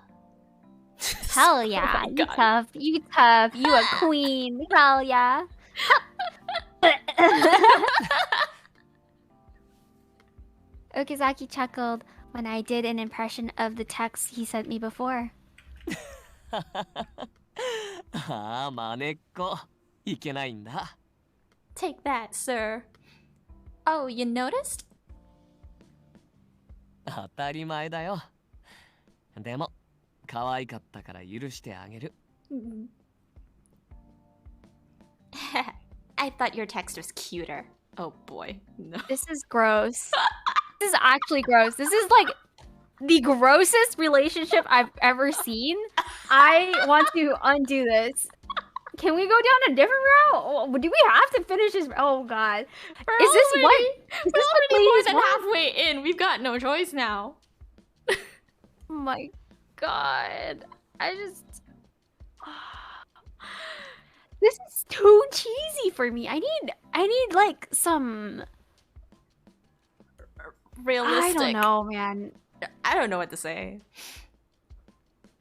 Hell yeah, Oh my you God. tough, you tough, you a queen. Hell yeah. Okazaki chuckled when I did an impression of the text he sent me before. ああ、まねっこ。いけないんだ。Take that, sir. Oh, you noticed? 当たり前だよ。でも、可愛かったから許してあげる。I thought your text was cuter. Oh boy, no. This is gross. This is actually gross. This is like the grossest relationship I've ever seen. I want to undo this. Can we go down a different route? Do we have to finish this? Oh god. Is this what? Is this what We're already more ladies than want? halfway in. We've got no choice now. Oh my god. I just... This is too cheesy for me. I need like some... Realistic. I don't know, man. I don't know what to say.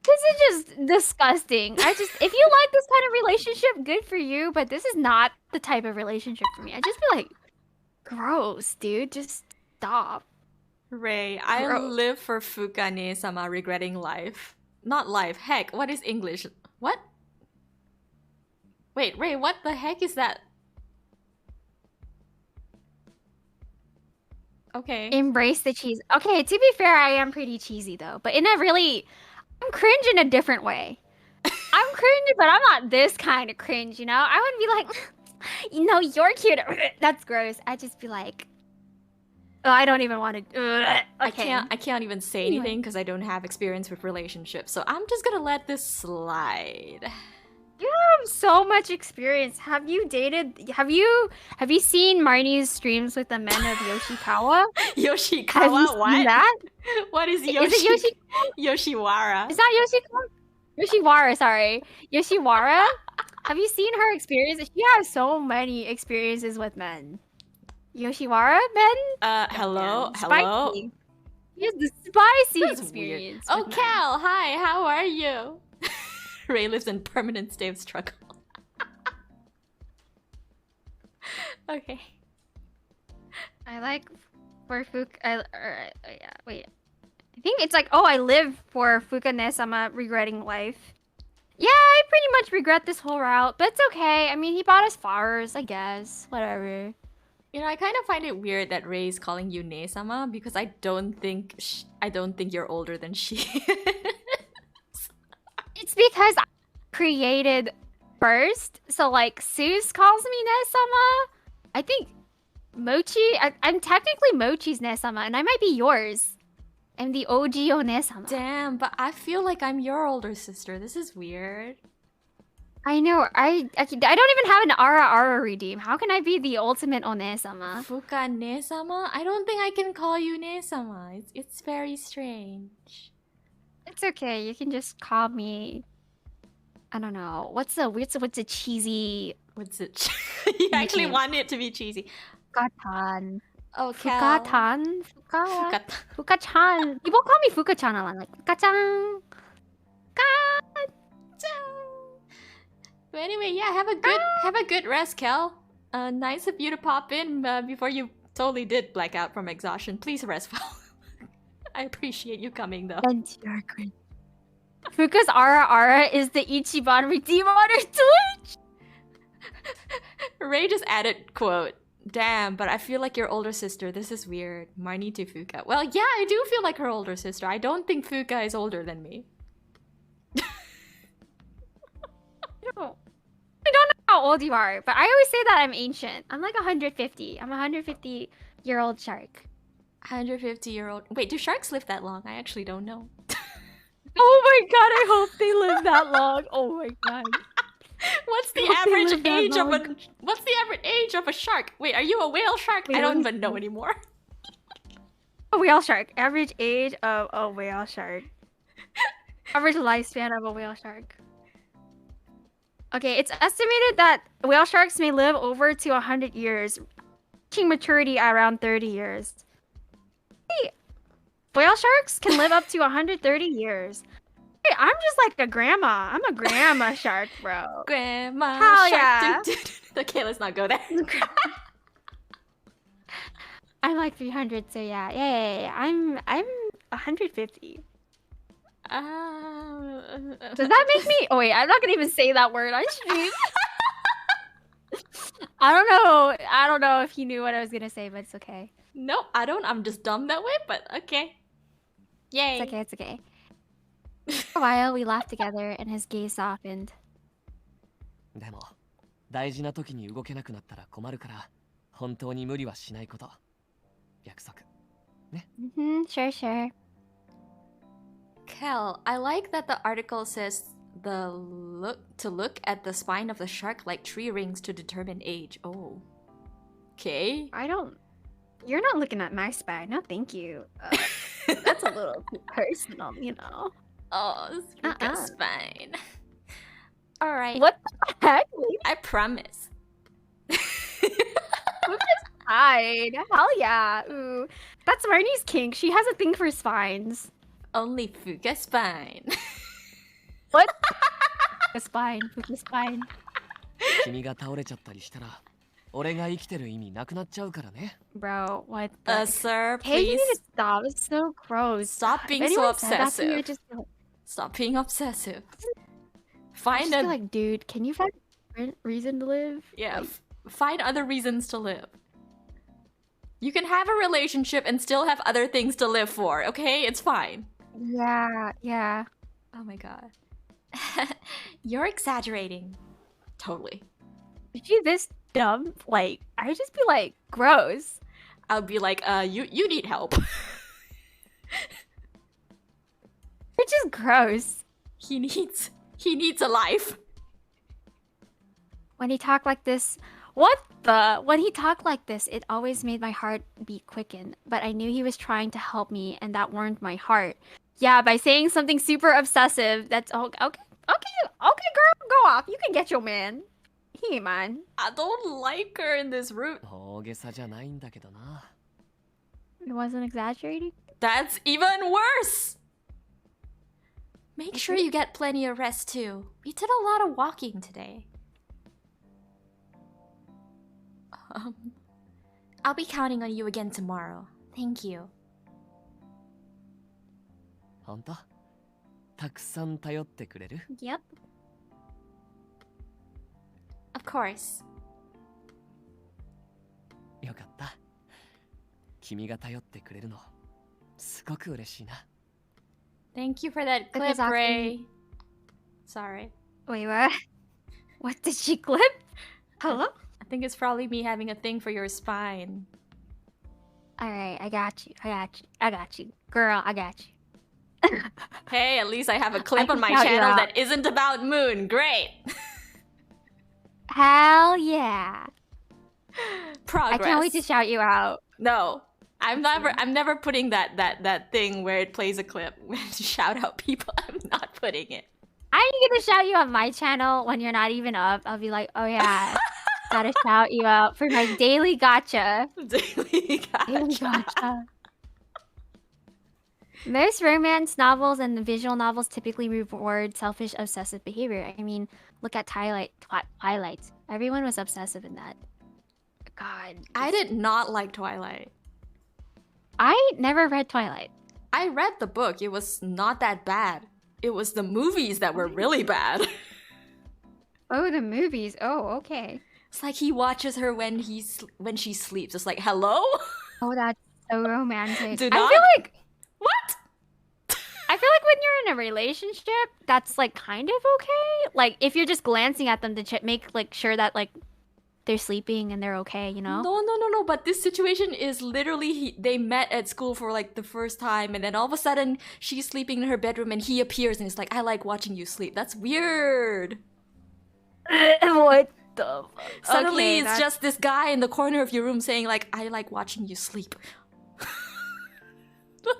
This is just disgusting. If you like this kind of relationship, good for you, but this is not the type of relationship for me. I just feel like, gross, dude. Just stop. Ray, I Gross. live for Fuka ne-sama regretting life. Not life. Heck, what is English? What? Wait, Ray, what the heck is that? Okay. Embrace the cheese. Okay, to be fair, I am pretty cheesy though, but in a really... I'm cringe in a different way. I'm cringe, but I'm not this kind of cringe, you know? I wouldn't be like, you know, you're cute. That's gross. I'd just be like, oh, I don't even want to. I can't even say Anyway. anything because I don't have experience with relationships, so I'm just gonna let this slide. You have so much experience. Have you dated? Have you seen Marnie's streams with the men of Yoshikawa? Yoshikawa, Have you seen what? that? What is Is it Yoshiwara? Is that Yoshikawa? Yoshiwara, sorry. Yoshiwara? Have you seen her experiences? She has so many experiences with men. Yoshiwara men? Hello? Man, Hello? spicy. He has the spicy That's experience. weird. Oh, with men. Cal, hi, how are you? Ray lives in permanent state of struggle. Okay. I like for Fuka. Yeah, wait. I think it's like, oh, I live for Fuka ne-sama regretting life. Yeah, I pretty much regret this whole route, but it's okay. I mean, he bought us flowers, I guess. Whatever. You know, I kind of find it weird that Ray's calling you Ne-sama because I don't think you're older than she is. It's because I created first. So, like, Seuss calls me ne-sama. I think Mochi... I'm technically Mochi's ne-sama, and I might be yours. I'm the OG ne-sama. Damn, but I feel like I'm your older sister. This is weird. I know. I don't even have an Ara redeem. How can I be the ultimate One-sama? Fuka ne-sama? I don't think I can call you ne-sama. It's very strange. It's okay. You can just call me. I don't know. What's a cheesy? What's it? You actually nickname? want it to be cheesy. Fukatan. Oh, Cal. Fukatan. Fuka. Fuka-chan. People call me Fuka-chan a lot. Like Fuka-chan. But anyway, yeah, have a good rest, Cal. Nice of you to pop in before you totally did black out from exhaustion. Please rest well. I appreciate you coming though. Fuka's Ara is the Ichiban redeem on her Twitch. Ray just added quote. Damn, but I feel like your older sister. This is weird. Marnie to Fuka. Well, yeah, I do feel like her older sister. I don't think Fuka is older than me. I don't know how old you are, but I always say that I'm ancient. I'm like 150. I'm a 150-year-old shark. 150-year-old. Wait, do sharks live that long? I actually don't know. Oh my god, I hope they live that long. Oh my god. What's the I hope they average live that age of long. What's the average age of a shark? Wait, are you a whale shark? Wait, I let don't me even know see. anymore. A whale shark. Average age of a whale shark. Average lifespan of a whale shark. Okay, it's estimated that whale sharks may live over to 100 years, reaching maturity at around 30 years. Hey, whale sharks can live up to 130 years. Hey, I'm just like a grandma. I'm a grandma shark, bro. Grandma Hell shark. yeah. Okay, let's not go there. I'm like 300, so yeah. I'm 150. Does that make me? Oh wait, I'm not gonna even say that word on stream. I don't know if he knew what I was gonna say, but it's okay. No, I don't. I'm just dumb that way, but okay. Yay. It's okay. For a while, we laughed together, and his gaze softened. でも大事な時に動けなくなったら困るから本当に無理はしないこと約束ね。 Sure. Kel, I like that the article says to look at the spine of the shark like tree rings to determine age. Oh. Okay. You're not looking at my spine. No, thank you. That's a little too personal, you know. Oh, Fuka's spine. Alright. What the heck? I promise. Spine. Hell yeah. Ooh. That's Marnie's kink. She has a thing for spines. Only Fuka spine. What? Fuka spine. 君が倒れちゃったりしたら俺が生きてる意味なくなっちゃうからね。 Bro, what the... Sir, Hey, you please. need to stop. It's so gross. Stop being If so anyone said that to me, obsessive. I'd just be like, Stop being obsessive. I'd Find just be a like, dude, can you find a different reason to live? yeah. Like, Find other reasons to live. You can have a relationship and still have other things to live for. Okay, it's fine. yeah. Oh my god. You're exaggerating. Totally. If you this dumb, like, I'd just be like, gross. I'll be like, you need help. You're just gross. He needs a life. When he talked like this, when he talked like this, it always made my heart beat quicken. But I knew he was trying to help me, and that warmed my heart. Yeah, by saying something super obsessive. That's okay, girl, go off. You can get your man. He ain't mine. I don't like her in this room. 大げさじゃないんだけどな。 It wasn't exaggerating. That's even worse. Make sure you get plenty of rest too. We did a lot of walking today. I'll be counting on you again tomorrow. Thank you. 本当？たくさん頼ってくれる？ Yep. Of course. よかった。君が頼ってくれるのすごく嬉しいな。 Thank you for that clip, Because Ray. Sorry. Wait, what? What did she clip? Hello? I think it's probably me having a thing for your spine. Alright, I got you. Girl, I got you. Hey, at least I have a clip I on can my shout you channel out. that isn't about Moon. Great. Hell yeah. Progress. I can't wait to shout you out. No. I'm never putting that thing where it plays a clip to shout out people. I'm not putting it. I'm gonna shout you on my channel when you're not even up. I'll be like, oh yeah, gotta shout you out for my daily gotcha. Daily Daily gotcha. gotcha. Most romance novels and visual novels typically reward selfish, obsessive behavior. I mean, look at Twilight. Everyone was obsessive in that. God. I did not like Twilight. I never read Twilight. I read the book. It was not that bad. It was the movies that were really bad. Oh, the movies. Oh, okay. It's like he watches her when she sleeps. It's like, hello? Oh, that's so romantic. Do I not- feel like What? I feel like when you're in a relationship, that's like kind of okay. Like if you're just glancing at them to make like sure that like they're sleeping and they're okay, you know? No. But this situation is literally they met at school for like the first time, and then all of a sudden she's sleeping in her bedroom, and he appears and it's like, I like watching you sleep. That's weird. What the fuck? Suddenly Okay, it's just this guy in the corner of your room saying like, I like watching you sleep.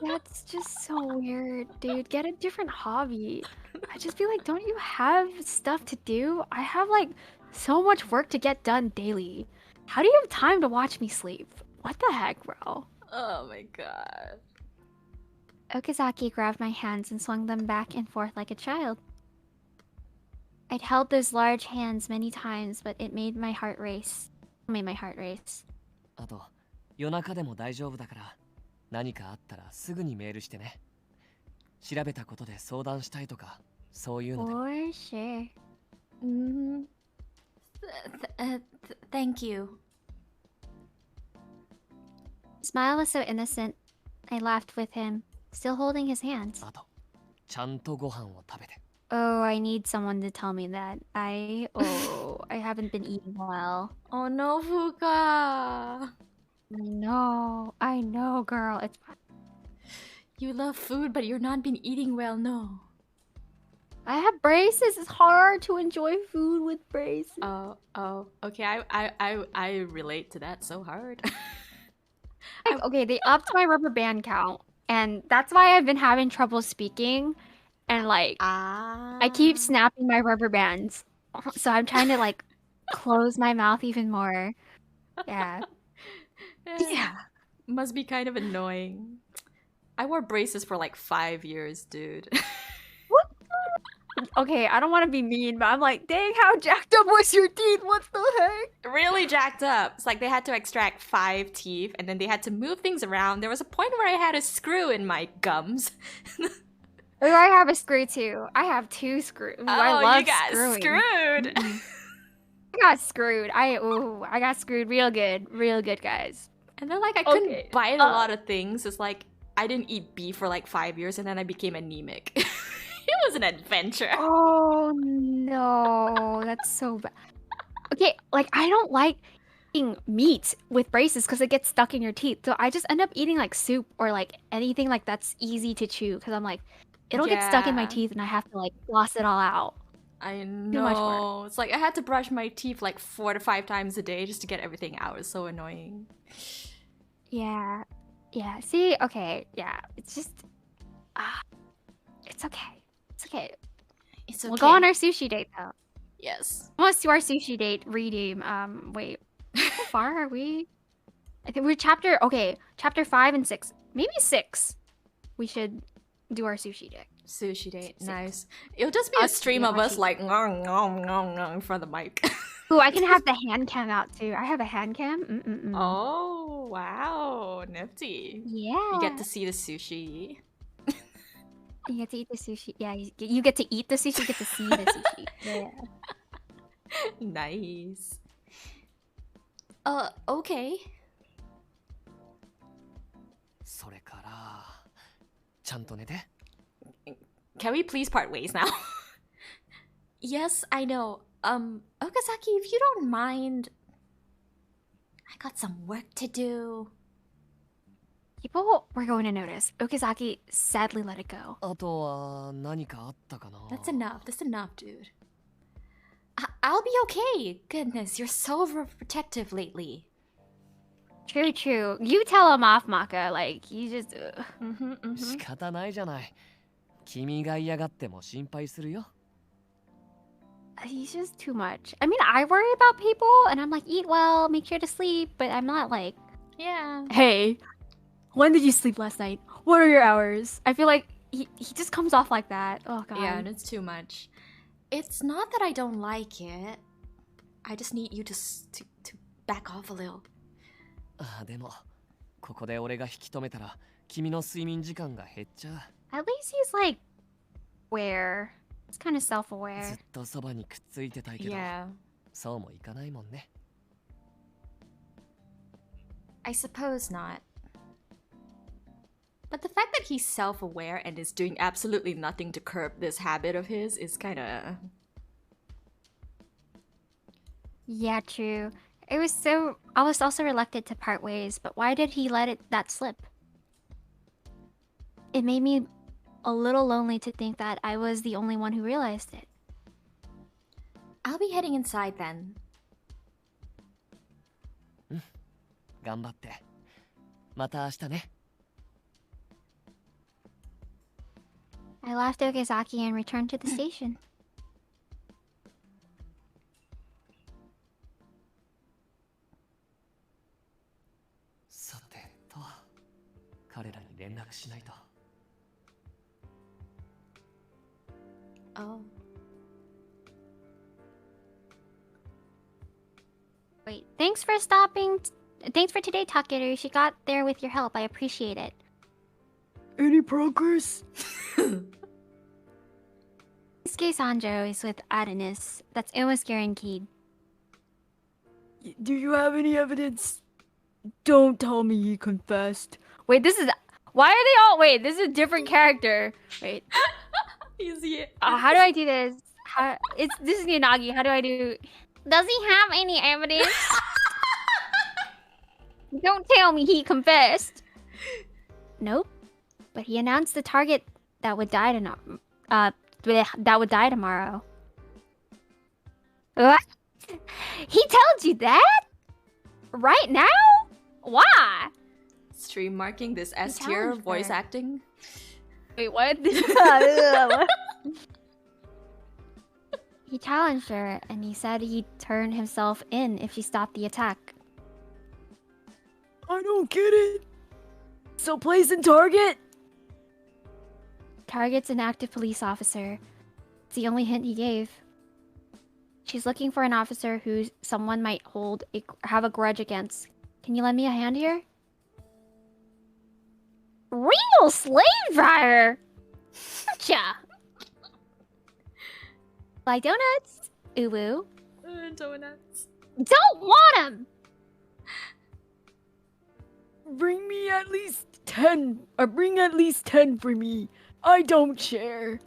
That's just so weird, dude. Get a different hobby. I just feel like, don't you have stuff to do? I have like so much work to get done daily. How do you have time to watch me sleep? What the heck, bro? Oh my god. Okazaki grabbed my hands and swung them back and forth like a child. I'd held those large hands many times, but it made my heart race. Made my heart race. あと、夜中でも大丈夫だから、何かあったらすぐにメールしてね。調べたことで相談したいとか、そういうので。For sure. Thank you. Smile was so innocent. I laughed with him, still holding his hands. あと、ちゃんとご飯を食べて。Oh, I need someone to tell me that. I haven't been eating well. Oh no, Fuka. I know, girl. It's fine. You love food, but you're not been eating well, no. I have braces. It's hard to enjoy food with braces. Oh, okay. I relate to that so hard. Like, okay, they upped my rubber band count, and that's why I've been having trouble speaking. And like, I keep snapping my rubber bands, so I'm trying to like close my mouth even more. Yeah. Yeah. Must be kind of annoying. I wore braces for like 5 years, dude. Okay, I don't want to be mean, but I'm like, dang, how jacked up was your teeth? What the heck? Really jacked up. It's like they had to extract 5 teeth, and then they had to move things around. There was a point where I had a screw in my gums. Oh, I have a screw too. I have 2 screws. Ooh, I love you got screwing. screwed. I got screwed. I got screwed real good, guys. And then like I couldn't bite a lot of things. It's like I didn't eat beef for like 5 years, and then I became anemic. It was an adventure. Oh no, that's so bad. Okay, like I don't like eating meat with braces because it gets stuck in your teeth. So I just end up eating like soup or like anything like that's easy to chew because I'm like, it'll get stuck in my teeth and I have to like floss it all out. I Too much work. know. It's like I had to brush my teeth like 4 to 5 times a day just to get everything out. It's so annoying. Yeah. Yeah. See, okay. Yeah. It's just it's okay. It's okay. It's okay. We'll go on our sushi date though. Yes. Almost to our sushi date redeem. Wait. How far are we? I think we're chapter 5 and 6. Maybe 6. We should do our sushi date. Sushi date. 6. Nice. It'll just be a stream of us like ngong, ngong, ngong, ngong in front of the mic. Ooh, I can have the hand cam out too. I have a hand cam. Oh, wow. Nifty. Yeah. You get to see the sushi. You get to eat the sushi. Yeah, you get to eat the sushi. You get to see the sushi. Yeah. Nice. Okay. それから、ちゃんと寝て。Can we please part ways now? Yes, I know. Okazaki, if you don't mind, I got some work to do. People were going to notice. Okazaki sadly let it go. あとは何かあったかな。 That's enough. That's enough, dude. I'll be okay. Goodness, you're so overprotective lately. True, true. You tell him off, Maka. Like, you just... 仕方ないじゃない。君が嫌がっても心配するよ。He's just too much. I mean, I worry about people, and I'm like, eat well, make sure to sleep, but I'm not like, Yeah. hey, when did you sleep last night? What are your hours? I feel like he just comes off like that. Oh, God. Yeah, and it's too much. It's not that I don't like it. I just need you to back off a little. あ、でもここで俺が引き止めたら君の睡眠時間が減っちゃう。 At least he's like, aware. He's kind of self-aware. ずっとそばにくっついてたいけど、 Yeah. そうもいかないもんね。 I suppose not. But the fact that he's self-aware and is doing absolutely nothing to curb this habit of his is kind of... Yeah, true. I was also reluctant to part ways, but why did he let that slip? It made me a little lonely to think that I was the only one who realized it. I'll be heading inside then. 頑張って。また明日ね。 I left Okazaki and returned to the station. さてと、彼らに連絡しないと。 Oh. Wait, thanks for stopping. Thanks for today, Takeru. She got there with your help. I appreciate it. Any progress? Isuke Sanjo is with Adonis. That's almost guaranteed. Do you have any evidence? Don't tell me he confessed. Wait, this is... Why are they all... Wait, this is a different character. Wait. Easy. How do I do this? This is Yanagi. How do I do... Does he have any evidence? Don't tell me he confessed. Nope. But he announced the target that would die tomorrow. What? He told you that? Right now? Why? Stream marking this S tier voice acting. Wait, what? He challenged her, and he said he'd turn himself in if she stopped the attack. I don't get it. So place and target? Target's an active police officer. It's the only hint he gave. She's looking for an officer who someone might have a grudge against. Can you lend me a hand here? Real slave driver! Gotcha! Like donuts? Uwu. Donuts. Don't want them! Bring me at least 10. Or bring at least 10 for me. I don't share.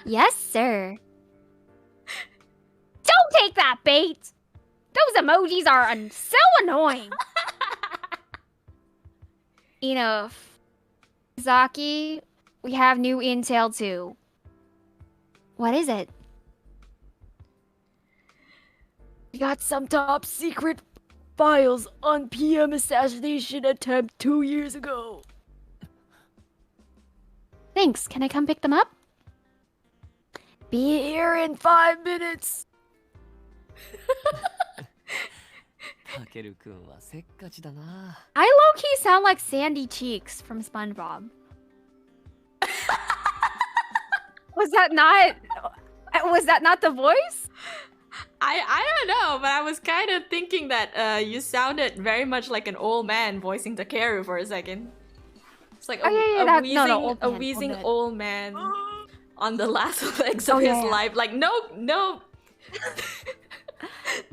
Yes, sir. Don't take that bait! Those emojis are so annoying! Enough. Zaki, we have new intel too. What is it? We got some top secret files on PM assassination attempt 2 years ago. Thanks. Can I come pick them up? Be here in 5 minutes. タケル君はせっかちだな。 I low-key sound like Sandy Cheeks from SpongeBob. Was that not the voice? I don't know, but I was kind of thinking that you sounded very much like an old man voicing Takeru for a second. It's like a wheezing old man on the last legs of his life. Like, no.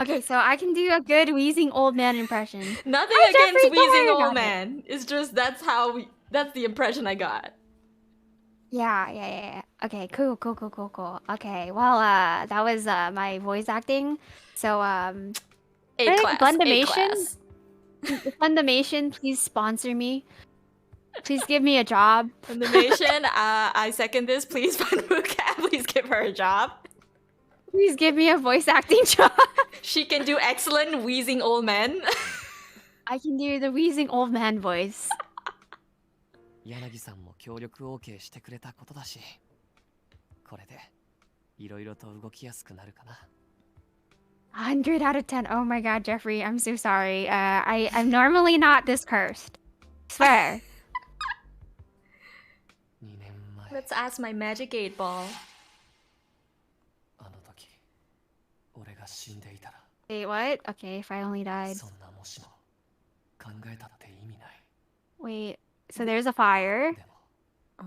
Okay, so I can do a good wheezing old man impression. Nothing against wheezing old man. It's just that's the impression I got. Yeah. Okay, cool. Okay, well, that was my voice acting. So, Funimation, Funimation, please sponsor me. Please give me a job. Funimation, I second this. Please fund Fuka. Please give her a job. Please give me a voice acting job. She can do excellent wheezing old man. I can do the wheezing old man voice. 柳さんも協力 OK してくれたことだし、これでいろいろと動きやすくなるかな。100 out of 10. Oh my god, Jeffrey, I'm so sorry. I'm normally not this cursed. Swear. 2年前 Let's ask my magic 8 ball. あの時俺が死んでいたら Wait, what? Okay, if I only died. そんなもしも考えたって意味ない。 Wait, so there's a fire. でも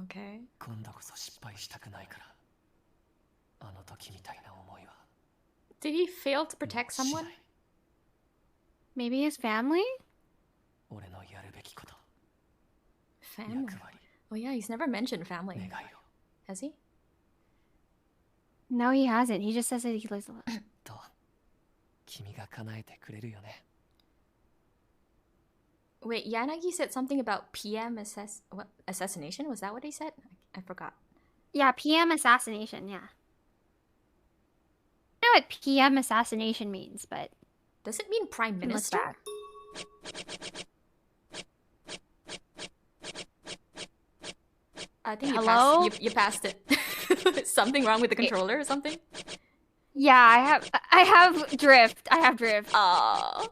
Okay. 今度こそ失敗したくないから、あの時みたいな思いは Did he fail to protect しな someone? い。 Maybe his family? 俺のやるべきこと、 Family. 役割、 Oh yeah, he's never mentioned family. 願いを Has he? No, he hasn't. He just says that he lives alone. と君が叶えてくれるよね。 Wait, Yanagi said something about PM assassination? Was that what he said? I forgot. Yeah, PM assassination, yeah. I know what PM assassination means, but Does it mean prime can look minister? back. I think Hello? you passed it. Something wrong with the Wait. controller or something? Yeah, I have drift. I have drift. Oh.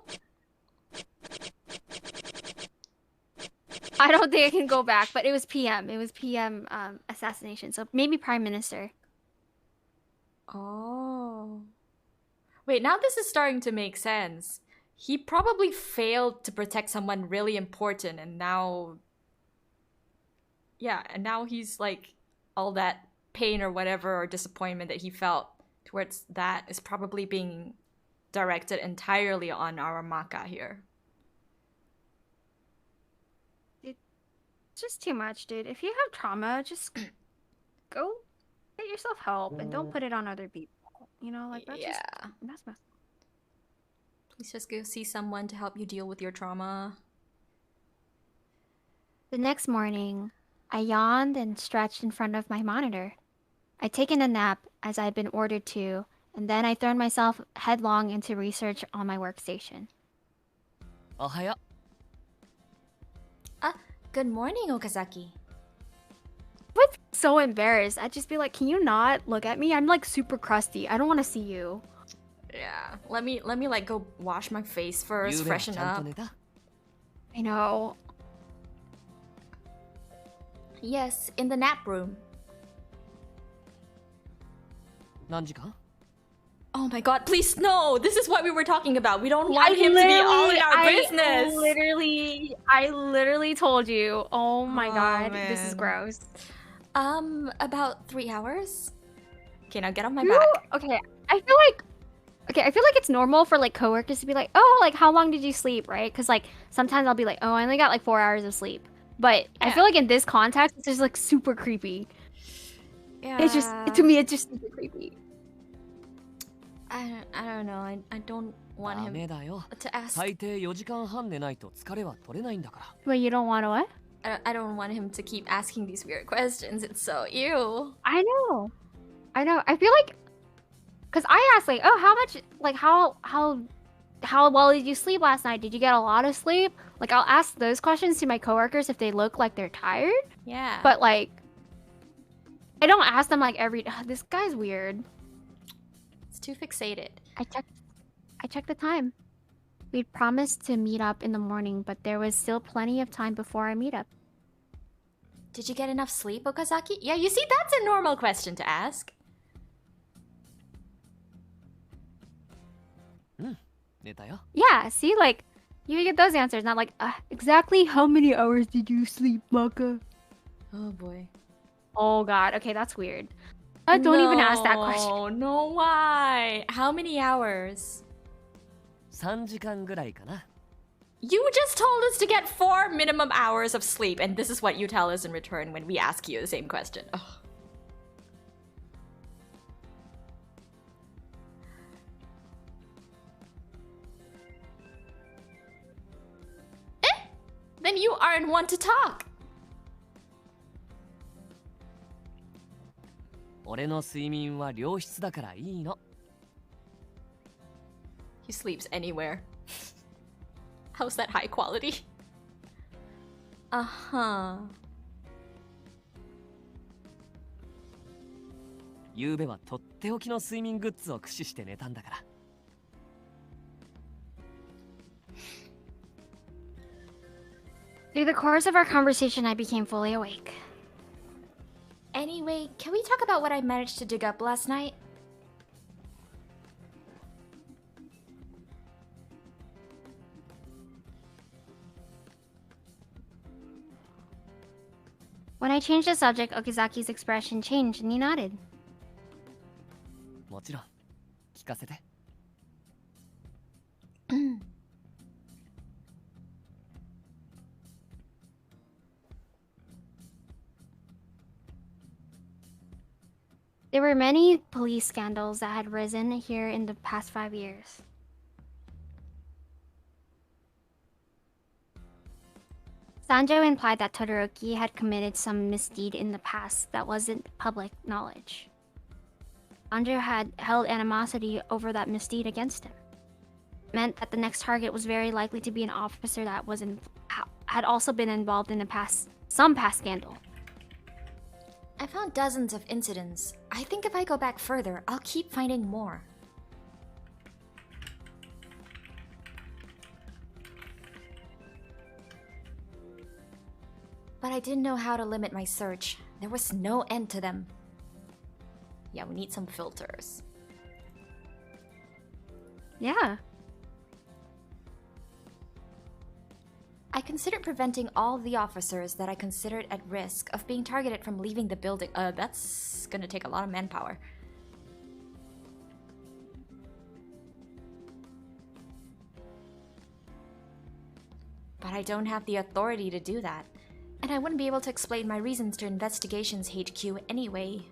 I don't think I can go back, but it was PM. It was PM assassination. So maybe prime minister. Oh. Wait, now this is starting to make sense. He probably failed to protect someone really important, and now... Yeah, and now he's like, all that pain or whatever, or disappointment that he felt towards that is probably being directed entirely on our Maka here. It's just too much, dude. If you have trauma, just go get yourself help and don't put it on other people. You know, like that's just that's messed up. Please just go see someone to help you deal with your trauma. The next morning, I yawned and stretched in front of my monitor. I'd taken a nap as I'd been ordered to, and then I thrown myself headlong into research on my workstation. おはよ Good morning, Okazaki. I'm so embarrassed. I'd just be like, can you not look at me? I'm like super crusty. I don't want to see you. Yeah, let me like go wash my face う。 first, 夕べは freshen ちゃんと up. 寝た I know. Yes, in the nap room. 何時間 Oh my god, please no! This is what we were talking about. We don't want him to be all in our business. I literally told you. Oh my Oh, god, this is man. gross. About 3 hours. Okay, now get on my You- back. Okay, I feel like it's normal for like coworkers to be like, oh, like how long did you sleep, right? Because like sometimes I'll be like, oh, I only got like 4 hours of sleep. But I Yeah. feel like in this context, it's just like super creepy. Yeah. It's just to me, it's just super creepy. I don't know. I don't want ダ him メだよ to ask. 最低4時間半寝ないと疲れは取れないんだから But you don't want to what? I don't want him to keep asking these weird questions. It's so ew. I know. I feel like, cause I asked like, oh, how much, like how well did you sleep last night? Did you get a lot of sleep? Like I'll ask those questions to my coworkers if they look like they're tired. Yeah. But like, I don't ask them like every. This guy's weird. it's too fixated. I checked the time. We'd promised to meet up in the morning, but there was still plenty of time before our meetup. Did you get enough sleep, Okazaki? Yeah, you see, that's a normal question to ask. 寝たよ Yeah, see, like, you get those answers, not like, exactly how many hours did you sleep, Maka? Oh boy. Oh god, okay, that's weird. Don't even ask that question. Oh no, why? How many hours? 3時間ぐらいかな You just told us to get 4 minimum hours of sleep, and this is what you tell us in return when we ask you the same question. Ugh. Then you aren't one to talk. 俺の睡眠は良質だからいいの He sleeps anywhere. How's that high quality? Uh-huh. 昨べはとっておきの睡眠グッズを駆使して寝たんだから。Through the course of our conversation, I became fully awake. Anyway, can we talk about what I managed to dig up last night? When I changed the subject, Okazaki's expression changed and he nodded. もちろん、聞かせて。There were many police scandals that had risen here in the past 5 years. Sanjo implied that Todoroki had committed some misdeed in the past that wasn't public knowledge. Sanjo had held animosity over that misdeed against him. It meant that the next target was very likely to be an officer that had also been involved in some past scandal. I found dozens of incidents. I think if I go back further, I'll keep finding more. But I didn't know how to limit my search. There was no end to them. Yeah, we need some filters. Yeah. I considered preventing all the officers that I considered at risk of being targeted from leaving the building. That's gonna take a lot of manpower. But I don't have the authority to do that. And I wouldn't be able to explain my reasons to Investigations HQ anyway.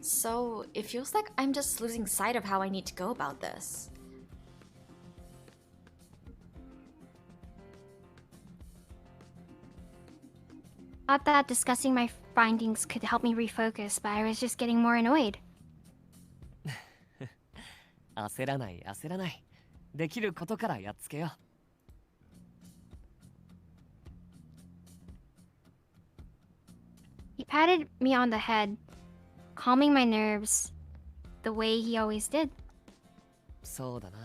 So, it feels like I'm just losing sight of how I need to go about this. Thought that discussing my findings could help me refocus, but I was just getting more annoyed. 焦らない焦らない。できることからやっつけよう。He patted me on the head, calming my nerves the way he always did. そうだな。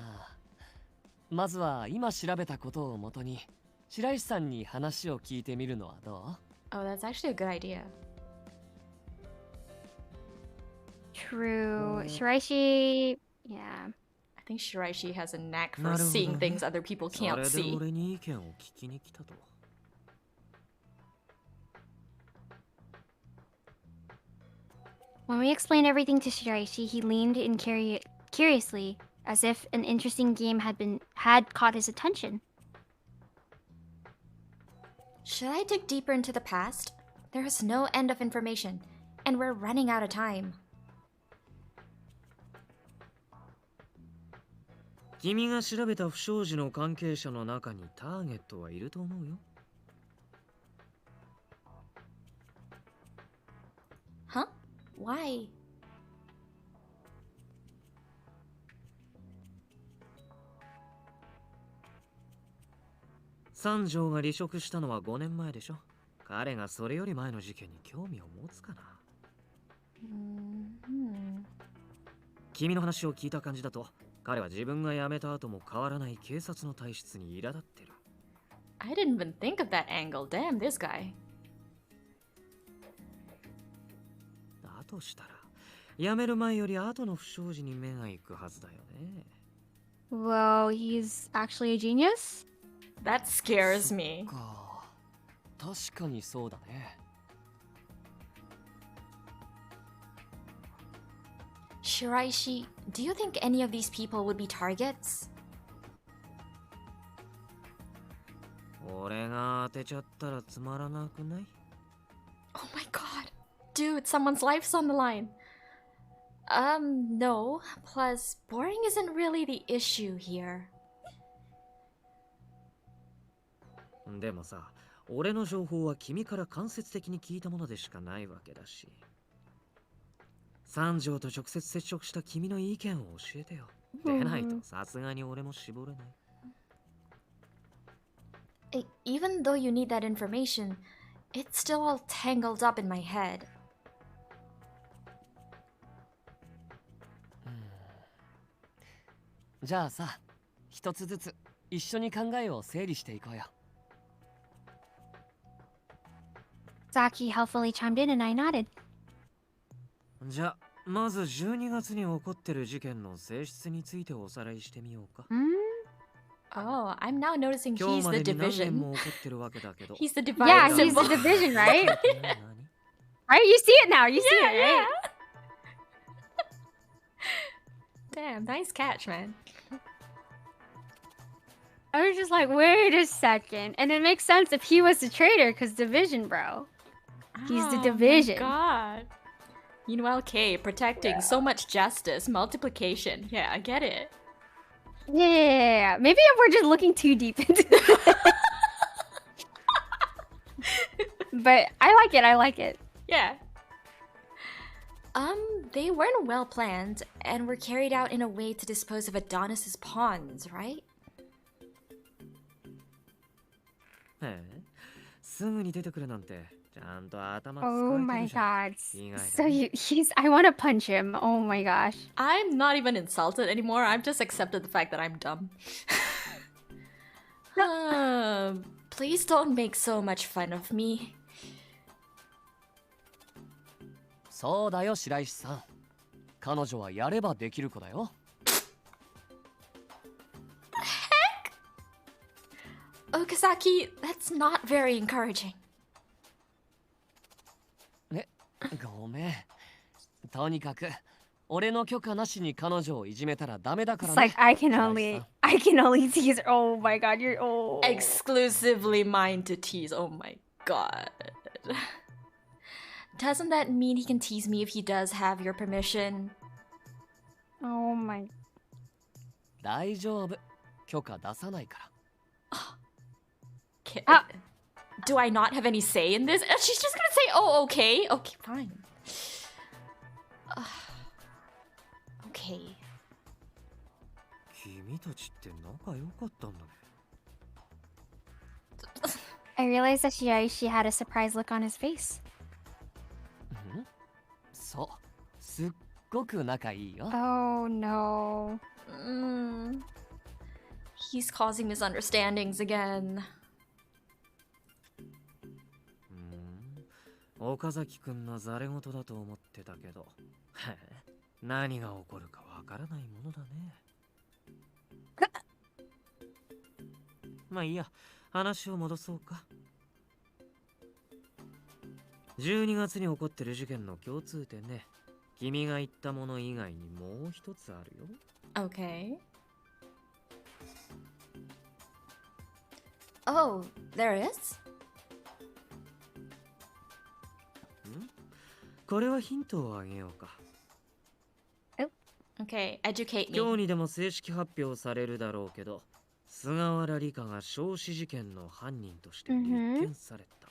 まずは今調べたことをもとに白石さんに話を聞いてみるのはどう？ Oh, that's actually a good idea. True. Shiraishi... Yeah. I think Shiraishi has a knack for seeing things other people can't see. When we explained everything to Shiraishi, he leaned in curiously, as if an interesting game had caught his attention. Should I dig deeper into the past? There is no end of information, and we're running out of time. 君が調べた不祥事の関係者の中にターゲットはいると思うよ。Huh? Why? 三条が離職したのは5年前でしょ。彼がそれより前の事件に興味を持つかな。君の話を聞いた感じだと、彼は自分が辞めた後も変わらない警察の体質に苛立ってる。I didn't even think of that angle. Damn, this guy. だとしたら、辞める前より後の不祥事に目が行くはずだよね。Whoa, he's actually a genius? That scares me. 確かにそうだね。Shiraishi, do you think any of these people would be targets? 俺が当てちゃったらつまらなくない？ Oh my god. Dude, someone's life's on the line. No. Plus, boring isn't really the issue here. でもさ、俺の情報は君から間接的に聞いたものでしかないわけだし。三条と直接接触した君の意見を教えてよ。でないとさすがに俺も絞れない。Even though you need that information, it's still all tangled up in my head. じゃあさ、一つずつ一緒に考えを整理していこうよ。Zaki helpfully chimed in and I nodded. じゃあまず12月に起こってる事件の性質についておさらいしてみようか。Oh, I'm now noticing 今日 he's ま the でに何件 division. も起こってるわけだけど。He's the divide Yeah, he's symbol. the division, right? 何 Right? You see it now. You see it, right? Damn, nice catch, man. I was just like, wait a second. And it makes sense if he was the traitor, because division, bro. He's the division. Oh my god. Meanwhile, K protecting so much justice, multiplication. Yeah, I get it. Yeah. Maybe we're just looking too deep into it. But I like it. I like it. Yeah. They weren't well planned and were carried out in a way to dispose of Adonis's pawns, right? すぐに出てくるなんてちゃんと頭使えて Oh る my じゃん。 god. 意外だね。 So he's I want to punch him. Oh my gosh. I'm not even insulted anymore. I've just accepted the fact that I'm dumb. Please don't make so much fun of me. そうだよ、白石さん。彼女はやればできる子だよ。Okazaki, that's not very encouraging. ごめん。とにかく、俺の許可なしに彼女をいじめたらダメだか It's らね。 like I can only tease. Oh my god, you're Exclusively mine to tease. Oh my god. Doesn't that mean he can tease me if he does have your permission? Oh my. 大丈夫。許可出さないから。Do I not have any say in this? She's just gonna say, oh, okay. Okay, fine. Okay. 君たちって仲良かったんだね。 I realized that she had a surprised look on his face. そう。すっごく仲いいよ。 Oh no. He's causing misunderstandings again. 岡崎くんのザレ言だと思ってたけど、何が起こるかわからないものだね。まあいいや、話を戻そうか。12月に起こってる事件の共通点ね。君が言ったもの以外にもう一つあるよ。Okay. Oh, there is? これはヒントをあげようか。Okay, educate me. 今日にでも正式発表されるだろうけど、菅原理香が焼死事件の犯人として立件された。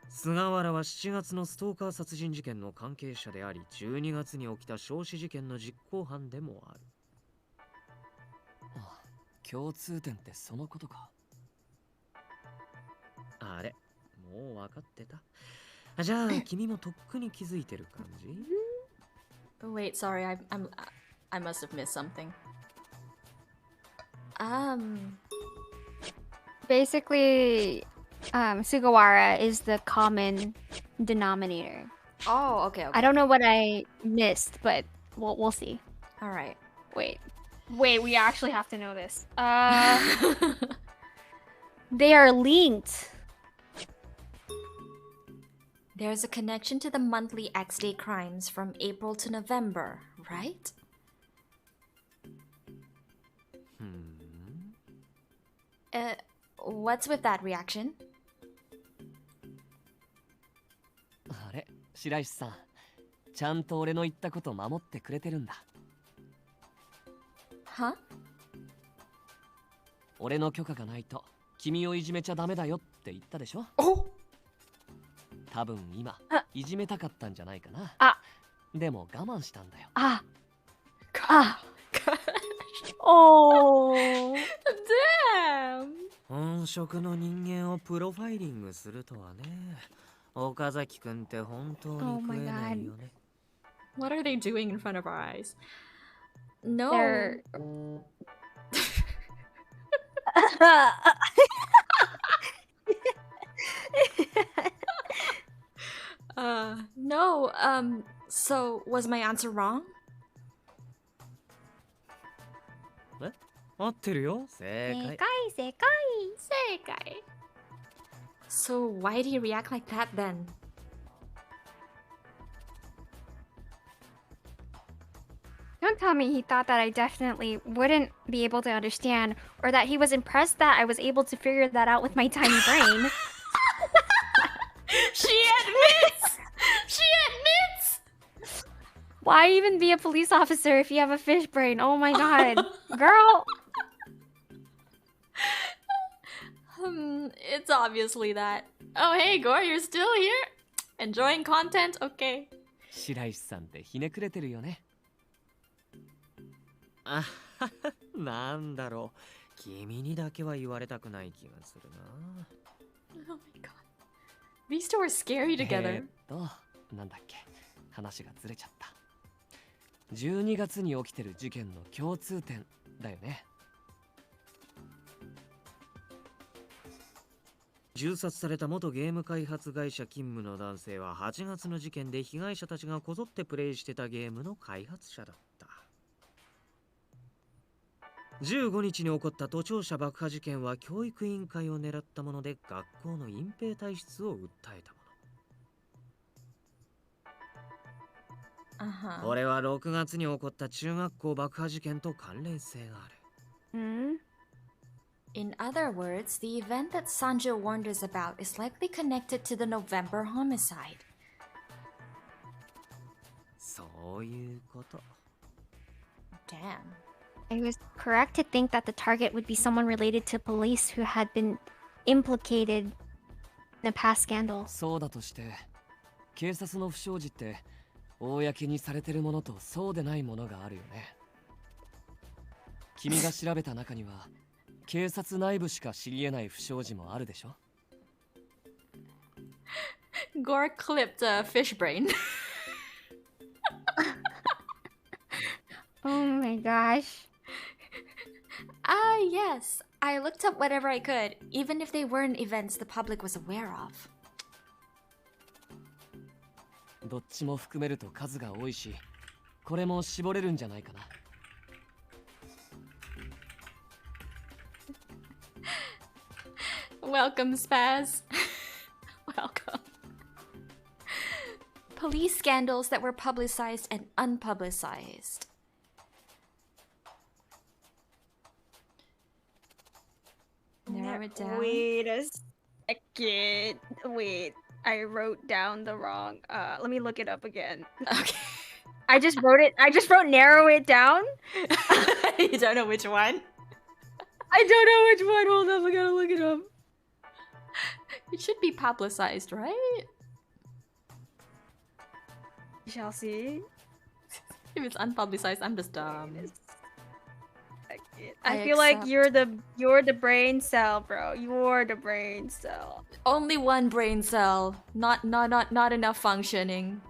菅原は7月のストーカー殺人事件の関係者であり、12月に起きた焼死事件の実行犯でもある。共通点ってそのことか。あれ、もう分かってた。じゃあ君もとっくに気づいてる感じ？ Wait, sorry, I must have missed something. Basically, Sugawara is the common denominator. Oh, okay. I don't know what I missed, but we'll see. All right. Wait, we actually have to know this. They are linked. There's a connection to the monthly X-Day crimes from April to November, right? What's with that reaction? あれ、白石さん。ちゃんと俺の言ったこと守ってくれてるんだ。Huh? 俺の許可がないと君をいじめちゃダメだよって言ったでしょ？多分今いじめたかったんじゃないかな。でも我慢したんだよ。Oh. Damn. 本職の人間をプロファイリングするとはね。岡崎くんって本当に食えないよね。What are they doing in front of our eyes? No. They're... No. So was my answer wrong? 合ってるよ。正解。正解。 So why did he react like that then? Don't tell me he thought that I definitely wouldn't be able to understand, or that he was impressed that I was able to figure that out with my tiny brain. She admits! She admits! Why even be a police officer if you have a fish brain? Oh my god. Girl! It's obviously that. Oh hey Gore, you're still here? Enjoying content? Okay. 白石さんってひねくれてるよね。あはは、なんだろう。君にだけは言われたくない気がするな。Oh my god. These two are scary together. なんだっけ。話がずれちゃった。12月に起きてる事件の共通点だよね。銃殺された元ゲーム開発会社勤務の男性は8月の事件で被害者たちがこぞってプレイしてたゲームの開発者だった。15日に起こった都庁舎爆破事件は教育委員会を狙ったもので、学校の隠蔽体質を訴えたもの。これは6月に起こった中学校爆破事件と関連性がある。In other words, the event that Sanjo warned us about is likely connected to the November homicide. そういうこと。Damn. I was correct to think that the target would be someone related to police who had been implicated in a past scandal. そうだとして、警察の不祥事って公にされてるものとそうでないものがあるよね。君が調べた中には警察内部しか知り得ない不祥事もあるでしょ。Gore clipped a fish brain. Oh my gosh. Yes. I looked up whatever I could, even if they weren't events the public was aware of. どっちも含めると数が多いし、これも絞れるんじゃないかな。Welcome, Spaz. Welcome. Police scandals that were publicized and unpublicized. Narrow it down. Wait a second. Wait, I wrote down the wrong. Let me look it up again. Okay. I just wrote narrow it down. You don't know which one? I don't know which one. Hold up, I gotta look it up. It should be publicized, right? We shall see. If it's unpublicized, I'm just dumb. I feel like you're the brain cell, bro. You're the brain cell. Only one brain cell. Not enough functioning.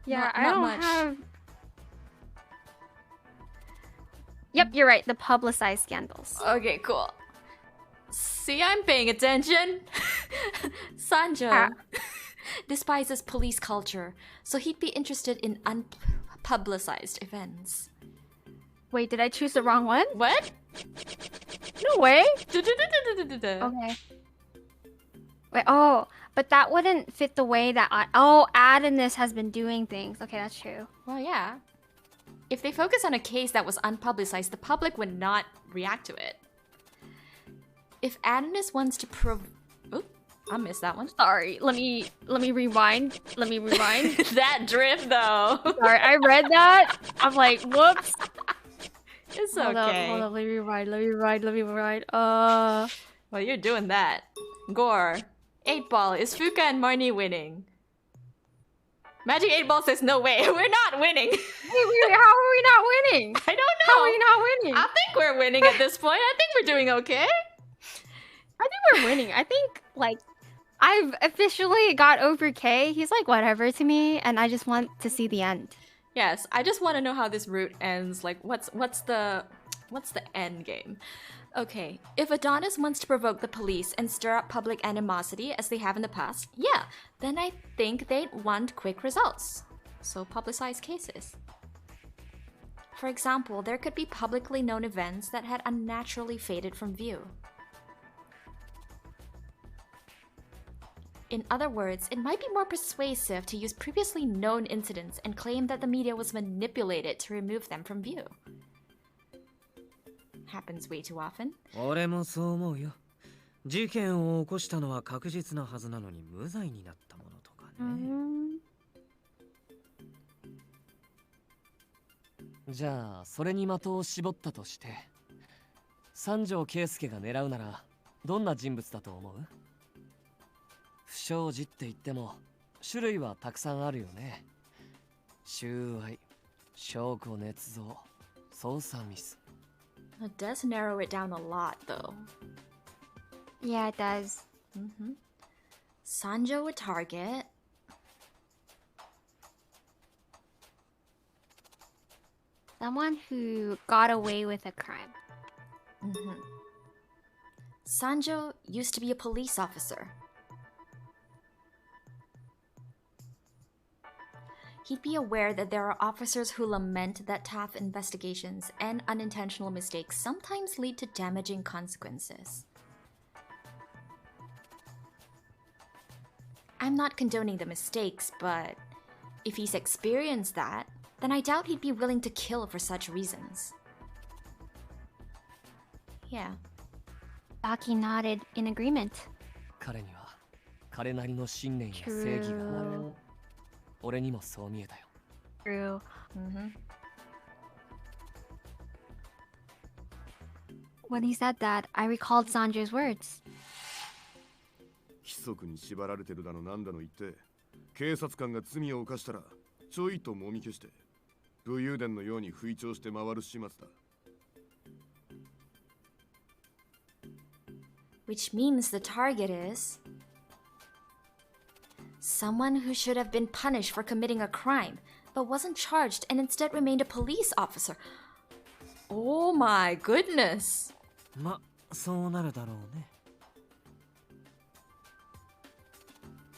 Yeah, Not I don't much. have. Yep, you're right. The publicized scandals. Okay, cool. See, I'm paying attention. Sanjo despises police culture, so he'd be interested in unpublicized events. Wait, did I choose the wrong one? What? No way. Okay. Wait, oh, but that wouldn't fit the way that Adonis has been doing things. Okay, that's true. Well, yeah. If they focus on a case that was unpublicized, the public would not react to it. If Adonis wants to Oop, I missed that one. Sorry, let me rewind. Let me rewind. That drift, though. Sorry, I read that. I'm like, whoops. It's Hold okay. up, let me rewind. Well, you're doing that. Gore, 8 Ball, is Fuka and Marnie winning? Magic 8 Ball says no way, we're not winning. Wait, how are we not winning? I don't know. How are we not winning? I think we're winning at this point. I think we're doing okay. I think we're winning. I think, like, I've officially got over K. He's like whatever to me, and I just want to see the end. Yes, I just want to know how this route ends. Like, what's the end game? Okay, if Adonis wants to provoke the police and stir up public animosity as they have in the past, yeah, then I think they'd want quick results. So publicize cases. For example, there could be publicly known events that had unnaturally faded from view. In other words, it might be more persuasive to use previously known incidents and claim that the media was manipulated to remove them from view. Happens way too often. 俺もそう思うよ。事件を起こしたのは確実なはずなのに無罪になったものとかね。じゃあそれに的を絞ったとして、三条圭介が狙うならどんな人物だと思う？不祥事って言っても種類はたくさんあるよね。収賄、証拠捏造、捜査ミス。It does narrow it down a lot, though. Yeah, it does. Sanjo a target. Someone who got away with a crime. Sanjo used to be a police officer. He'd be aware that there are officers who lament that tough investigations and unintentional mistakes sometimes lead to damaging consequences. I'm not condoning the mistakes, but if he's experienced that, then I doubt he'd be willing to kill for such reasons. Yeah. Baki nodded in agreement. 彼には彼なりの信念や正義がある。俺にもそう見えたよ。True. When he said that, I recalled Sanjo's words. 規則に縛られてるだのなんだの言って、警察官が罪を犯したらちょいともみ消して、武勇伝のように吹聴して回る始末だ。Which means the target is someone who should have been punished for committing a crime, but wasn't charged and instead remained a police officer. Oh my goodness. ま、そうなるだろうね。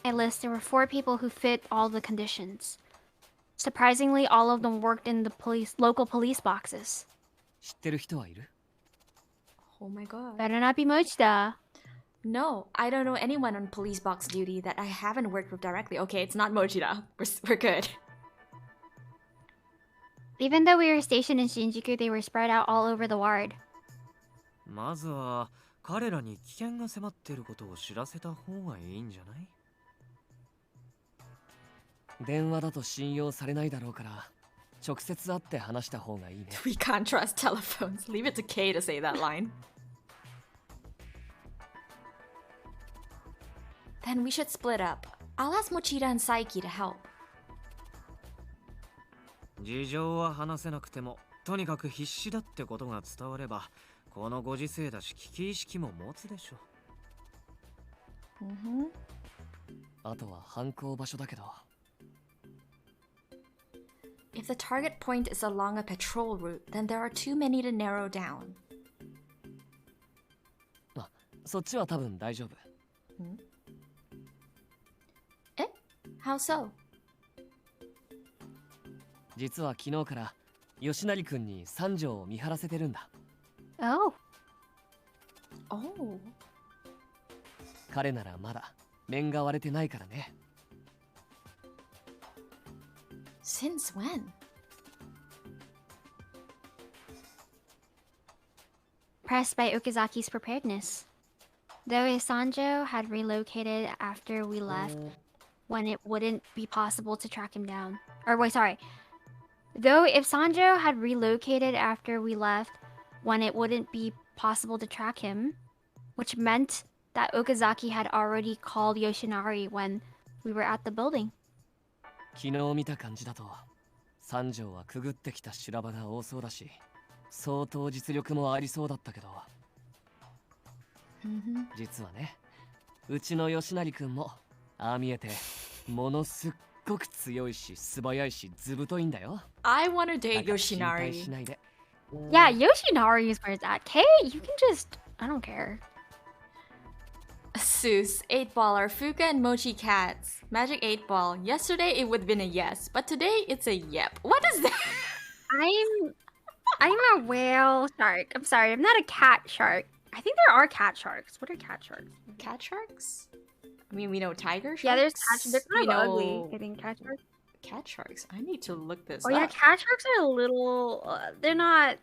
At least there were 4 people who fit all the conditions. Surprisingly, all of them worked in the local police boxes. 知ってる人はいる？ Oh my god. Better not be Mochida. No, I don't know anyone on police box duty that I haven't worked with directly. Okay, it's not Mochida. We're good. Even though we were stationed in Shinjuku, they were spread out all over the ward. まずは彼らに危険が迫っていることを知らせた方がいいんじゃない？電話だと信用されないだろうから、直接会って話した方がいいね。We can't trust telephones. Leave it to Kay to say that line. Then we should split up. I'll ask Mochida and Saiki to help. 事情は話せなくても、とにかく必死だってことが伝われば、このご時世だし危機意識も持つでしょ。あとは犯行場所だけど。If the target point is along a patrol route, then there are too many to narrow down. あ、そっちは多分大丈夫。え？ How so? 実は昨日から吉成君に三条を見張らせてるんだ。Oh. Oh. 彼ならまだ面が割れてないからね。Since when? Pressed by Okazaki's preparedness. Though Sanjo had relocated after we left, when it wouldn't be possible to track him down. Or wait, sorry. Though if Sanjo had relocated after we left, when it wouldn't be possible to track him, which meant that Okazaki had already called Yoshinari when we were at the building. 昨日見た感じだと三条はくぐってきた修羅場が多そうだし相当実力もありそうだったけど、実はねうちの吉成くんもああ見えてものすっごく強いし素早いしずぶといんだよ。 I want to だ date から心配 Yoshinari. しないで。 Yeah, Yoshinari is where it's at. Kay, you can just... I don't care. Seuss, 8-baller, Fuka and Mochi cats. Magic 8-ball. Yesterday it would have been a yes, but today it's a yep. What is that? I'm a whale shark. I'm sorry, I'm not a cat shark. I think there are cat sharks. What are cat sharks? Cat sharks? I mean, we know tiger sharks. Yeah, there's cat sharks. They're We kind of know ugly. I think cat sharks. cat sharks. I need to look this Oh up. yeah, cat sharks are a little. They're not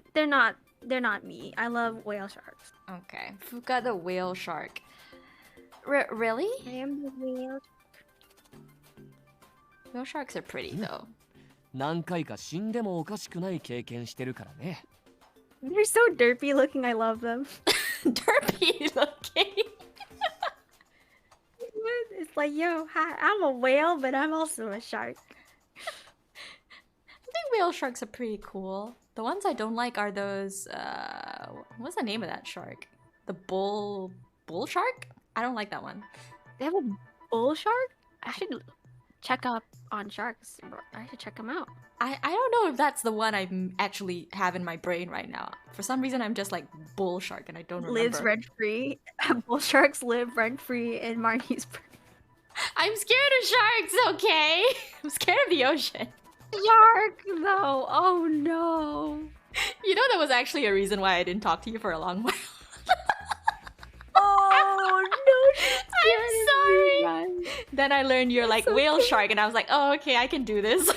me. I love whale sharks. Okay, Fuka the whale shark. Really? I am the whale. Whale sharks are pretty though. 何回か死んでもおかしくない経験してるからね。 They're so derpy looking. I love them. Derpy looking. It's like, yo, hi, I'm a whale, but I'm also a shark. I think whale sharks are pretty cool. The ones I don't like are those. What's the name of that shark? The bull shark? I don't like that one. They have a bull shark? I should check up on sharks. I should check them out. I don't know if that's the one I actually have in my brain right now. For some reason, I'm just like bull shark and I don't remember. Lives rent free. Bull sharks live rent free in Marnie's brain. I'm scared of sharks, okay? I'm scared of the ocean. Shark, though. Oh no. You know, that was actually a reason why I didn't talk to you for a long while. Oh no. I'm sorry. Then I learned you're like whale shark, and I was like, oh, okay, I can do this.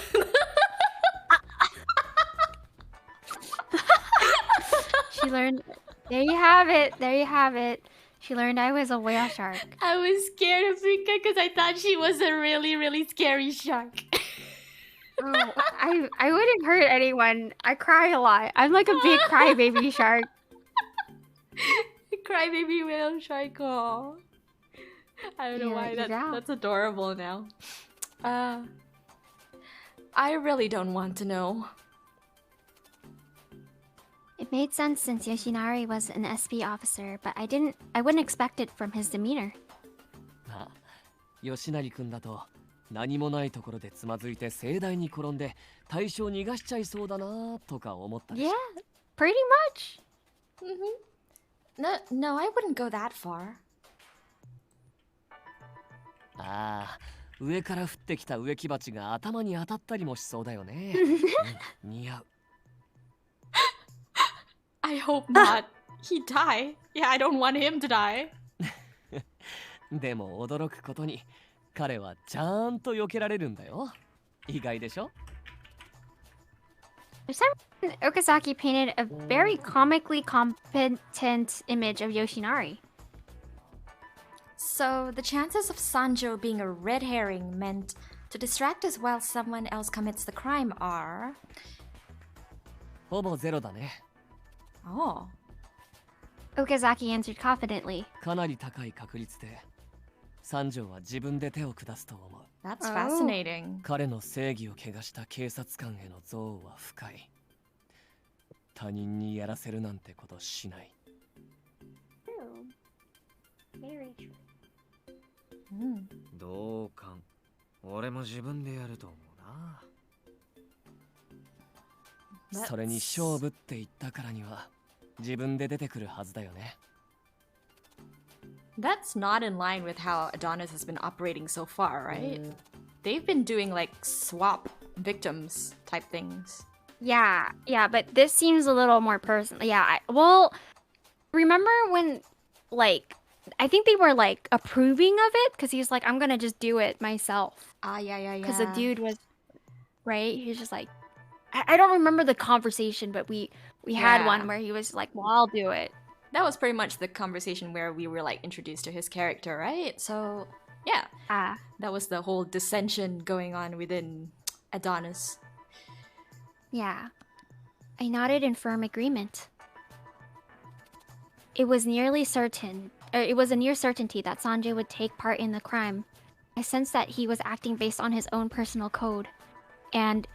She learned. There you have it. There you have it. She learned I was a whale shark. I was scared of Fuka because I thought she was a really, really scary shark. Oh, I wouldn't hurt anyone. I cry a lot. I'm like a big crybaby shark. Crybaby whale shark. Aw. I don't know why that's adorable now. I really don't want to know. It made sense since Yoshinari was an SP officer, but I wouldn't expect it from his demeanor. まあ、吉成くんだと何もないところでつまずいて盛大に転んで対象逃がしちゃいそうだなとか思ったり。 Yeah, pretty much. No, I wouldn't go that far. ああ、上から降ってきた植木鉢が頭に当たったりもしそうだよね。似合う。 I hope not. He'd die. Yeah, I don't want him to die. でも驚くことに彼はちゃんと避けられるんだよ。意外でしょ? For some reason, Okazaki painted a very comically competent image of Yoshinari. So, the chances of Sanjo being a red herring meant to distract us while someone else commits the crime are... ほぼゼロだね。 Oh. Okazaki answered confidently. かなり高い確率で三条は自分で手を下すと思う。 That's fascinating. 彼の正義を汚した警察官への憎悪は深い。他人にやらせるなんてことしない。 Very true. 同感。俺も自分でやると思うな。 それに勝負って言ったからには自分で出てくるはずだよね。 That's not in line with how Adonis has been operating so far, right? They've been doing like swap victims type things. Yeah, but this seems a little more personal. Yeah, well, remember when, like, I think they were like approving of it because he's like, I'm gonna just do it myself. Yeah. Because the dude was, right? He's just like, I don't remember the conversation, but we had one where he was like, well, I'll do it. That was pretty much the conversation where we were like introduced to his character, right? So, yeah. That was the whole dissension going on within Adonis. Yeah. I nodded in firm agreement. It was nearly certain it was a near certainty that Sanjay would take part in the crime. I sensed that he was acting based on his own personal code, and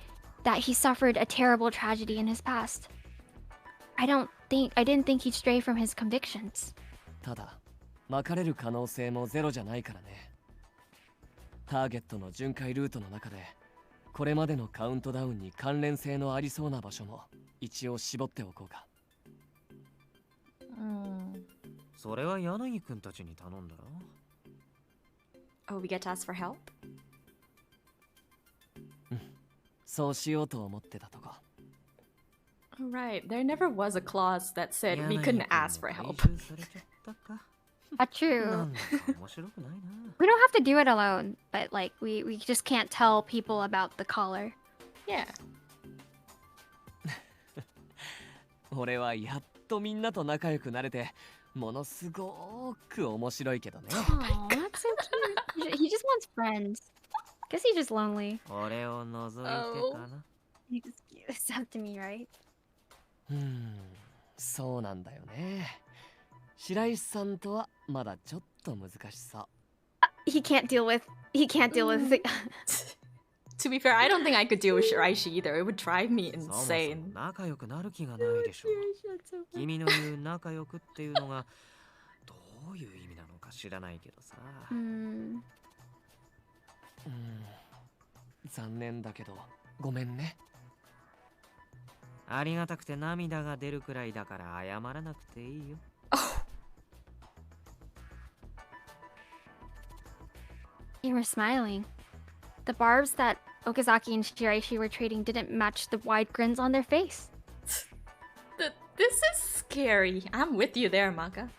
that he suffered a terrible tragedy in his past. I didn't think he'd stray from his convictions. ただ、まかれる可能性もゼロじゃないからね。ターゲットの巡回ルートの中で、これまでのカウントダウンに関連性のありそうな場所も一応絞っておこうか。それは柳くんたちに頼んだら Oh, we get to ask for help? そうしようと思ってたとこ。Right, there never was a clause that said we couldn't ask for help. True. 面白くないな。 We don't have to do it alone, but like we just can't tell people about the collar. Yeah. 俺はやっとみんなと仲良くなれて、ものすごく面白いけどね。Oh, that's so cute. He just wants friends. Guess he's just lonely. 俺を覗いてかな。It's up to me, right? そうなんだよね。白石さんとはまだちょっと難しそう。He can't deal with To be fair, I don't think I could deal with Shiraishi either. It would drive me そもそも insane. 仲良くなる気がないでしょ。君の言う仲良くっていうのがどういう意味なのか知らないけどさ。残念だけどごめんね。ありがたくて涙が出るくらいだから謝らなくていいよ。You were smiling. The barbs that Okazaki and Shiraishi were trading didn't match the wide grins on their face. This is scary. I'm with you there, Maka.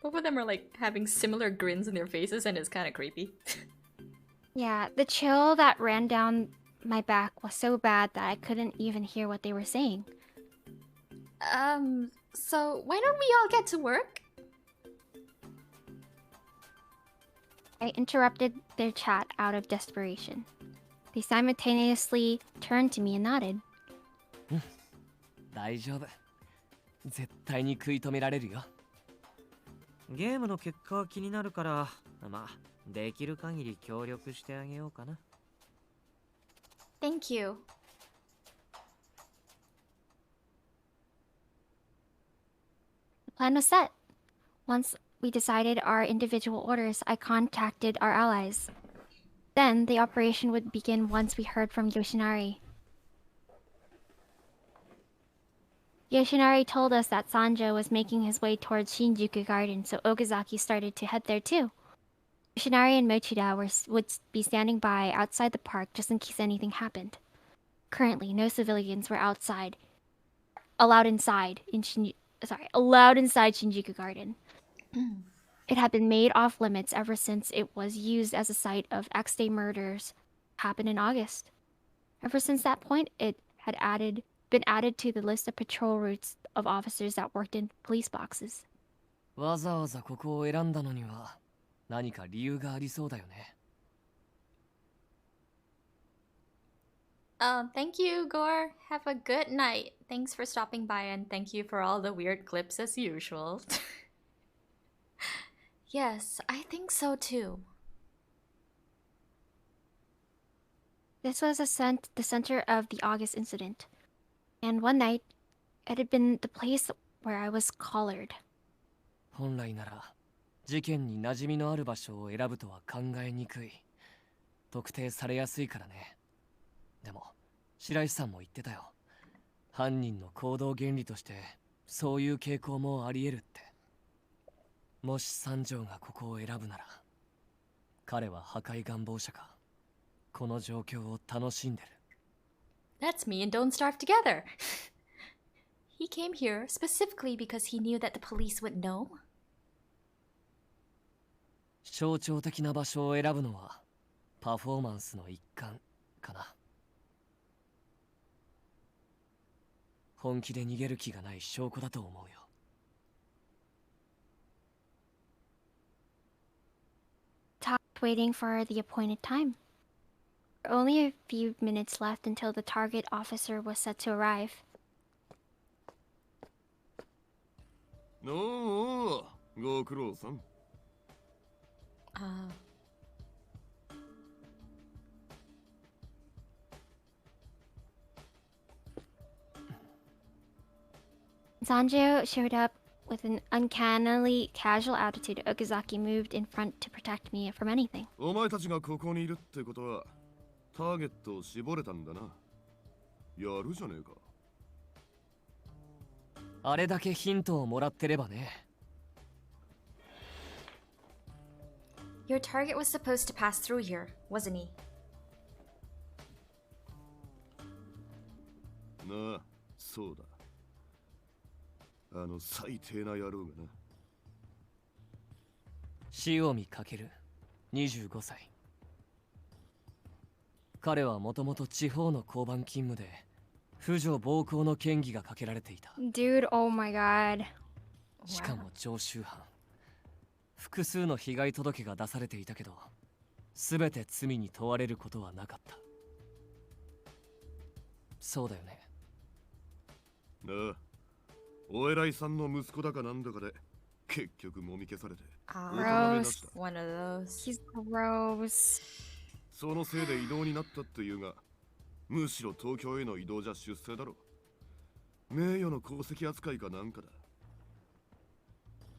Both of them are like having similar grins in their faces and it's kind of creepy. Yeah, the chill that ran down my back was so bad that I couldn't even hear what they were saying. So why don't we all get to work? I interrupted their chat out of desperation. They simultaneously turned to me and nodded. 大丈夫。絶対に食い止められるよ。ゲームの結果は気になるから、まあ、できる限り協力してあげようかな。Thank you. The plan was set. Once we decided our individual orders, I contacted our allies. Then the operation would begin once we heard from Yoshinari. Yoshinari told us that Sanjo was making his way towards Shinjuku Garden, so Okazaki started to head there too. Yoshinari and Mochida would be standing by outside the park just in case anything happened. Currently, no civilians were allowed inside Shinjuku Garden. It had been made off limits ever since it was used as a site of X-Day murders happened in August. Ever since that point, it had been added to the list of patrol routes of officers that worked in police boxes. わざわざここを選んだのには何か理由がありそうだよね。Thank you, Gore. Have a good night. Thanks for stopping by and thank you for all the weird clips as usual. Yes, I think so too. This was the center of the August incident. And one night, it had been the place where I was collared. 本来なら事件に馴染みのある場所を選ぶとは考えにくい。特定されやすいからね。でも白石さんも言ってたよ。犯人の行動原理としてそういう傾向もあり得るって。もし三条がここを選ぶなら、彼は破壊願望者か。この状況を楽しんでる。That's me and Don't Starve Together. He came here specifically because he knew that the police would know. 象徴的な場所を選ぶのはパフォーマンスの一環かな。本気で逃げる気がない証拠だと思うよ。Talked waiting for the appointed time. Only a few minutes left until the target officer was set to arrive. おお、ご苦労さん。Sanjo showed up with an uncannily casual attitude. Okazaki moved in front to protect me from anything. お前たちがここにいるってことは、ターゲットを絞れたんだな。やるじゃねえか。あれだけヒントをもらってればね。Your target was supposed to pass through here, wasn't he? なあ、そうだ。あの最低な野郎がな。塩見かける、25歳。彼はもともと地方の交番勤務で、婦女暴行の嫌疑がかけられていた。Dude, oh my god. しかも常習犯。複数の被害届が出されていたけど、すべて罪に問われることはなかった。そうだよね。なあ、お偉いさんの息子だかなんだかで結局もみ消されて。Gross. One of those. He's gross. そのせいで異動になったっていうが、むしろ東京への移動じゃ出世だろ。名誉の功績扱いかなんかだ。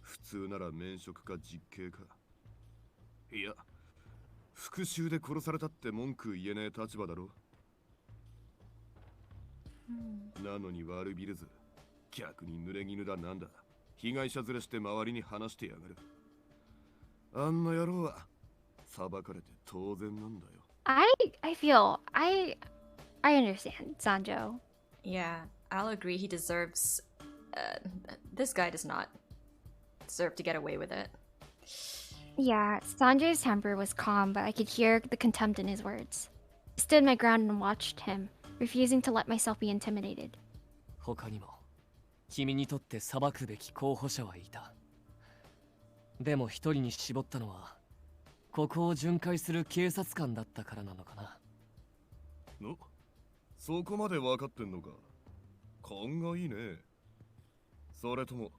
普通なら免職か実刑か。いや、復讐で殺されたって文句言えねえ立場だろ。なのに悪びれず、逆に濡れ衣だなんだ。被害者ずれして周りに話してやがる。あんな野郎は裁かれて当然なんだよ。I understand, Sanjo. Yeah, I'll agree he deserves... this guy does not deserve to get away with it. Yeah, Sanjo's temper was calm, but I could hear the contempt in his words. I stood my ground and watched him, refusing to let myself be intimidated. 他にも、君にとって裁くべき候補者はいた。でも一人に絞ったのは、ここを巡回する警察官だったからなのかな。の？そこまで分かってんのか。勘がいいね。それとも、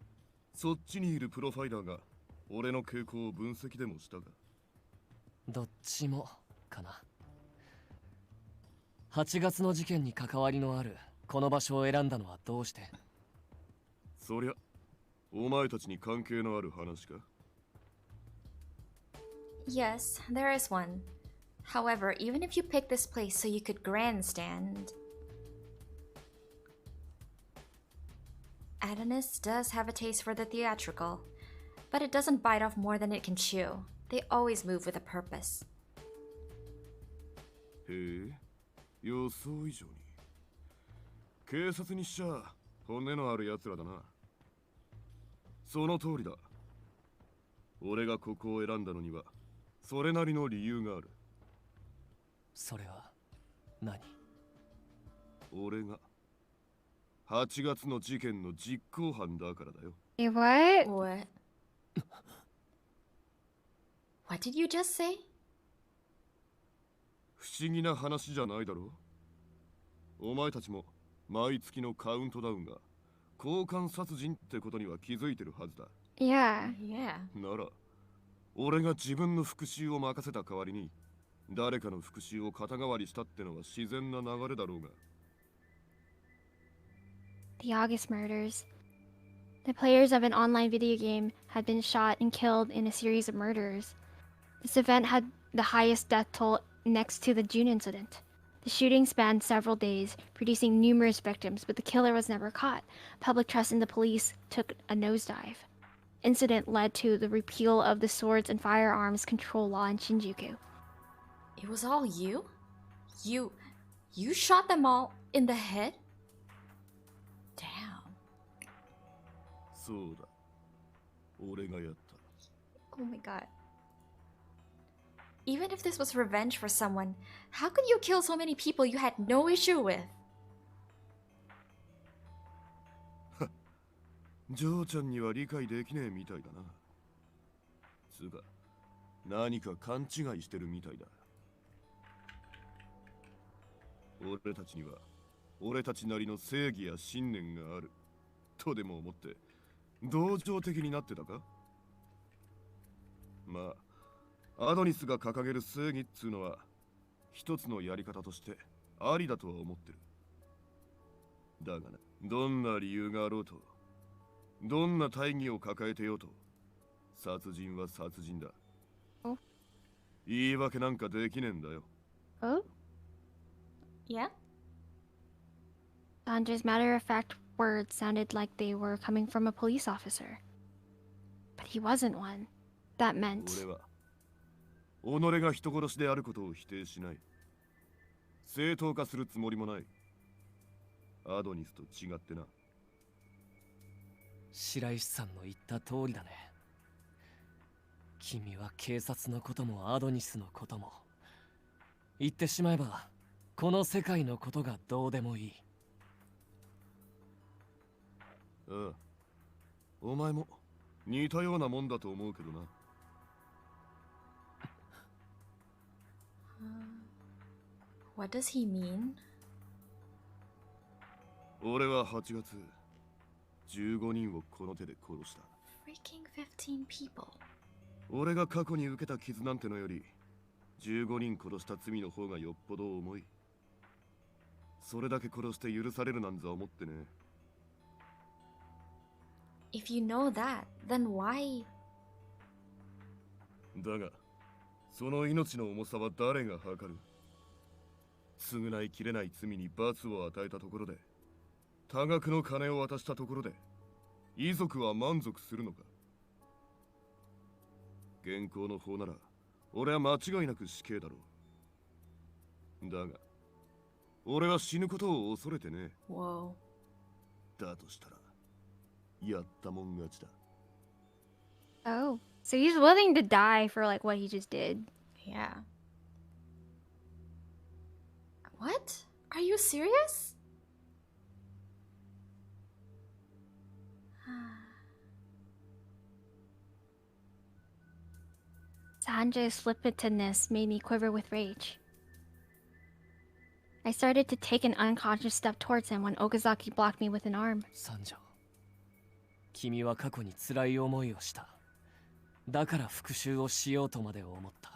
そっちにいるプロファイラーが俺の傾向を分析でもしたか。どっちもかな。8月の事件に関わりのあるこの場所を選んだのはどうして？そりゃ、お前たちに関係のある話か。Yes, there is one. However, even if you pick this place so you could grandstand, Adonis does have a taste for the theatrical, but it doesn't bite off more than it can chew. They always move with a purpose. へえ、予想以上に。警察にしちゃ骨のある奴らだな。その通りだ。俺がここを選んだのにはそれなりの理由がある。それは何？俺が8月の事件の実行犯だからだよ。What? What? What did you just say? 不思議な話じゃないだろう。お前たちも毎月のカウントダウンが交換殺人ってことには気づいてるはずだ。Yeah. Yeah. なら、俺が自分の復讐を任せた代わりに誰かの復讐を肩代わりしたってのは自然な流れだろうが。The August murders. The players of an online video game had been shot and killed in a series of murders. This event had the highest death toll next to the June incident. The shooting spanned several days, producing numerous victims, but the killer was never caught. Public trust in the police took a nosedive. Incident led to the repeal of the swords and firearms control law in Shinjuku. It was all you? You shot them all in the head? Damn. そうだ。俺がやった。Oh my god. Even if this was revenge for someone, how could you kill so many people you had no issue with? ジョーちゃんには理解できねえみたいだな。つうか、何か勘違いしてるみたいだ。俺たちには俺たちなりの正義や信念があるとでも思って同情的になってたか？まあ、アドニスが掲げる正義っつうのは一つのやり方としてありだとは思ってる。だがな、どんな理由があろうと、どんな大義を抱えてようと、殺人は殺人だ。言い訳なんかできねえんだよ。Oh? Yeah? Sandra's matter-of-fact words sounded like they were coming from a police officer. But he wasn't one. That meant... 俺は己が人殺しであることを否定しない。正当化するつもりもない。アドニスと違ってな。白石さんの言った通りだね。君は警察のこともアドニスのことも、言ってしまえばこの世界のことがどうでもいい。ああ、お前も似たようなもんだと思うけどな。What does he mean? 俺は8月15人をこの手で殺した。 Freaking 15 people. 俺が過去に受けた傷なんてのより15人殺した罪の方がよっぽど重い。それだけ殺して許されるなんざ思ってね。If you know that, then why? だがその命の重さは誰が測る？償いきれない罪に罰を与えたところで、多額の金を渡したところで、遺族は満足するのか？現行の法なら俺は間違いなく死刑だろう。だが俺は死ぬことを恐れてね。Whoa. だとしたらやったもん勝ちだ。 Oh, so he's willing to die for like what he just did. Yeah. What? Are you serious? Sanjay's flippantness made me quiver with rage. I started to take an unconscious step towards him when Okazaki blocked me with an arm. サンジャ、君は過去に辛い思いをした。だから復讐をしようとまで思った。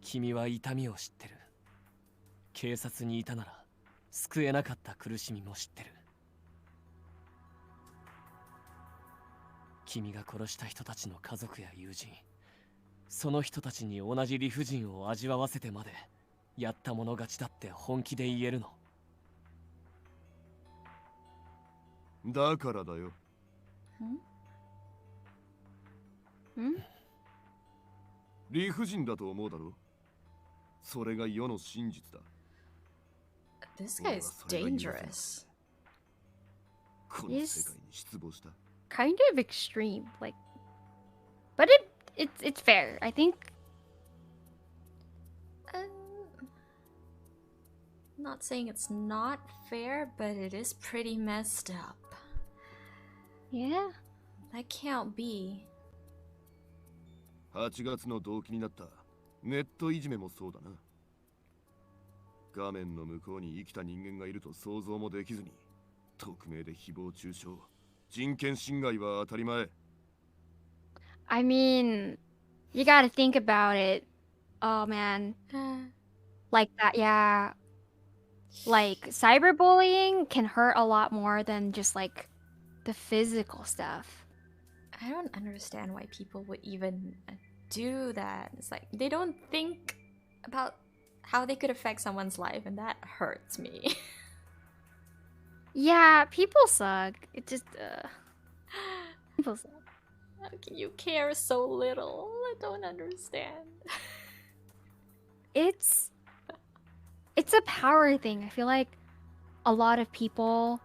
君は痛みを知ってる。警察にいたなら救えなかった苦しみも知ってる。君が殺した人たちの家族や友人、その人たちに同じ理不尽を味わわせてまでやった者勝ちだって本気で言えるの？だからだよ。理不尽だと思うだろ。それが世の真実だ。 This guy is dangerous. この世界に失望した。 Kind of extreme, like, but it's fair. I think. Not saying it's not fair, but it is pretty messed up. Yeah. That can't be. 8月の動機になったネットいじめもそうだな。画面の向こうに生きた人間がいると想像もできずに、匿名で誹謗中傷、人権侵害は当たり前。I mean, you gotta think about it. Oh man. Like that, yeah. Like, cyberbullying can hurt a lot more than just like the physical stuff. I don't understand why people would even do that. It's like they don't think about how they could affect someone's life, and that hurts me. Yeah, people suck. It just, people suck. How can you care so little? I don't understand. It's a power thing. I feel like a lot of people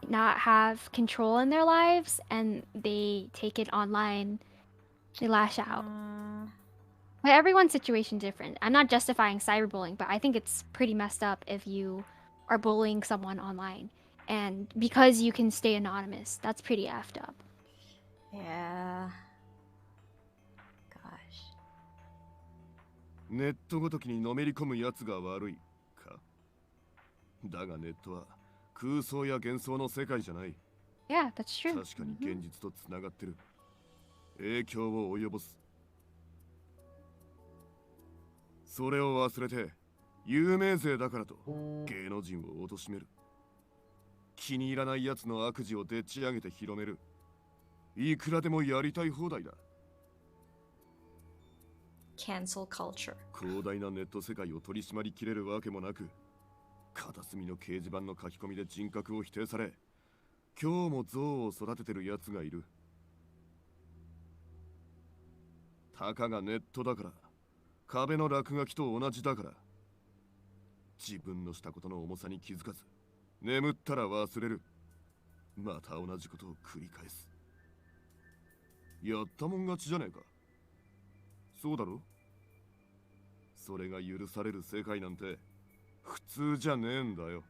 not have control in their lives and they take it online. They lash out. But everyone's situation different. I'm not justifying cyberbullying, but I think it's pretty messed up if you are bullying someone online. And because you can stay anonymous, that's pretty effed up. Yeah. Gosh. ネットごときにのめり込むやつが悪いか。だがネットは空想や幻想の世界じゃない。 Yeah, that's true. 確かに現実とつながってる。影響を及ぼす。それを忘れて有名税だからと芸能人を貶める。気に入らない奴の悪事をでっち上げて広める。いくらでもやりたい放題だ。 Cancel culture. 広大なネット世界を取り締まりきれるわけもなく、片隅の掲示板の書き込みで人格を否定され、今日も象を育ててる奴がいる。たかがネットだから、壁の落書きと同じだから。自分のしたことの重さに気づかず、眠ったら忘れる。また同じことを繰り返す。やったもん勝ちじゃねえか。そうだろ？それが許される世界なんて普通じゃねえんだよ。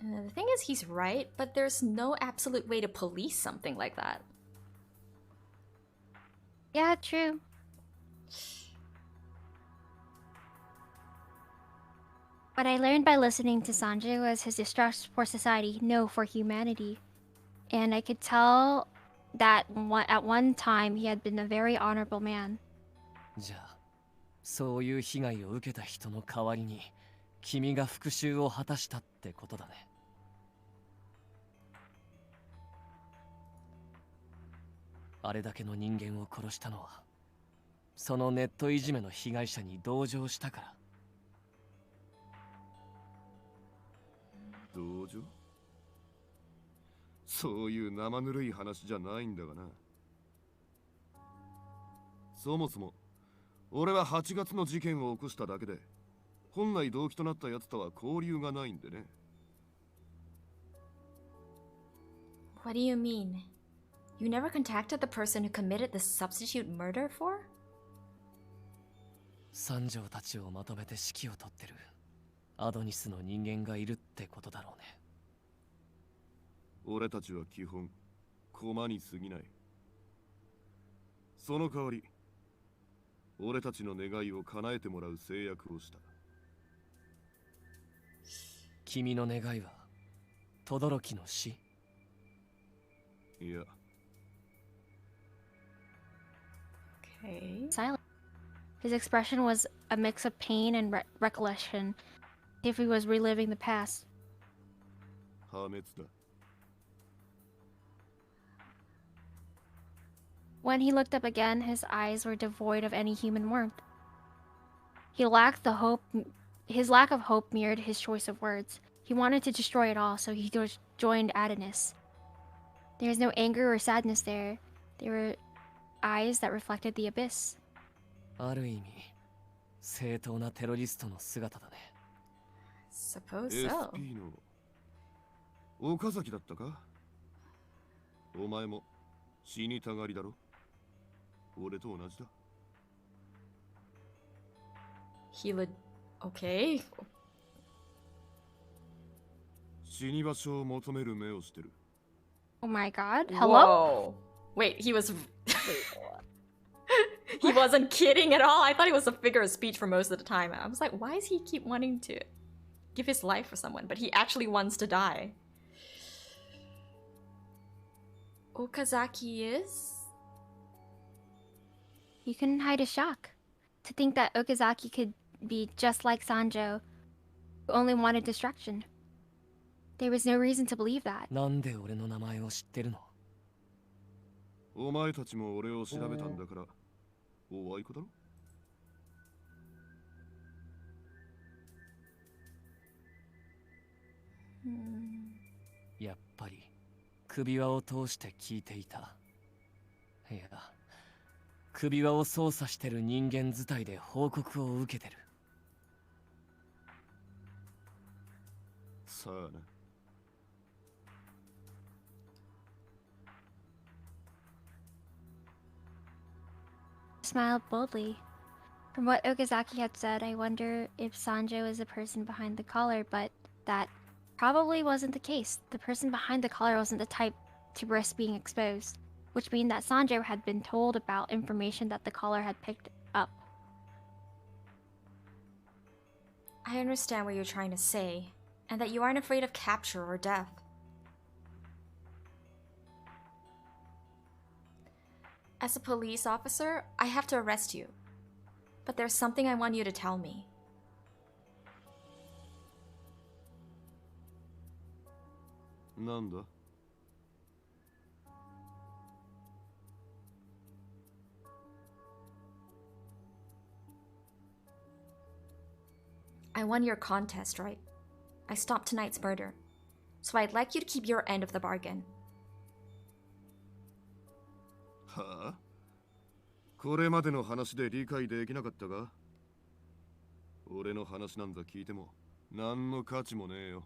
The thing is, he's right, but there's no absolute way to police something like that. Yeah, true. What I learned by listening to Sanjay was his distrust for society, no for humanity. And I could tell that at one time he had been a very honorable man. じゃあ、そういう被害を受けた人の代わりに君が復讐を果たしたってことだね。あれだけの人間を殺したのは、そのネットいじめの被害者に同情したから。同情？そういう生ぬるい話じゃないんだがな。そもそも俺は8月の事件を起こしただけで、本来動機となったやつとは交流がないんでね。 What do you mean? You never contacted the person who committed the substitute murder for? 三条たちをまとめて指揮を執ってるアドニスの人間がいるってことだろうね。俺たちは基本駒に過ぎない。その代わり俺たちの願いを叶えてもらう制約をした。君の願いは轟の死？いや。 Okay. Silent. His expression was a mix of pain and recollection, if he was reliving the past. 破滅だ。 When he looked up again, his eyes were devoid of any human warmth. His lack of hope mirrored his choice of words. He wanted to destroy it all, so he joined Adonis. There was no anger or sadness there. There were eyes that reflected the abyss. ある意味、正当なテロリストの姿だね。Suppose so. SP の岡崎だったか？お前も死にたがりだろ？俺と同じだ。 He would. Okay. 死に場所を求める目をしてる。 Oh my god. Hello? Whoa. Wait, he was. He wasn't kidding at all. I thought it was a figure of speech for most of the time. I was like, why does he keep wanting to give his life for someone? But he actually wants to die. Okazaki is? You couldn't hide his shock. To think that Okazaki could be just like Sanjo, who only wanted destruction. There was no reason to believe that. なんで俺の名前を知ってるの？お前たちも俺を調べたんだから、おあいこだろ？やっぱり首輪を通して聞いていた。いや、首輪を操作してる人間伝いで報告を受けてる。さあな。 Smiled boldly. From what Okazaki had said, I wonder if Sanjo is the person behind the collar, but that probably wasn't the case. The person behind the collar wasn't the type to risk being exposed, which means that Sanjo had been told about information that the collar had picked up. I understand what you're trying to say, and that you aren't afraid of capture or death. As a police officer, I have to arrest you. But there's something I want you to tell me. Nanda? I won your contest, right? I stopped tonight's murder. So I'd like you to keep your end of the bargain. はあ？これまでの話で理解できなかったか？俺の話なんざ聞いても何の価値もねえよ。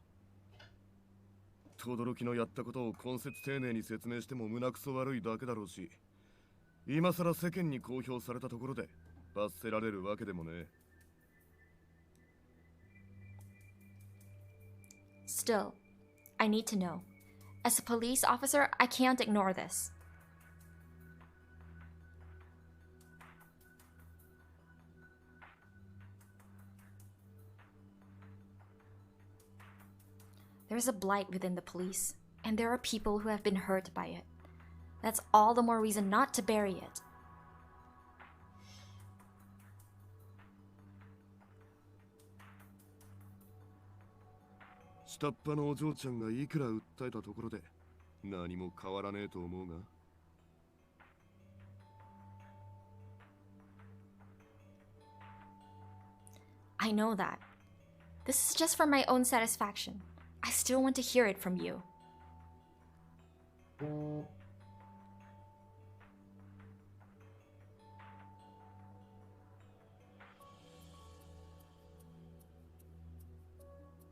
轟のやったことを根節丁寧に説明しても胸くそ悪いだけだろうし、今さら世間に公表されたところで罰せられるわけでもねえ。Still, I need to know. As a police officer, I can't ignore this. There's a blight within the police, and there are people who have been hurt by it. That's all the more reason not to bury it. 下っ端のお嬢ちゃんがいくら訴えたところで何も変わらねえと思うが。I know that. This is just for my own satisfaction. I still want to hear it from you.「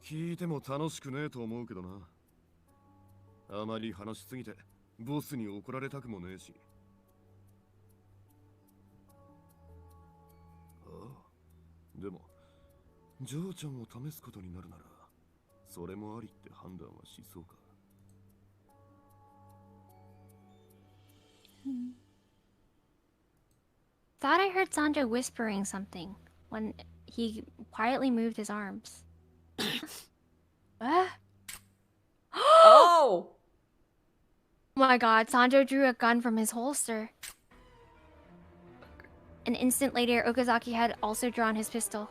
聞いても楽しくねえと思うけどな。あまり話しすぎてボスに怒られたくもねえし。ああ、でも嬢ちゃんを試すことになるならそれもありって判断はしそうか。Thought I heard Sanjo whispering something when he quietly moved his arms. Oh! Oh my god, Sanjo drew a gun from his holster. An instant later, Okazaki had also drawn his pistol.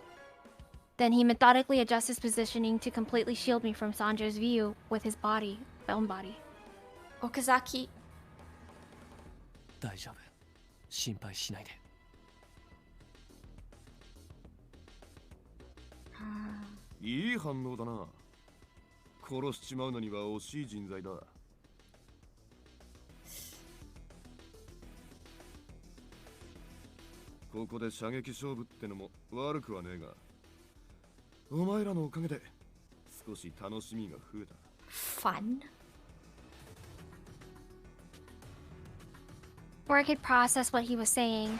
Then he methodically adjusts his positioning to completely shield me from Sanjo's view with his body, own body. Okazaki. 大丈夫。心配しないで。いい反応だな。殺しちまうのには惜しい人材だ。ここで射撃勝負ってのも悪くはねえが、お前らのおかげで少し楽しみが増えた。Fun? Before I could process what he was saying,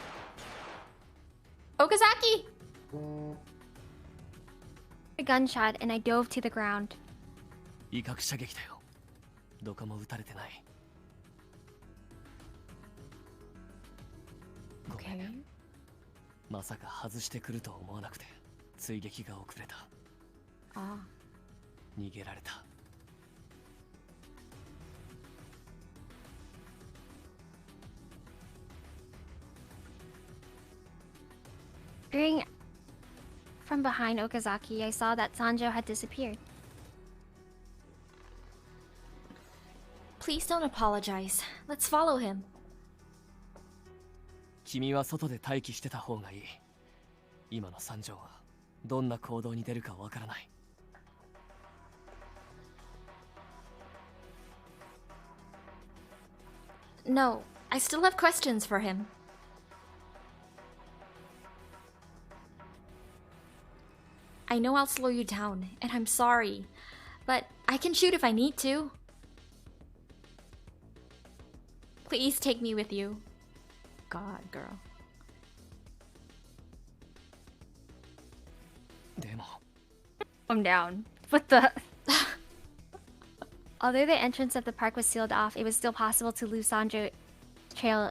Okazaki! a gunshot and I dove to the ground. 威嚇射撃だよ。どこも撃たれてない。ごめん。まさか外してくると思わなくて追撃が遅れた。ああ。逃げられた。Peering from behind Okazaki, I saw that Sanjo had disappeared. Please don't apologize. Let's follow him. 君は外で待機してた方がいい。今の三条はどんな行動に出るかわからない。No, I still have questions for him. I know I'll slow you down, and I'm sorry, but I can shoot if I need to. Please take me with you. God, girl. でも I'm down. What the? Although the entrance of the park was sealed off, it was still possible to lose Sanjo trail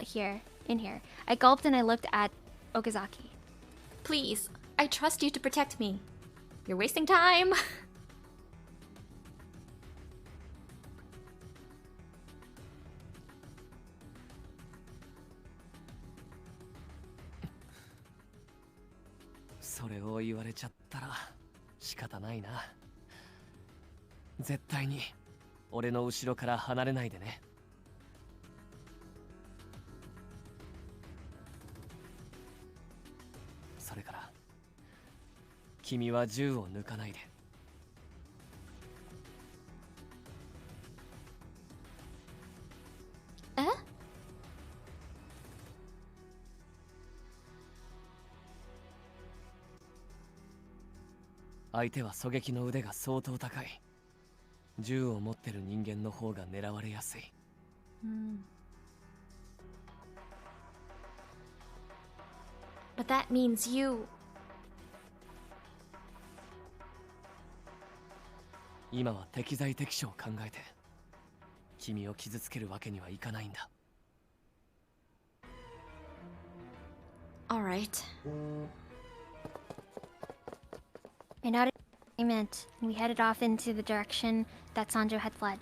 in here. I gulped and I looked at Okazaki. Please, I trust you to protect me. You're wasting time. それを言われちゃったら仕方ないな。絶対に俺の後ろから離れないでね。それから君は銃を抜かないで。え？相手は狙撃の腕が相当高い。銃を持ってる人間の方が狙われやすい。But that means you. 今は適材適所を考えて君を傷つけるわけにはいかないんだ。 Alright. I nodded in agreement, and we headed off into the direction that Sanjo had fled.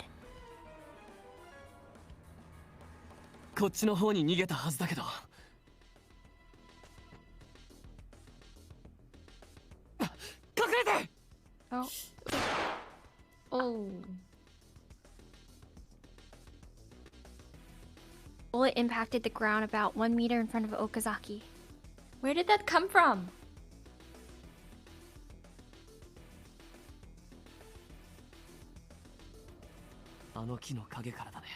こっちの方に逃げたはずだけど。隠れて！ Oh. Oh. Bullet impacted the ground about 1 meter in front of Okazaki. Where did that come from? あの木の陰からだね。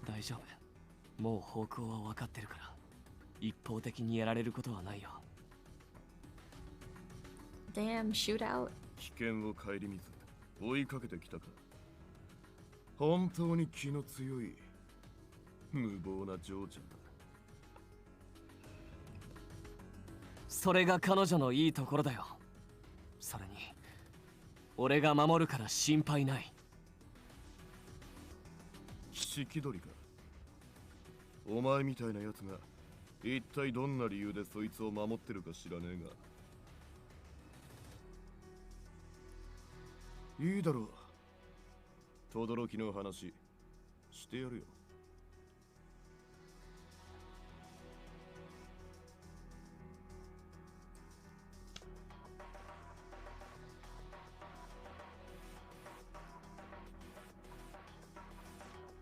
大丈夫。もう方向は分かってるから一方的にやられることはないよ。 Damn, shootout. 危険を顧みず追いかけてきたか。本当に気の強い無謀な嬢ちゃんだ。それが彼女のいいところだよ。それに俺が守るから心配ない。引き取りか。お前みたいなやつが一体どんな理由でそいつを守ってるか知らねえが。いいだろう。轟の話してやるよ。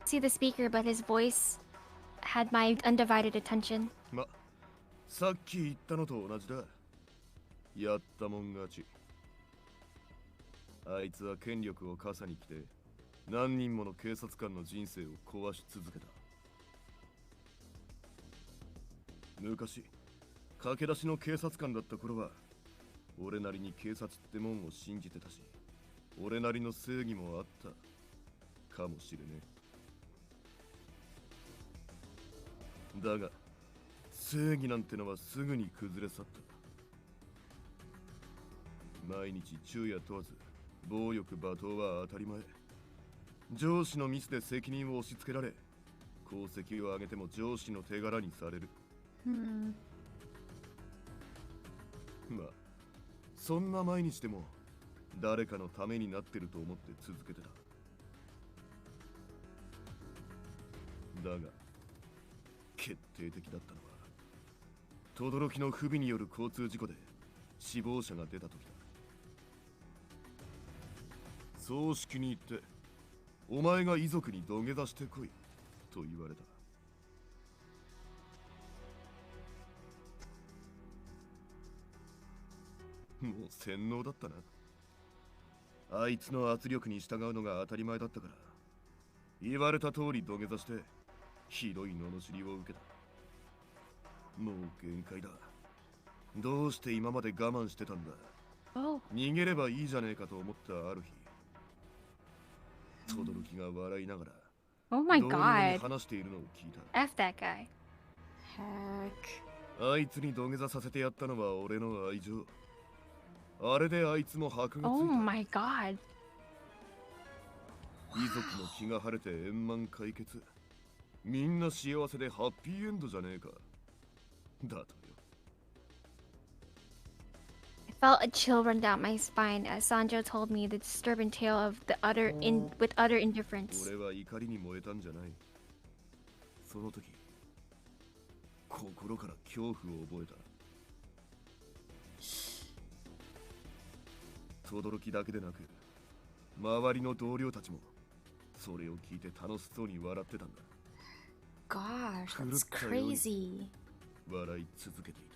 See the speaker, but his voice had my undivided attention. ま、さっき言ったのと同じだ。やったもん勝ち。あいつは権力を傘に来て何人もの警察官の人生を壊し続けた。昔駆け出しの警察官だった頃は俺なりに警察ってもんを信じてたし、俺なりの正義もあったかもしれねえ。だが正義なんてのはすぐに崩れ去った。毎日昼夜問わず暴力罵倒は当たり前。上司のミスで責任を押し付けられ、功績を上げても上司の手柄にされる。まあそんな毎日でも誰かのためになってると思って続けてた。だが決定的だったのは轟の不備による交通事故で死亡者が出た時だ。葬式に行ってお前が遺族に土下座してこいと言われた。もう洗脳だったな。あいつの圧力に従うのが当たり前だったから言われた通り土下座してひどい罵りを受けた。もう限界だ。どうして今まで我慢してたんだ。逃げればいいじゃねえかと思ったある日、轟が笑いながら Oh my 同僚に god. 話しているのを聞いた。 F that guy. Heck. あいつに土下座させてやったのは俺の愛情。あれであいつも箔がつい Oh た。 my god. 遺族の気が晴れて円満解決。みんな幸せでハッピーエンドじゃねえか。だとよ。felt a chill run down my spine as Sanjo told me the disturbing tale of the with utter indifference. 俺は怒りに燃えたんじゃない。その時、心から恐怖を覚えた。轟だけでなく、周りの同僚たちもそれを聞いて楽しそうに笑ってたんだ。Gosh, that's crazy. 笑い続けていた。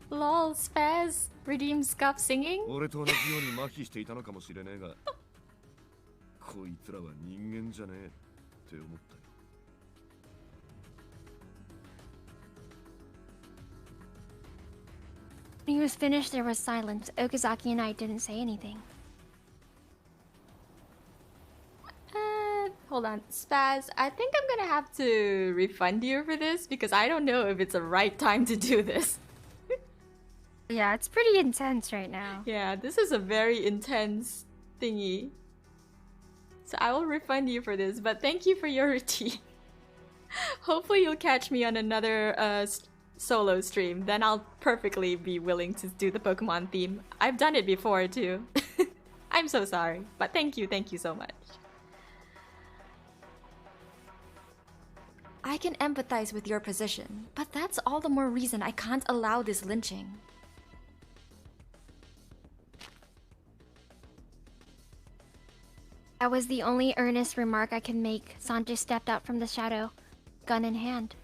Lol, Spaz. Redeem Scuff singing? 俺と同じように麻痺していたのかもしれねえが、こいつらは人間じゃねえって思ったよ。When he was finished, there was silence. Okazaki and I didn't say anything. Hold on, Spaz. I think I'm gonna have to refund you for this because I don't know if it's the right time to do this. Yeah, it's pretty intense right now. Yeah, this is a very intense thingy. So I will refund you for this, but thank you for your tea. Hopefully you'll catch me on another solo stream. Then I'll perfectly be willing to do the Pokemon theme. I've done it before too. I'm so sorry, but thank you so much. I can empathize with your position, but that's all the more reason I can't allow this lynching. That was the only earnest remark I could make. Sanjay stepped out from the shadow, gun in hand.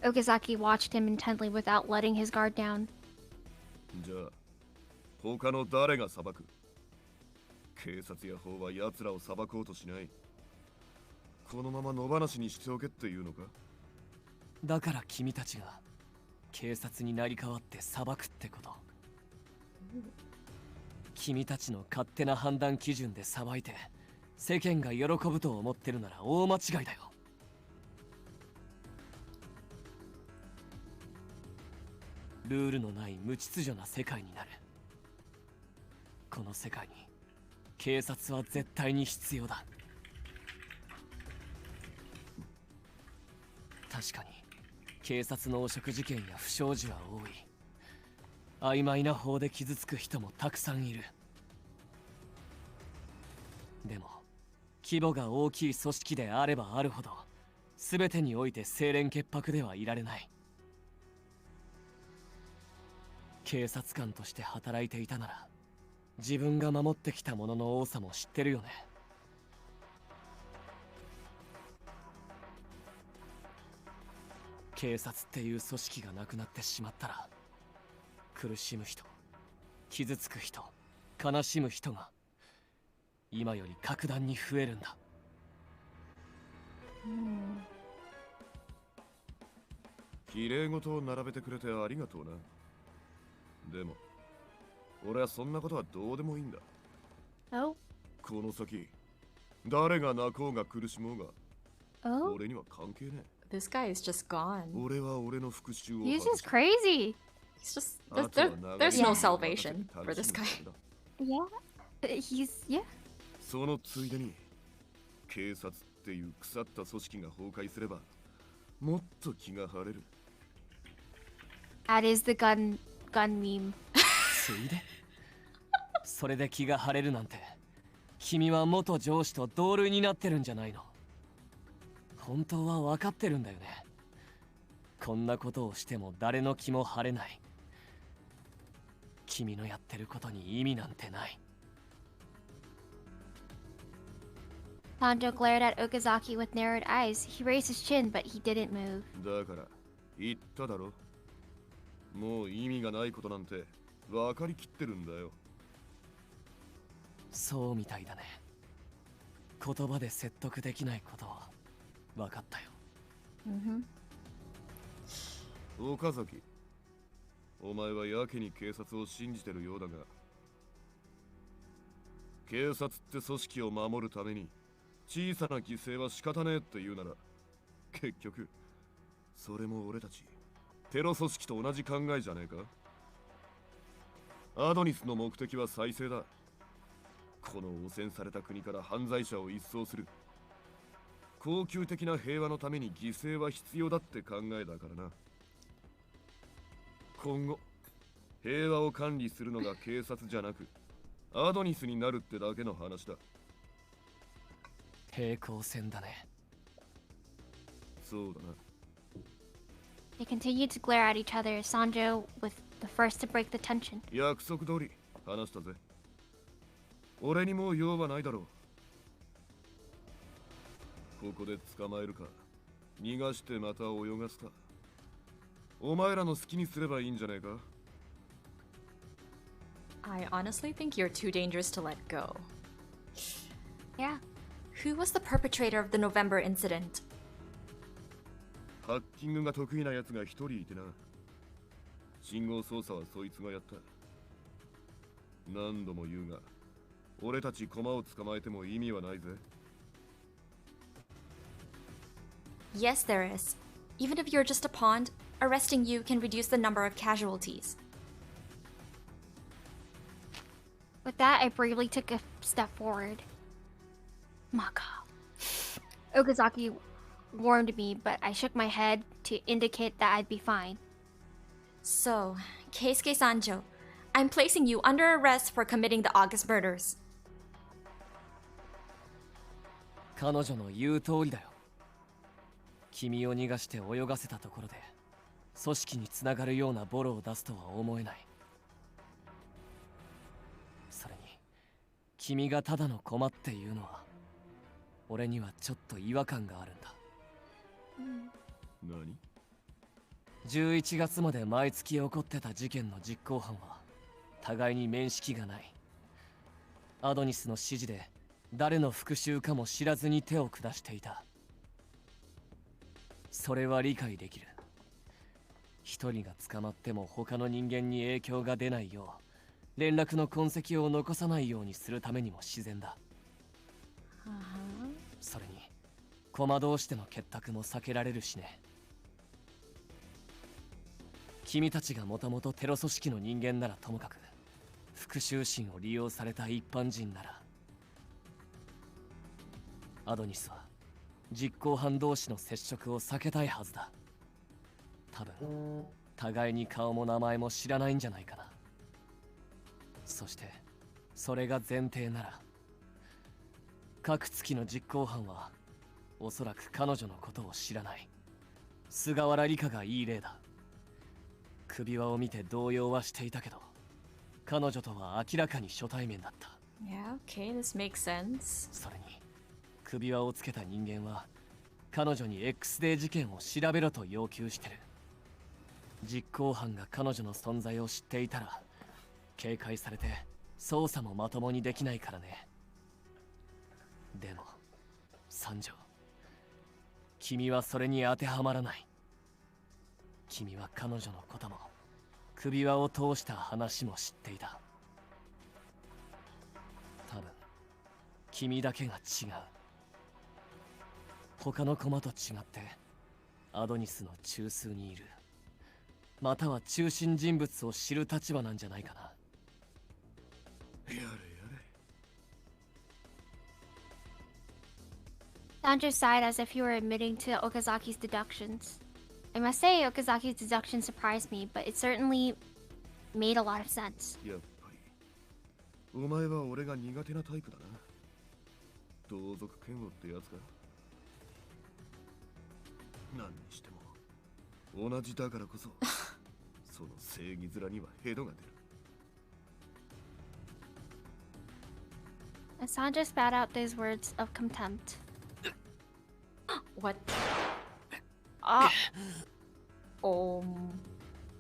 Okazaki watched him intently without letting his guard down. じゃあ、他の誰が裁く？警察や法は奴らを裁こうとしない。このまま野放しにしておけっていうのか？だから君たちが警察になり代わって裁くってこと。君たちの勝手な判断基準で裁いて世間が喜ぶと思ってるなら大間違いだよ。ルールのない無秩序な世界になる。この世界に警察は絶対に必要だ。確かに警察の汚職事件や不祥事は多い。曖昧な法で傷つく人もたくさんいる。でも規模が大きい組織であればあるほど全てにおいて清廉潔白ではいられない。警察官として働いていたなら自分が守ってきたものの多さも知ってるよね。警察っていう組織がなくなってしまったら苦しむ人、傷つく人、悲しむ人が今より格段に増えるんだ。綺麗事を並べてくれてありがとうな。でも俺はそんなことはどうでもいいんだ。Oh? この先誰が泣こうが苦しもうが Oh? 俺には関係ねえ。 This guy is just gone. 俺は俺の復讐を He's just crazy. He's just there's no salvation for this guy. Yeah. Yeah. そのついでに警察っていう腐った組織が崩壊すればもっと気が晴れる。 That is the gun meme. ついでそれで気が晴れるなんて君は元上司と同類になってるんじゃないの。本当は分かってるんだよね。こんなことをしても誰の気も晴れない。君のやってることに意味なんてない。 Sanjo glared at Okazaki with narrowed eyes. He raised his chin, but he didn't move. だから言っただろ。もう意味がないことなんて分かりきってるんだよ。そうみたいだね。言葉で説得できないことは分かったよ。岡崎、お前はやけに警察を信じてるようだが、警察って組織を守るために小さな犠牲は仕方ねえって言うなら、結局それも俺たちテロ組織と同じ考えじゃねえか。アドニスの目的は再生だ。この汚染された国から犯罪者を一掃する。恒久的な平和のために犠牲は必要だって考えだからな。今後平和を管理するのが警察じゃなくアドニスになるってだけの話だ。平行線だね。そうだな。 They continue to glare at each other, Sanjo with the first to break the tension. 約束通り話したぜ。俺にもう用はないだろう。ここで捕まえるか逃がしてまた泳がすか、お前らの好きにすればいいんじゃねえか。 I honestly think you're too dangerous to let go. Yeah. Who was the perpetrator of the November incident? ハッキングが得意なやつが一人いてな。信号操作はそいつがやった。何度も言うが、俺たち駒を捕まえても意味はないぜ。 Yes, there is. Even if you're just a pawn, arresting you can reduce the number of casualties. With that, I bravely took a step forward. Maka. Okazaki warned me, but I shook my head to indicate that I'd be fine. So, Keisuke Sanjo, I'm placing you under arrest for committing the August murders. 彼女の言う通りだよ。君を逃がして泳がせたところで組織につながるようなボロを出すとは思えない。それに君がただの駒っていうのは俺にはちょっと違和感があるんだ。何11月まで毎月起こってた事件の実行犯は互いに面識がない。アドニスの指示で誰の復讐かも知らずに手を下していた。それは理解できる。一人が捕まっても他の人間に影響が出ないよう連絡の痕跡を残さないようにするためにも自然だ。それに駒同士での結託も避けられるしね。君たちがもともとテロ組織の人間ならともかく復讐心を利用された一般人なら、アドニスは実行犯同士の接触を避けたいはずだ。多分互いに顔も名前も知らないんじゃないかな。そしてそれが前提なら各月の実行犯はおそらく彼女のことを知らない。菅原理香がいい例だ。首輪を見て動揺はしていたけど彼女とは明らかに初対面だった。 Yeah, okay, this makes sense. それに首輪をつけた人間は彼女に X デー事件を調べろと要求してる。実行犯が彼女の存在を知っていたら警戒されて捜査もまともにできないからね。でも三条、君はそれに当てはまらない。君は彼女のことも首輪を通した話も知っていた。多分君だけが違う。他の駒と違ってアドニスの中枢にいる、または中心人物を知る立場なんじゃないかな。やれやれ。 Sanjo sighed as if he were admitting to Okazaki's deductions. I must say, Okazaki's deduction surprised me, but it certainly made a lot of sense. やっぱりお前は俺が苦手なタイプだな。同族嫌悪ってやつか。何にしても同じだからこそその正義面にはヘドが出る。 And Sanjo spat out those words of contempt. What? Ah.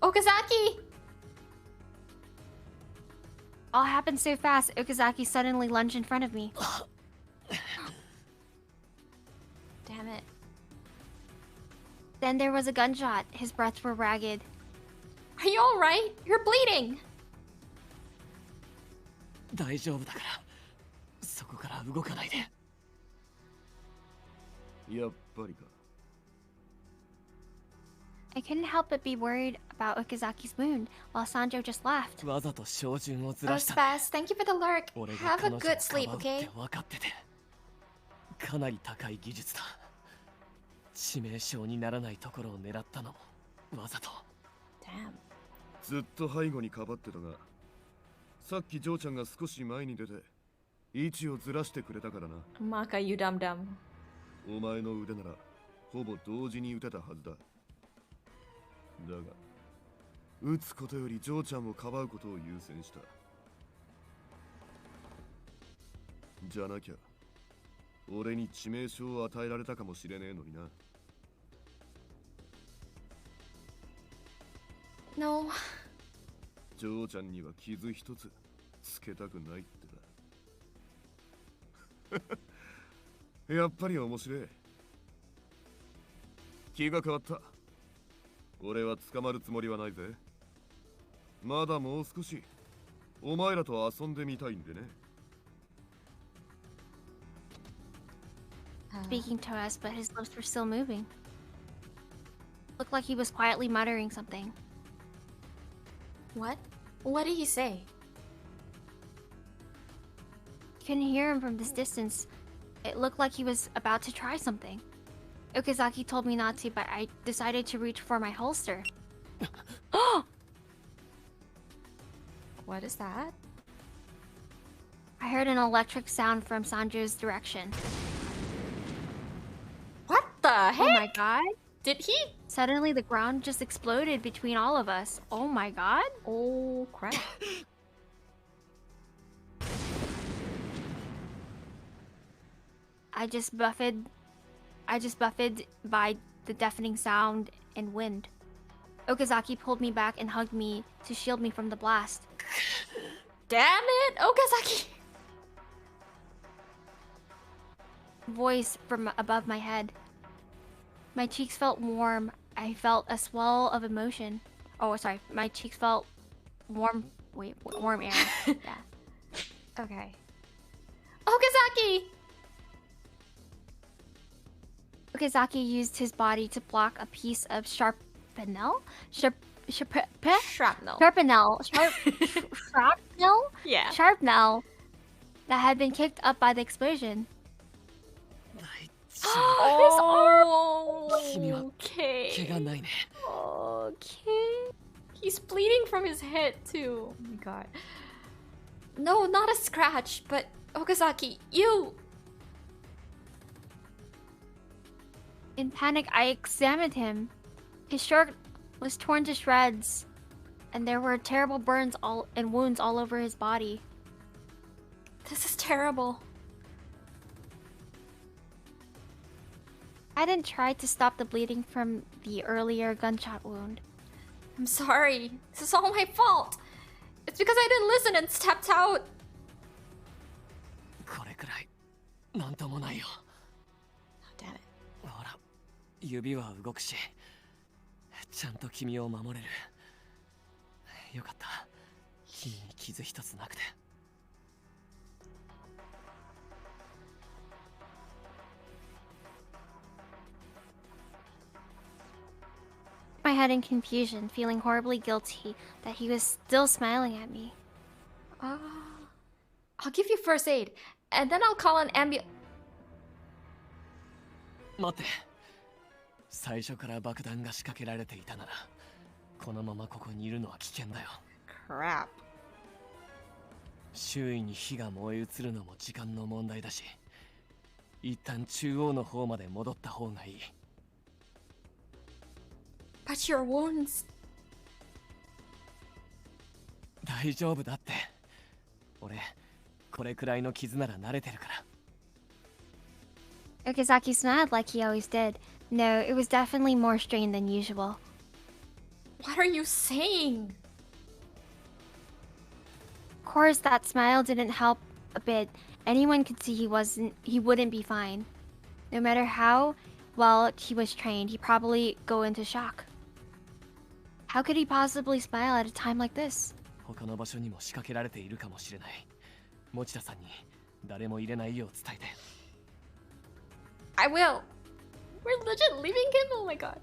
Okazaki! All happened so fast, Okazaki suddenly lunged in front of me. Damn it. Then there was a gunshot. His breaths were ragged. Are you alright? You're bleeding! 大丈夫だからそこから動かないで。やっぱりか。 I couldn't help but be worried about Okazaki's wound, while Sanjo just laughed. わざと照準をずら Oh, した。 Spaz, thank you for the lurk. 俺が Have 彼 a 女を good か sleep, ばうっ okay? て分かっててかなり高い技術だ。致命傷にならないところを狙ったのもわざと。 Damn. ずっと背後にかばってたが、さっきジョーちゃんが少し前に出て位置をずらしてくれたからな。 Maka, you dumb dumb. お前の腕ならほぼ同時に撃てたはずだ。だが撃つことよりジョーちゃんをかばうことを優先した。じゃなきゃ俺に致命傷を与えられたかもしれねえのにな。 No. ジョーちゃんには傷一つつけたくないってな。やっぱり面白い。気が変わった。俺は捕まるつもりはないぜ。まだもう少しお前らと遊んでみたいんでね。 Speaking to us, but his lips were still moving. Looked like he was quietly muttering something. What? What did he say? You couldn't hear him from this distance. It looked like he was about to try something. Okazaki told me not to, but I decided to reach for my holster. What is that? I heard an electric sound from Sanjo's direction. What the heck? Oh my god. Did he? Suddenly the ground just exploded between all of us. Oh my god. Oh crap. I just buffeted by the deafening sound and wind. Okazaki pulled me back and hugged me to shield me from the blast. Damn it, Okazaki! Voice from above my head. My cheeks felt warm. I felt a swell of emotion. Oh, sorry. My cheeks felt warm. Wait, warm air. Yeah. Okay. Okazaki! Okazaki used his body to block a piece of shrapnel? Shrapnel. Shrapnel. Shrapnel? Yeah. Shrapnel that had been kicked up by the explosion. Oh, okay. Okay. He's bleeding from his head too. Oh my god. No, not a scratch, but Okazaki, you. In panic, I examined him. His shirt was torn to shreds, and there were terrible burns and wounds all over his body. This is terrible. I didn't try to stop the bleeding from the earlier gunshot wound. I'm sorry. This is all my fault. It's because I didn't listen and stepped out. これくらいなんともないよ。 Damn it. ほら、指は動くし、ちゃんと君を守れる。よかった。君に傷一つなくて。My head in confusion, feeling horribly guilty that he was still smiling at me. I'll give you first aid, and then I'll call an ambulance. 待って。最初から爆弾が仕掛けられていたなら、このままここにいるのは危険だよ。Crap. 周囲に火が燃え移るのも時間の問題だし、一旦中央の方まで戻った方がいい。But your wounds. 大丈夫だって。俺、これくらいの傷なら慣れてるから。Okazaki smiled like he always did. No, it was definitely more strained than usual. What are you saying? Of course, that smile didn't help a bit. Anyone could see he wouldn't be fine. No matter how well he was trained, he'd probably go into shock. How could he possibly smile at a time like this? 他の場所にも仕掛けられているかもしれない。持田さんに誰も入れないよう伝えて。I will. We're legit leaving him? Oh my god.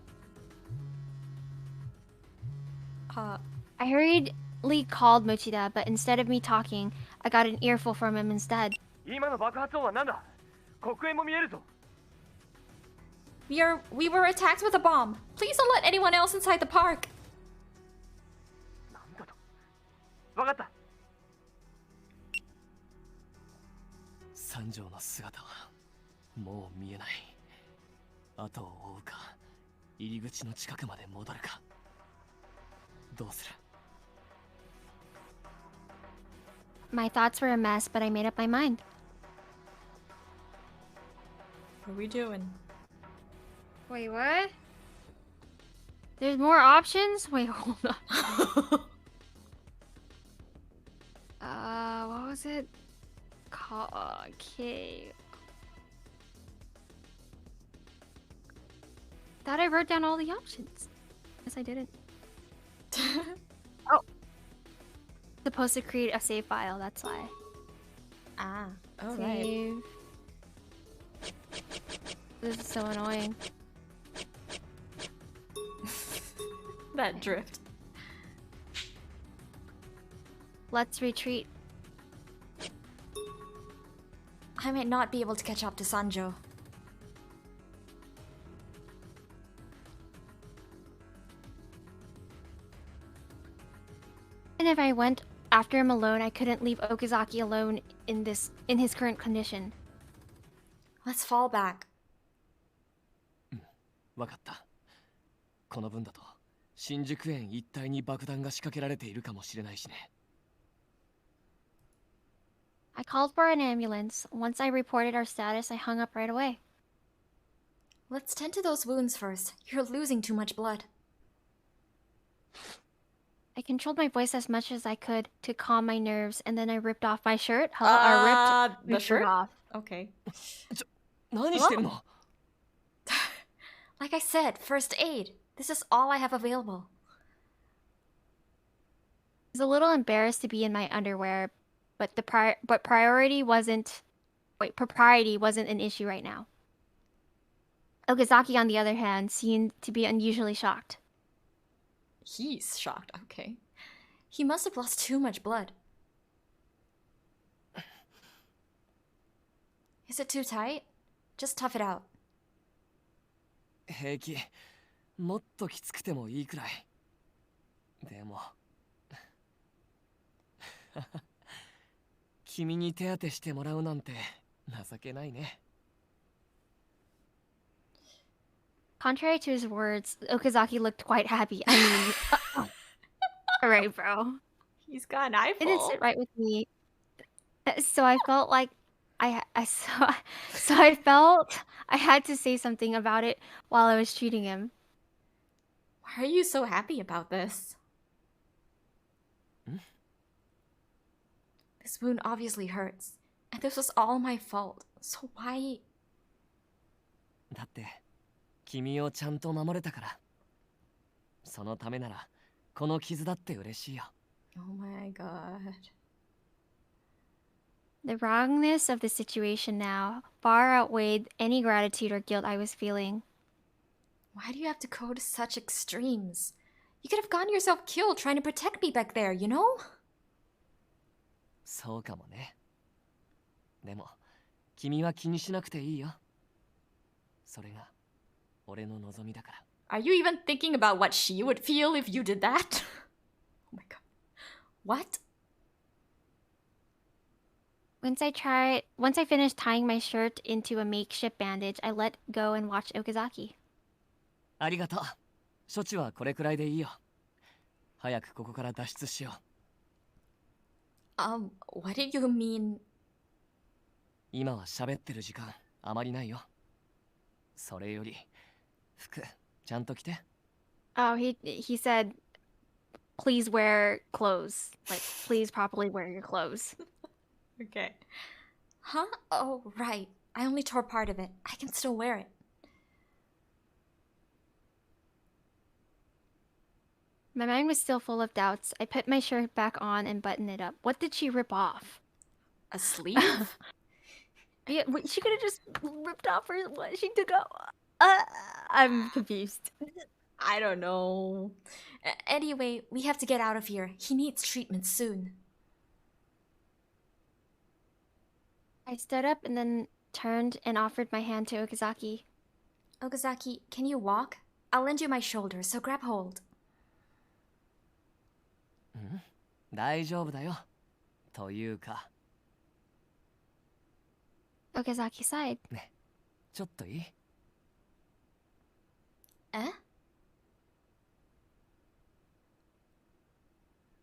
I hurriedly called Mochida, but instead of me talking, I got an earful from him instead. 今の爆発音は何だ？黒煙も見えるぞ。We were attacked with a bomb. Please don't let anyone else inside the park. なんわかった。三条の姿はもう見えない。後を追うか、入り口の近くまで戻るか。どうする？ My thoughts were a mess, but I made up my mind. What are we doing? Wait, what? There's more options? Wait, hold on. What was it? Okay. Thought I wrote down all the options. Guess I didn't. Oh. Supposed to create a save file, that's why. Ah, alright. Save. This is so annoying. That drift. Let's retreat. I might not be able to catch up to Sanjo. And if I went after him alone, I couldn't leave Okazaki alone in his current condition. Let's fall back. わかった。この分だと新宿園一帯に爆弾が仕掛けられているかもしれないしね。I called for an ambulance. Once I reported our status, I hung up right away. Let's tend to those wounds first. You're losing too much blood. I controlled my voice as much as I could to calm my nerves, and then I ripped off my shirt. Ripped the my shirt off. Okay. 何してるの？ Like I said, first aid. This is all I have available. I was a little embarrassed to be in my underwear, but propriety wasn't an issue right now. Okazaki, on the other hand, seemed to be unusually shocked. He's shocked, okay. He must have lost too much blood. Is it too tight? Just tough it out. 平気。もっときつくてもいいくらい。でも君に手当てしてもらうなんて情けないね。Contrary to his words, Okazaki looked quite happy. I mean, alright, bro. He's got an eyeball. It didn't sit right with me. So I felt like I felt I had to say something about it while I was treating him. Why are you so happy about this? This wound obviously hurts, and this was all my fault. So why? だって君をちゃんと守れたから。そのためならこの傷だって嬉しいよ。Oh my god. The wrongness of the situation now far outweighed any gratitude or guilt I was feeling. Why do you have to go to such extremes? You could have gotten yourself killed trying to protect me back there, you know? そうかもね。でも君は気にしなくていいよ。それが俺の望みだから。Are you even thinking about what she would feel if you did that? Oh my god. What? Once I finished tying my shirt into a makeshift bandage, I let go and watched Okazaki. ありがとう。処置はこれくらいでいいよ。早くここから脱出しよう。What did you mean? 今は喋ってる時間あまりないよ。それより服ちゃんと着て。Oh, he said, please wear clothes. Like, please properly wear your clothes. Okay. Huh? Oh, right. I only tore part of it. I can still wear it. My mind was still full of doubts. I put my shirt back on and buttoned it up. What did she rip off? A sleeve? Yeah, she could have just ripped off her. What she took off. I'm confused. I don't know. Anyway, we have to get out of here. He needs treatment soon. I stood up and then turned and offered my hand to Okazaki. Okazaki, can you walk? I'll lend you my shoulder, so grab hold. 大丈夫だよ。というか、 Okazaki sighed. ね、ちょっといい？ Eh?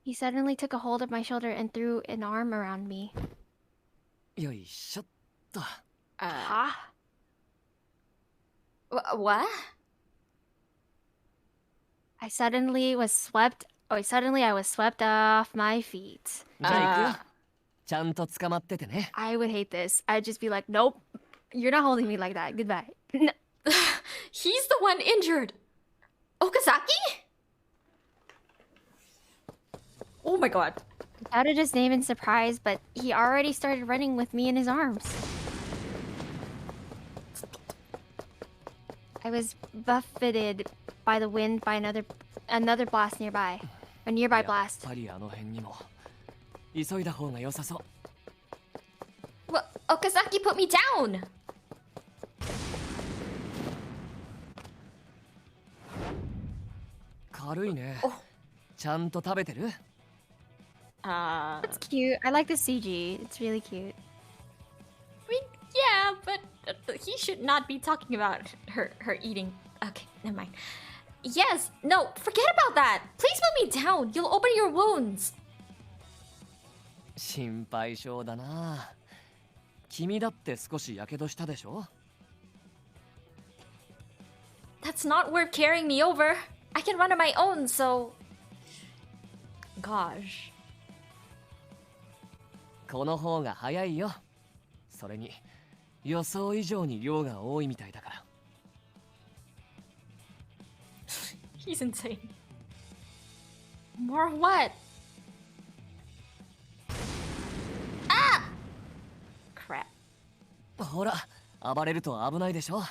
He suddenly took a hold of my shoulder and threw an arm around me. よいしょっと。 Huh? What? Suddenly I was swept off my feet. じゃあ行くよ。ちゃんと捕まっててね。 I would hate this. I'd just be like, nope, you're not holding me like that. Goodbye. No. He's the one injured. Okazaki? Oh my god. I shouted his name in surprise, but he already started running with me in his arms. I was buffeted by the wind by another blast nearby. A nearby やっ blast. ぱりあの辺にも急いだ方が良さそう。 Well, Okazaki put me down. 軽いね。ちゃんと食べてる？ It's cute. I like the CG. It's really cute. I mean, yeah, but he should not be talking about her eating. Okay, never mind. Yes, no, forget about that. Please put me down. You'll open your wounds. 心配性だな。君だって少しやけどしたでしょ？ That's not worth carrying me over. I can run on my own, so... Gosh. この方が早いよ。それに予想以上に量が多いみたいだから。 He's insane. More what? Ah! Crap. ほら、暴れると危ないでしょ。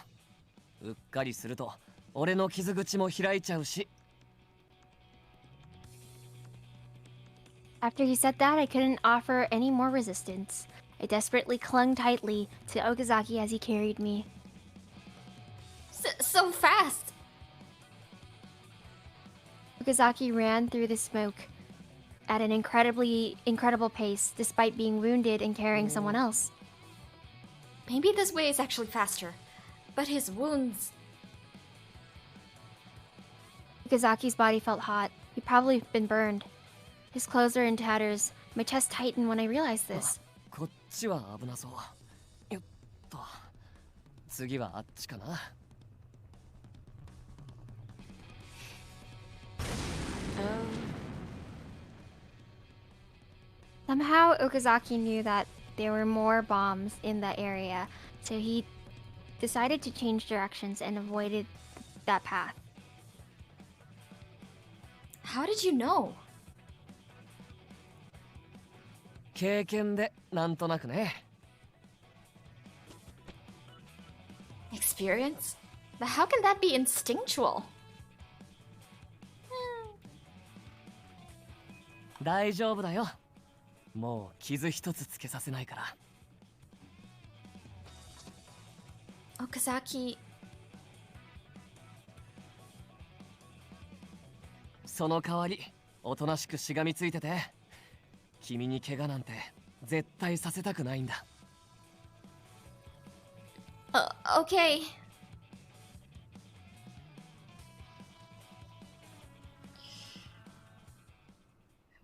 うっかりすると俺の傷口も開いちゃうし。 After he said that, I couldn't offer any more resistance. I desperately clung tightly to Okazaki as he carried me. So fast. Okazaki ran through the smoke at an incredible pace, despite being wounded and carrying someone else. Maybe this way is actually faster. But his wounds... Okazaki's body felt hot. He'd probably been burned. His clothes are in tatters. My chest tightened when I realized this. こっちは危なそう。よっと。次はあっちかな。 Somehow, Okazaki knew that there were more bombs in that area, so he decided to change directions and avoided that path. How did you know? 経験でなんとなくね。 Experience? But how can that be instinctual? 大丈夫だよ。もう傷一つつけさせないから。 Okazaki... その代わりおとなしくしがみついてて。君に怪我なんて絶対させたくないんだ。 Okay.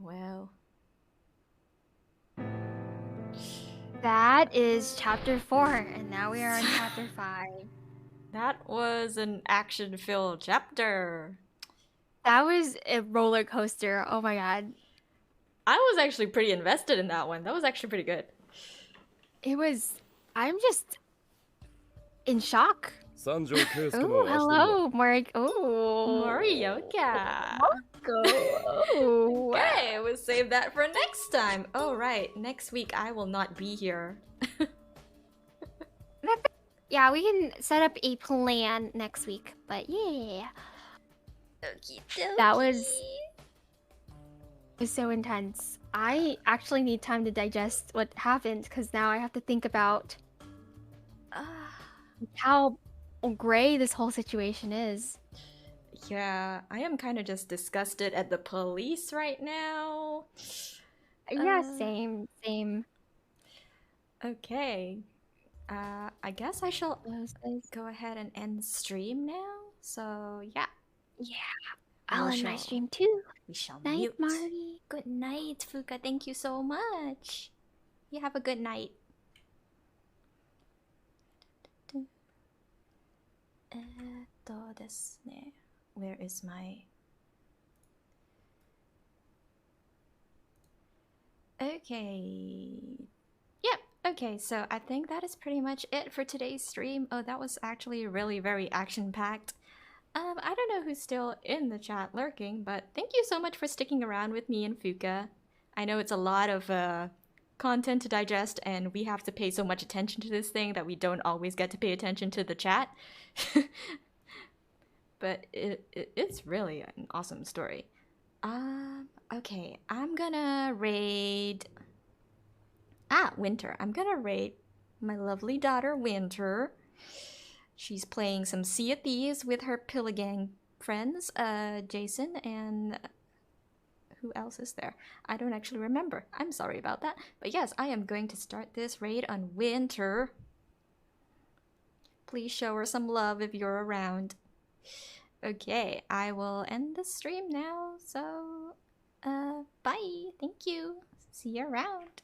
Well... That is chapter 4, and now we are on chapter 5. That was an action-filled chapter. That was a roller coaster. Oh my god. I was actually pretty invested in that one. That was actually pretty good. It was... I'm just... in shock. Oh, hello, Mark. Oh. Morioka. Go. Okay, we'll save that for next time. Oh, right. Next week, I will not be here. Yeah, we can set up a plan next week, but yeah. That was so intense. I actually need time to digest what happened because now I have to think about how gray this whole situation is. Yeah, I am kind of just disgusted at the police right now. Yeah, same. Okay. I guess I shall Those days. go ahead and end the stream now. So yeah, Yeah, we I'll end my shall- stream too. we shall Night, mute. Marty. Good night, Fuka. Thank you so much. You have a good night. Where is my... Okay. Yep. Okay, so I think that is pretty much it for today's stream. Oh, that was actually really very action-packed. I don't know who's still in the chat lurking, but thank you so much for sticking around with me and Fuka. I know it's a lot of content to digest, and we have to pay so much attention to this thing that we don't always get to pay attention to the chat. But it's really an awesome story. Okay, I'm gonna raid... Winter. I'm gonna raid my lovely daughter, Winter. She's playing some Sea of Thieves with her Pillar Gang friends, Jason, and... who else is there? I don't actually remember. I'm sorry about that. But yes, I am going to start this raid on Winter. Please show her some love if you're around. Okay, I will end the stream now, so... bye! Thank you! See you around!